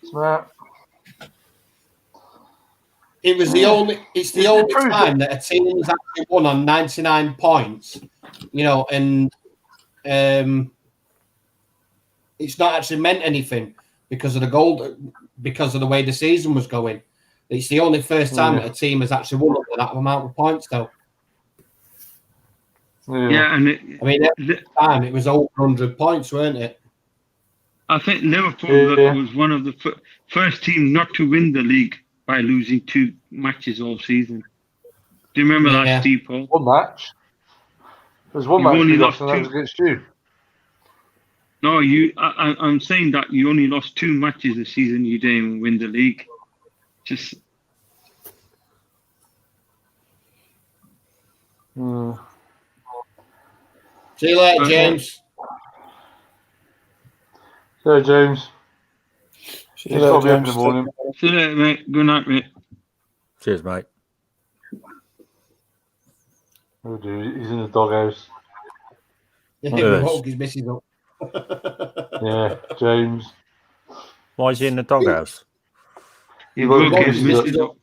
Smart. It's the only time that a team has actually won on 99 points, and it's not actually meant anything because of the way the season was going. It's the only first time that a team has actually won that amount of points, though. Yeah, and at the time it was over 100 points, weren't it? I think Liverpool was one of the first teams not to win the league by losing 2 matches all season. Do you remember that, Steve Paul? One match. There's one match only lost, lost and that was against you. No, I'm saying that you only lost 2 matches this season. You didn't even win the league. Just. See you later, James. So, James. See you later, James. In the morning. See you later, mate. Good night, mate. Cheers, mate. Oh, dude, he's in the doghouse. Yeah, Yes. we woke his missus up. Yeah, James. Why is he in the doghouse? He woke woke his his missus missus up.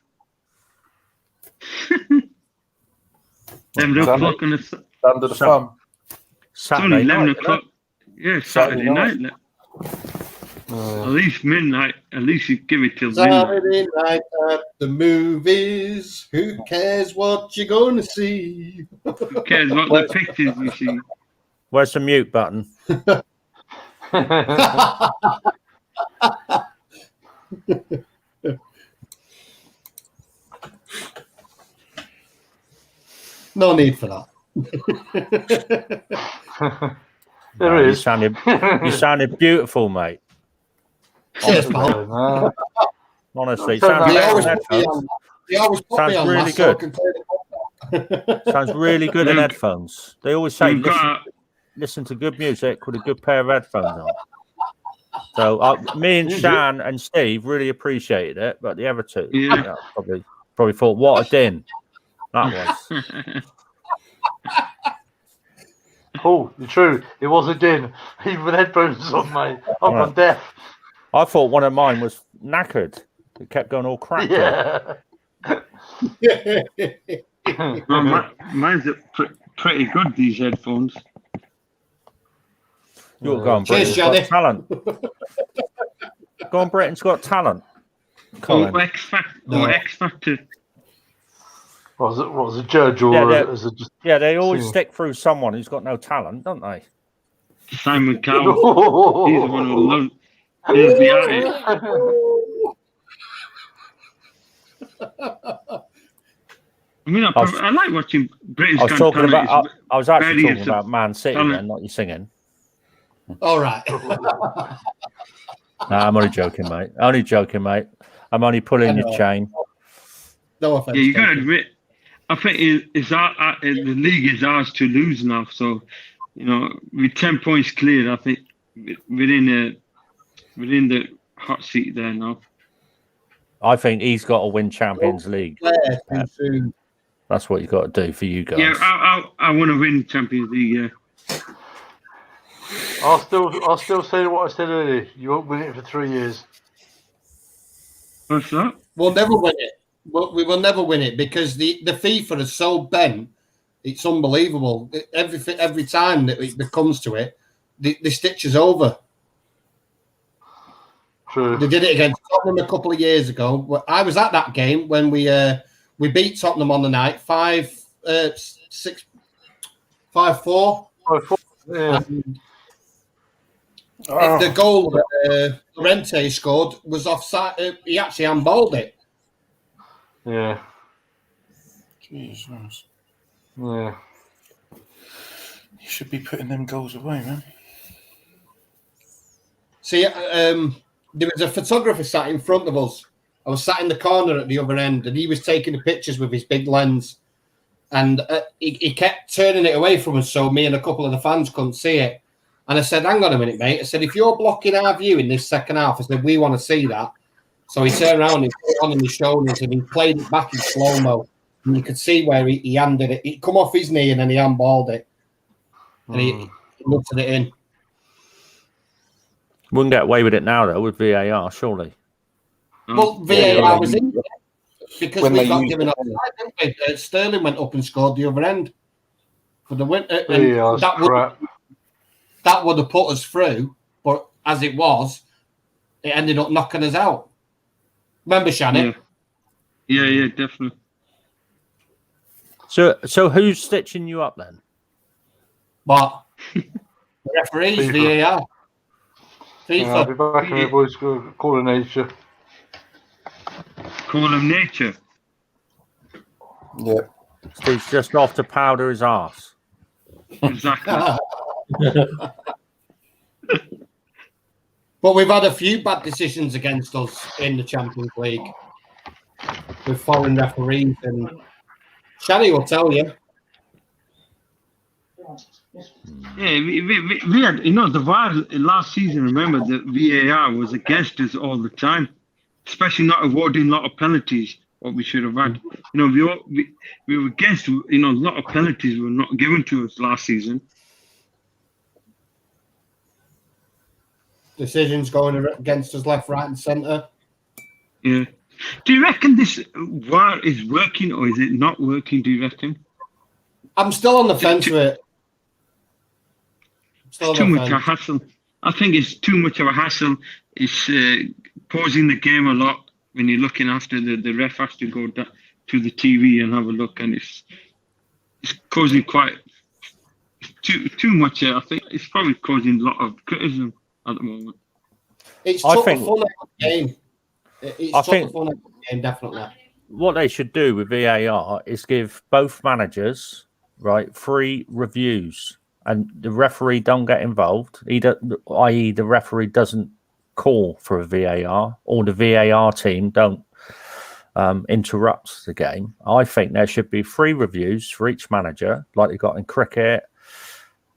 11 o'clock on the Under the thumb. it's only Saturday 11 night, o'clock. Yeah, Saturday night. Uh, At least midnight. At least you give it till midnight. Saturday night at the movies. Who cares what you're going to see? Who cares what the pictures you see? Where's the mute button? No need for that. there You is. sounded beautiful, mate. Cheers, pal. Honestly, So sounds They nice. always better in put me headphones. on. They always put Sounds me on really last so I good. can play the Sounds really good in headphones. They always say You've got listen to good music with a good pair of headphones on. So me and Shan and Steve really appreciated it, but the other two probably thought, what a din that was. Oh, you're true. It was a din. Even with headphones on, mate. I'm Right. on deaf. I thought one of mine was knackered. It kept going all cracked. Yeah. well, mine's pretty good, these headphones. You'll go on Cheers, Britain's Got Johnny. Talent. Go on Britain's Got Talent. Or Colin. X Factor. Was it judge or is it just Yeah, they always stick through someone who's got no talent, don't they? Simon Cowell. He's the one who loves. He's the artist. I mean, I like watching Britain's I was Got talking Talent. about. I was actually various talking about Man City, talent. then, not you singing. All right. Nah, I'm only joking, mate. I'm only pulling your chain. No offense. Yeah, you got to admit. I think the league is ours to lose now. So, with 10 points cleared, I think within the hot seat there now. I think he's got to win Champions League. That's what you've got to do for you guys. Yeah, I want to win Champions League. Yeah. I'll still say what I said earlier. You won't win it for 3 years. What's that? We'll never win it. We will never win it because the FIFA is so bent. It's unbelievable. Every time that it comes to it, the stitch is over. True. They did it against Tottenham a couple of years ago. I was at that game when we beat Tottenham on the night 5-4. 5-4. Yeah. The goal that Llorente scored was offside. He actually handballed it. Yeah. Jesus. Yeah. You should be putting them goals away, man. See, there was a photographer sat in front of us. I was sat in the corner at the other end, and he was taking the pictures with his big lens. And he kept turning it away from us, so me and a couple of the fans couldn't see it. And I said, hang on a minute, mate. I said, if you're blocking our view in this second half, I said, we want to see that. So he turned around and put it on in his shoulders, and he played it back in slow-mo. And you could see where he handed it. It come off his knee, and then he handballed it. And he looked at it in. Wouldn't get away with it now, though, with VAR, surely. Well, VAR was in there because When we they got used given it. offside, didn't we? Sterling went up and scored the other end for the win. That would have put us through, but as it was, it ended up knocking us out. Remember, Shannon? Yeah, definitely. So who's stitching you up then? But the referees, VAR. FIFA. I'll be back in the boys calling nature. Call him nature. Yeah. Steve's just off to powder his arse. Exactly. But we've had a few bad decisions against us in the Champions League with foreign referees, and Shani will tell you. Yeah, we had, the VAR last season, remember, the VAR was against us all the time, especially not awarding a lot of penalties. what we should have had. You know, we were against, you know, a lot of penalties were not given to us last season. Decisions going against us left, right, and centre. Yeah. Do you reckon this VAR is working or is it not working? Do you reckon? I'm still on the fence with it. It's too much of a hassle. I think it's too much of a hassle. It's causing the game a lot when you're looking after the ref has to go to the TV and have a look, and it's causing quite too much. I think it's probably causing a lot of criticism at the moment. It's took the fun out of the game. It's took the fun out of the game, definitely. What they should do with VAR is give both managers free reviews, and the referee don't get involved. I.e., the referee doesn't call for a VAR, or the VAR team don't interrupt the game. I think there should be free reviews for each manager, like they got in cricket,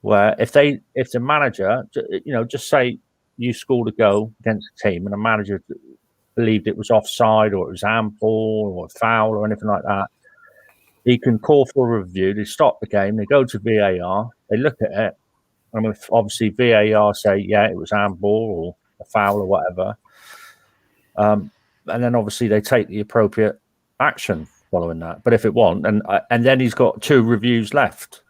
where if the manager, you know, just say you scored a goal against a team and the manager believed it was offside or it was handball or foul or anything like that, he can call for a review. They stop the game, they go to VAR, they look at it, and if obviously VAR say, yeah, it was handball or a foul or whatever, and then obviously they take the appropriate action following that. But if it won't, and then he's got 2 reviews left.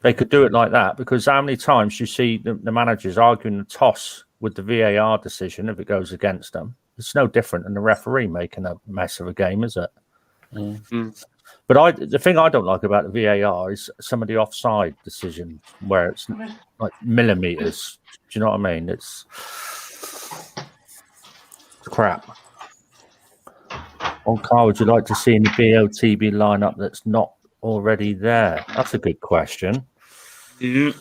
They could do it like that, because how many times you see the managers arguing the toss with the VAR decision if it goes against them? It's no different than the referee making a mess of a game, is it? Mm-hmm. But the thing I don't like about the VAR is some of the offside decisions where it's like millimeters. Do you know what I mean? It's crap. What car would you like to see in the BOTB lineup that's not already there? That's a good question. Yeah.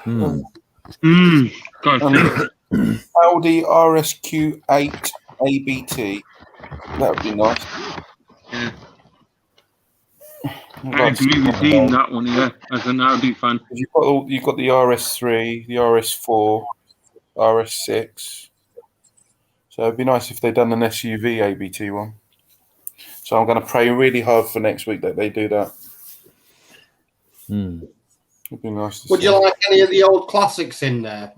Audi RSQ8 ABT. That would be nice. Yeah. I agree with Dean that one, yeah, as an Audi fan. You've got the RS3, the RS4, RS6. So it'd be nice if they'd done an SUV ABT one. So I'm going to pray really hard for next week that they do that. It'd be nice to Would see. you like any of the old classics in there?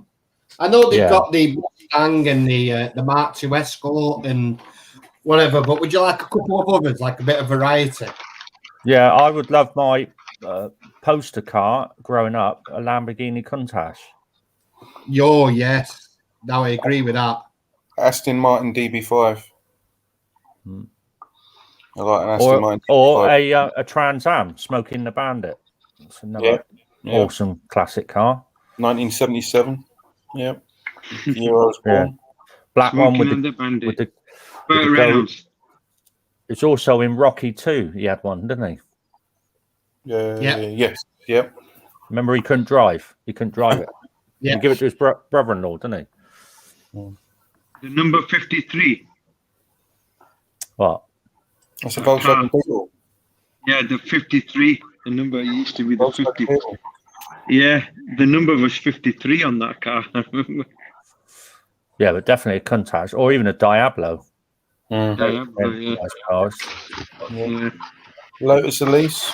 I know they've got the Mustang and the Mark II Escort and whatever, but would you like a couple of others, like a bit of variety? Yeah, I would love my poster car growing up, a Lamborghini Countach. Yes. Now I agree with that. Aston Martin DB5. I like an Aston Martin DB5. Or a Trans Am, Smoking the Bandit. It's another awesome classic car. 1977. Yeah. The year I was born. Black one with the Reynolds. It's also in Rocky 2. He had one, didn't he? Yes. Yep. Remember, he couldn't drive. He couldn't drive it. Yeah. He gave it to his brother-in-law, didn't he? The number 53. What? That's a Volkswagen Beetle. Yeah, the 53. The number used to be the 50. Yeah, the number was 53 on that car. I remember. Yeah, but definitely a Countach or even a Diablo. Diablo, yeah. Nice cars. Yeah. Lotus Elise.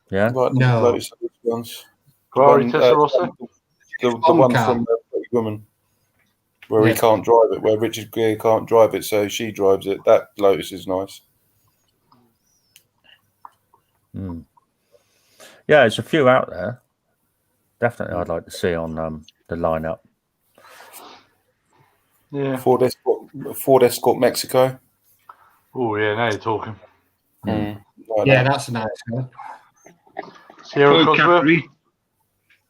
Yeah. Like No. Lotus Elise ones. Ferrari One, Testarossa. The one from Pretty Woman, where he can't drive it, where Richard Gere can't drive it, so she drives it. That Lotus is nice. Yeah, there's a few out there. Definitely, I'd like to see on the lineup. Yeah. Ford Escort Mexico. Oh yeah, now you're talking. That's a nice one. Sierra Ford Cosworth. Capri.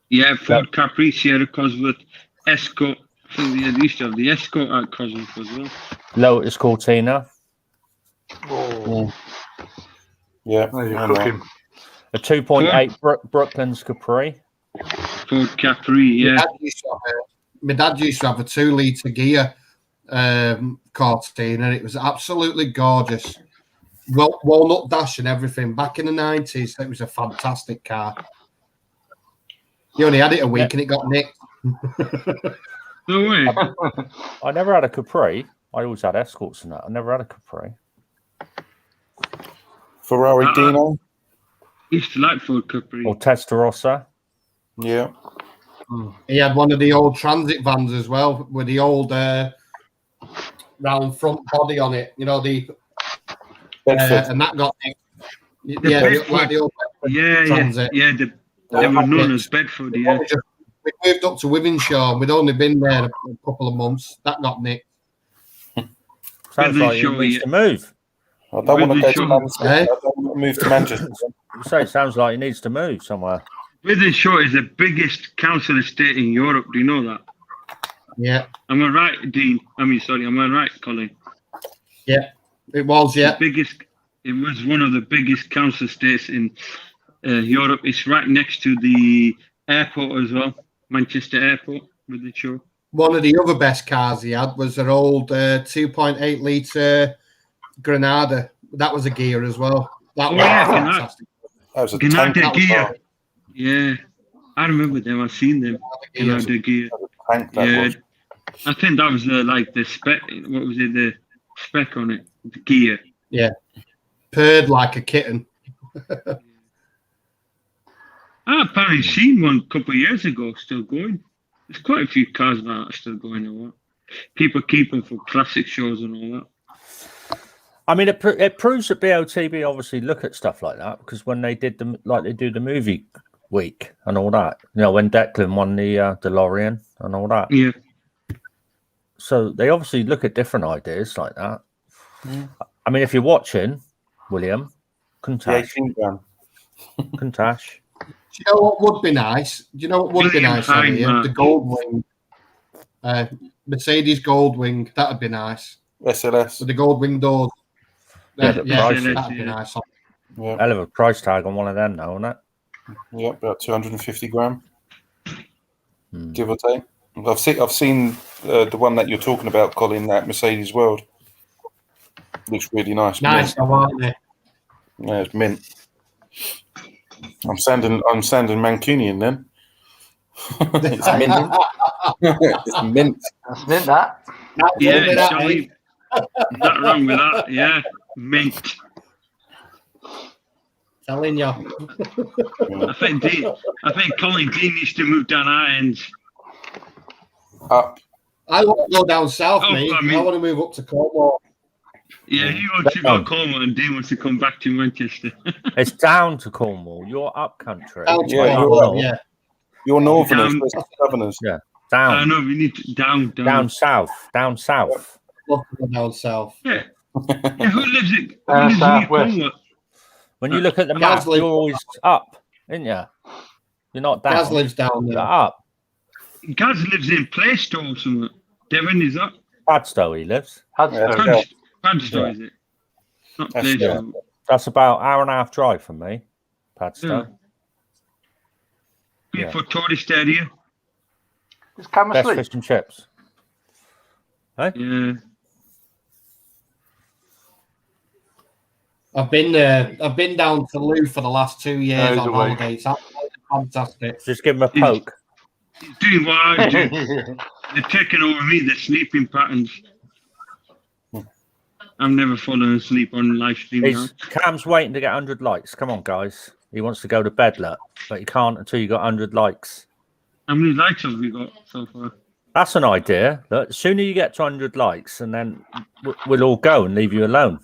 Yeah, Ford Capri, Sierra Cosworth, Escort. I think they used to have the Escort at Cosworth as well. Lotus Cortina. Oh. Yeah. Now you're cooking. A 2.8 Brooklands Capri. Ford Capri, yeah. My dad used to have a 2-litre gear Cortina, and it was absolutely gorgeous. Walnut dash and everything. Back in the 90s, it was a fantastic car. He only had it a week and it got nicked. No way. I never had a Capri. I always had Escorts and that. I never had a Capri. Ferrari Dino. Used to like Ford Capri. Or Testarossa. Yeah. He had one of the old transit vans as well, with the old round front body on it. You know, the and that got like the old transit. They were known as Bedford. Yeah. We moved up to Wivenshaw. We'd only been there a couple of months. That got nicked. Sounds like you need to move. I don't want to go to Manchester. I don't want to move to Manchester. You say it sounds like he needs to move somewhere. Withenshaw is the biggest council estate in Europe. Do you know that? Yeah. Am I right, Dean? Am I right, Colin? Yeah, it was. Yeah. It was one of the biggest council estates in Europe. It's right next to the airport as well, Manchester Airport, Withenshaw. One of the other best cars he had was an old 2.8 litre Granada. That was a gear as well. That was fantastic. That was a Granada gear. Yeah, I remember them. I've seen them. Granada gear. Yeah, I think that was the spec. What was it? The spec on it, the gear. Yeah, purred like a kitten. I apparently seen one a couple of years ago, still going. There's quite a few cars that are still going a lot. People keep them for classic shows and all that. I mean, it proves that BOTB obviously look at stuff like that, because when they did they do the movie week and all that, you know, when Declan won the DeLorean and all that. Yeah. So they obviously look at different ideas like that. Yeah. I mean, if you're watching, William, Kuntash. Do you know what would be nice? Do you know what would be nice? The Goldwing. Mercedes Goldwing. That would be nice. SLS. With the Goldwing doors. That'd be nice. Yeah. Hell of a price tag on one of them, though, isn't it? Yeah, about 250 grand, give or take. I've seen the one that you're talking about, Colin. That Mercedes World looks really nice. Nice, aren't they? Yeah, it's mint. I'm sounding Mancunian then. It's mint. It's mint. That's mint. That. Not wrong with that. Yeah, mint. Telling you. I think Colin Dean needs to move down our ends. Up. I want to go down south, mate. I want to move up to Cornwall. Yeah, he wants to go to Cornwall and Dean wants to come back to Manchester. It's down to Cornwall. You're up country. You're northerners, southerners. Yeah, down. I know, we need to down south. Down south. Love to go down south. Yeah. Who lives in Cornwall? When you look at the map, you're always up, isn't you? You're not down. Gaz lives down there. You're up. Gaz lives in Plaistow or something. Devon is up. Padstow he lives. Padstow, is it? Not Plaistow. That's about 1.5 drive from me, Padstow. Good for tourist area. Best fish and chips. Hey? Yeah. I've been down to Lou for the last 2 years on holiday. It's absolutely fantastic. Just give him a poke. He's doing what I do. They're taking over me, the sleeping patterns. I'm never falling asleep on live stream. Cam's waiting to get 100 likes. Come on, guys. He wants to go to bed, look, but he can't until you got 100 likes. How many likes have we got so far? That's an idea. Look, the sooner you get to 100 likes, and then we'll all go and leave you alone.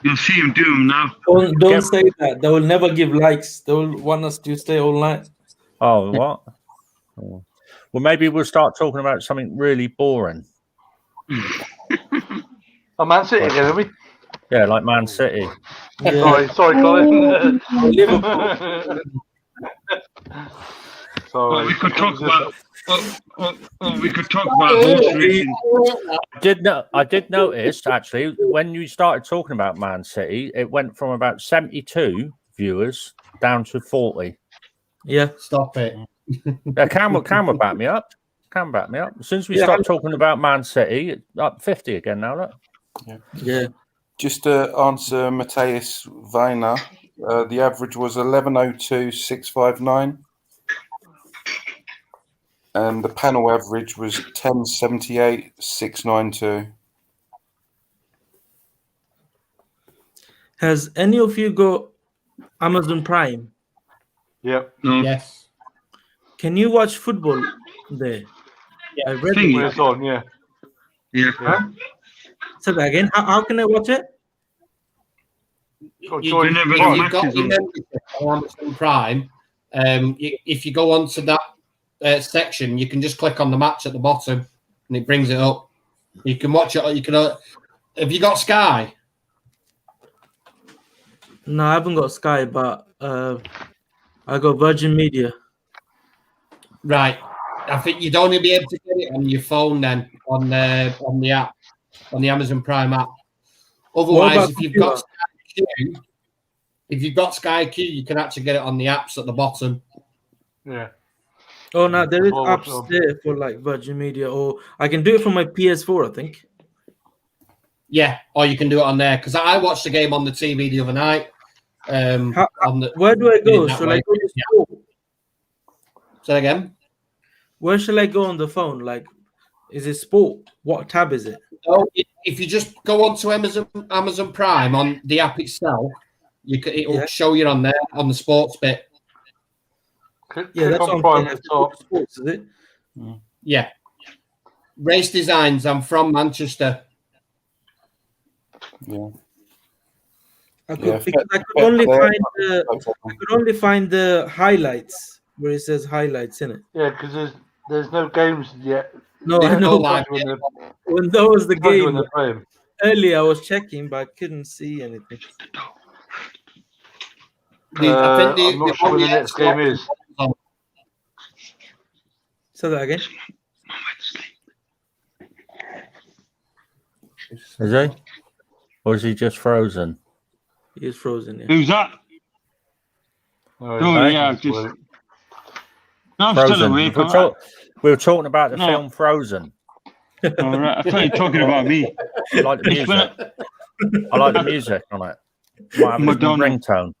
You'll see him do them now. Don't say that. They will never give likes. They will want us to stay all night. Oh, what? Well, maybe we'll start talking about something really boring. Man City again, are we? Yeah, like Man City. Yeah. Sorry, Colin. Sorry. We could talk about. We could talk about horse racing. I did notice actually when you started talking about Man City, it went from about 72 viewers down to 40. Yeah, stop it. Cam will back me up. Cam back me up. As soon as we start talking about Man City, it's up 50 again now. Look. Yeah. Just to answer Matthias Weiner, the average was 11:02.659. and the panel average was 1078,692. Has any of you got Amazon Prime? Yep. No. Yes. Can you watch football there? Yeah. I read Thingy. When it's on, yeah. Yeah. Yeah. Say that again. How can I watch it? Got You- join you never Prime. know. You've got matches your on. membership on Amazon Prime. If you go onto that section, you can just click on the match at the bottom, and it brings it up. You can watch it. Or you can. Have you got Sky? No, I haven't got Sky, but I got Virgin Media. Right. I think you'd only be able to get it on your phone then, on the app, on the Amazon Prime app. Otherwise, about if you've computer? got Sky Q, you can actually get it on the apps at the bottom. Yeah. Oh no, there is Well, what's apps on? there for like Virgin Media, or I can do it from my PS4, I think. Yeah, or you can do it on there because I watched the game on the TV the other night. Where do I go? that Shall way. I go to sport? Say that again. Where shall I go on the phone? Like, is it sport? What tab is it? So if you just go onto Amazon Prime on the app itself, it'll Yeah. show you on there on the sports bit. Click, Yeah, click that's on what I'm Prime saying. at the top. Sports, is it? Yeah. Race Designs. I'm from Manchester. Yeah. I could, Yeah, because I could fair only play. find the highlights where it says highlights in it. Yeah, because there's no games yet. No, I Yeah, know. no live. When they're, When that was the when game they're playing. earlier, I was checking, but I couldn't see anything. I think I'm not sure when the next game is. Say that again. Is he? Or is he just frozen? He is frozen. Yeah. Who's that? Oh, yeah, I've just. wait. No, I'm still Frozen. awake. We were talking about the No. film Frozen. All right. I thought you were talking about me. I like the It's when music. I like the music on it. Might have a different Madonna. ringtone.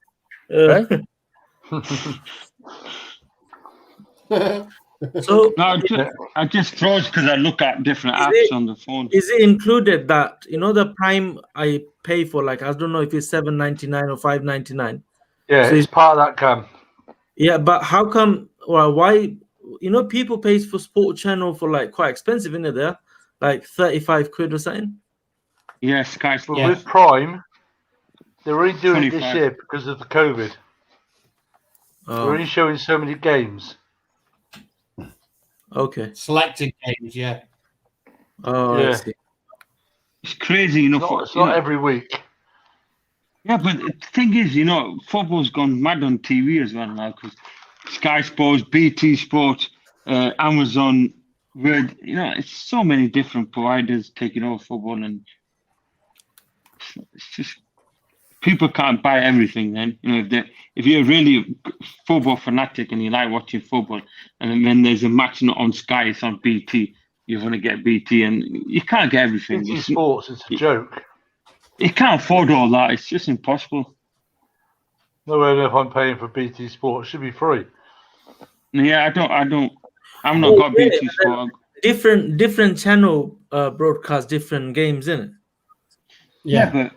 So No, I just froze because I look at different Is apps it- on the phone. is it included that the Prime I pay for? Like, I don't know if it's $7.99 or $5.99. Yeah, So it's part of that cam. Yeah, but how come? Well, why? People pay for Sport Channel for like quite expensive, isn't it? There, like 35 quid or something. Yeah, Sky. But Yeah. with Prime, they're only doing it this 25. year because of the COVID. They're Oh, only showing so many games. okay. Selected games, yeah. Oh, I Yeah. see. It's crazy, It's not every week. Yeah, but the thing is, football's gone mad on TV as well now because Sky Sports, BT Sports, Amazon, Word. It's so many different providers taking over football, and it's just people can't buy everything. Then if you're really football fanatic and you like watching football, and then there's a match not on Sky, it's on BT. You're going to get BT, and you can't get everything. BT Sports, it's a joke. You can't afford all that. It's just impossible. No way if I'm paying for BT Sports. It should be free. Yeah, I've not got BT Sport. Different channel broadcast different games, in it. Yeah, but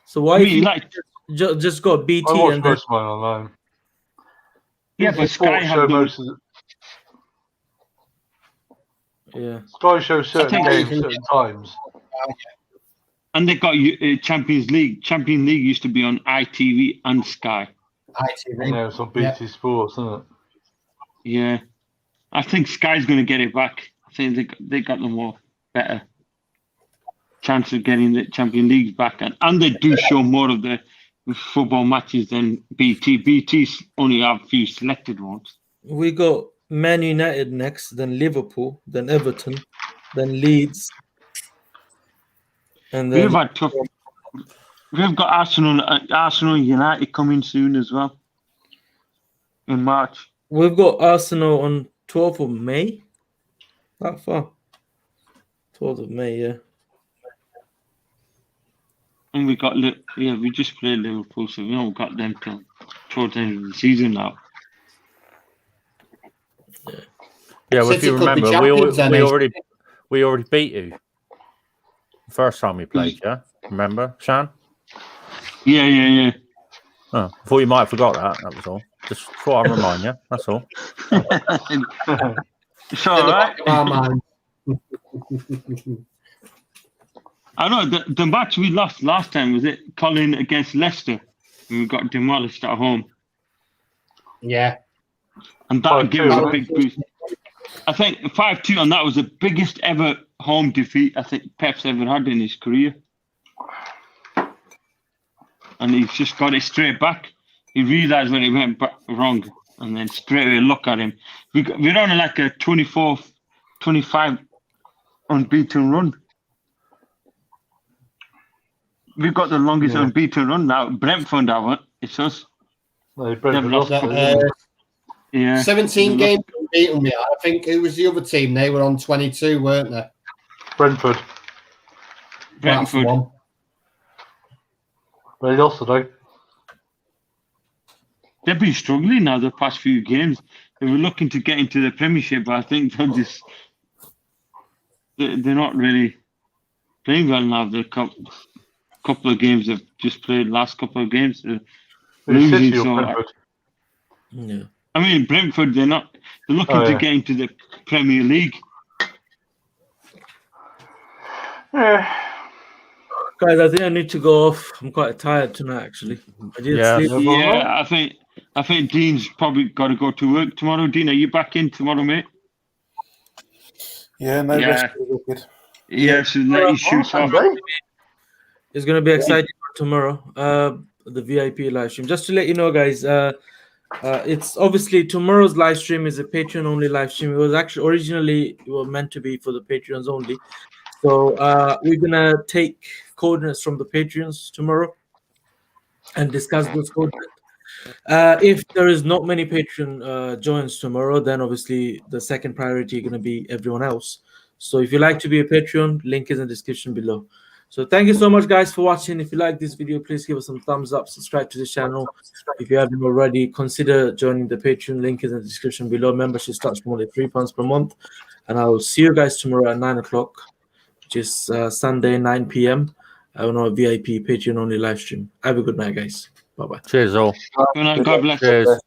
So why I if mean, you like, just got BT I watch and then most of mine online. yeah, BT but Sky Sports show have most of yeah. Sky shows certain think- games certain times. and they got Champions League. Champions League used to be on ITV and Sky. ITV. Yeah, it's on BT Sports, isn't it? Yeah, I think Sky's going to get it back. I think they got the more better chance of getting the Champions League back, and they do show more of the football matches than BT. BT's only have a few selected ones. We got Man United next, then Liverpool, then Everton, then Leeds, and then We've had tough. We've got Arsenal United coming soon as well in March. we've got Arsenal on 12th of May. That far. 12th of May, yeah. And we just played Liverpool, so we haven't got them till towards the end of the season now. Yeah, well, if City you could be remember, champions then, eh? we already beat you the first time we played. Yeah, remember, Shan? Yeah. Oh, I thought you might have forgot that. That was all. Just thought I'd remind you. That's all. It's all right. Man. I know the match we lost last time, was it Colin against Leicester, and we got demolished at home. Yeah. And that gave us a big boost. I think 5-2, and that was the biggest ever home defeat I think Pep's ever had in his career. And he's just got it straight back. He realised when he went wrong, and then straight away look at him. We're on like a 24-25 unbeaten run. We've got the longest unbeaten run now. Brentford haven't. It's us. No, Brentford lost. Yeah. 17 games unbeaten we are. I think who was the other team? They were on 22, weren't they? Brentford. One. They lost today. They've been struggling now the past few games. They were looking to get into the Premiership, but I think they're not really playing well now. The couple of games they've just played, last couple of games, losing. Yeah. I mean, Brentford, they're looking to get into the Premier League. Yeah. Guys, I think I need to go off. I'm quite tired tonight, actually. I did sleep. Yeah, I think Dean's probably got to go to work tomorrow. Dean, are you back in tomorrow, mate? Yeah, no rest. Good. Yeah, so let you shoot off. It's going to be exciting for tomorrow. The VIP live stream. Just to let you know, guys, it's obviously tomorrow's live stream is a Patreon only live stream. It was actually originally meant to be for the Patreons only. So we're gonna take coordinates from the Patreons tomorrow and discuss those coordinates. If there is not many Patreon joins tomorrow, then obviously the second priority is gonna be everyone else. So if you like to be a Patreon, link is in the description below. So thank you so much, guys, for watching. If you like this video, please give us some thumbs up, subscribe to the channel. If you haven't already, consider joining the Patreon. Link is in the description below. Membership starts from only £3 per month. And I will see you guys tomorrow at 9 o'clock, which is Sunday, 9 p.m. on our VIP Patreon only live stream. Have a good night, guys. Bye-bye. Cheers, all. Good night. God bless. Cheers.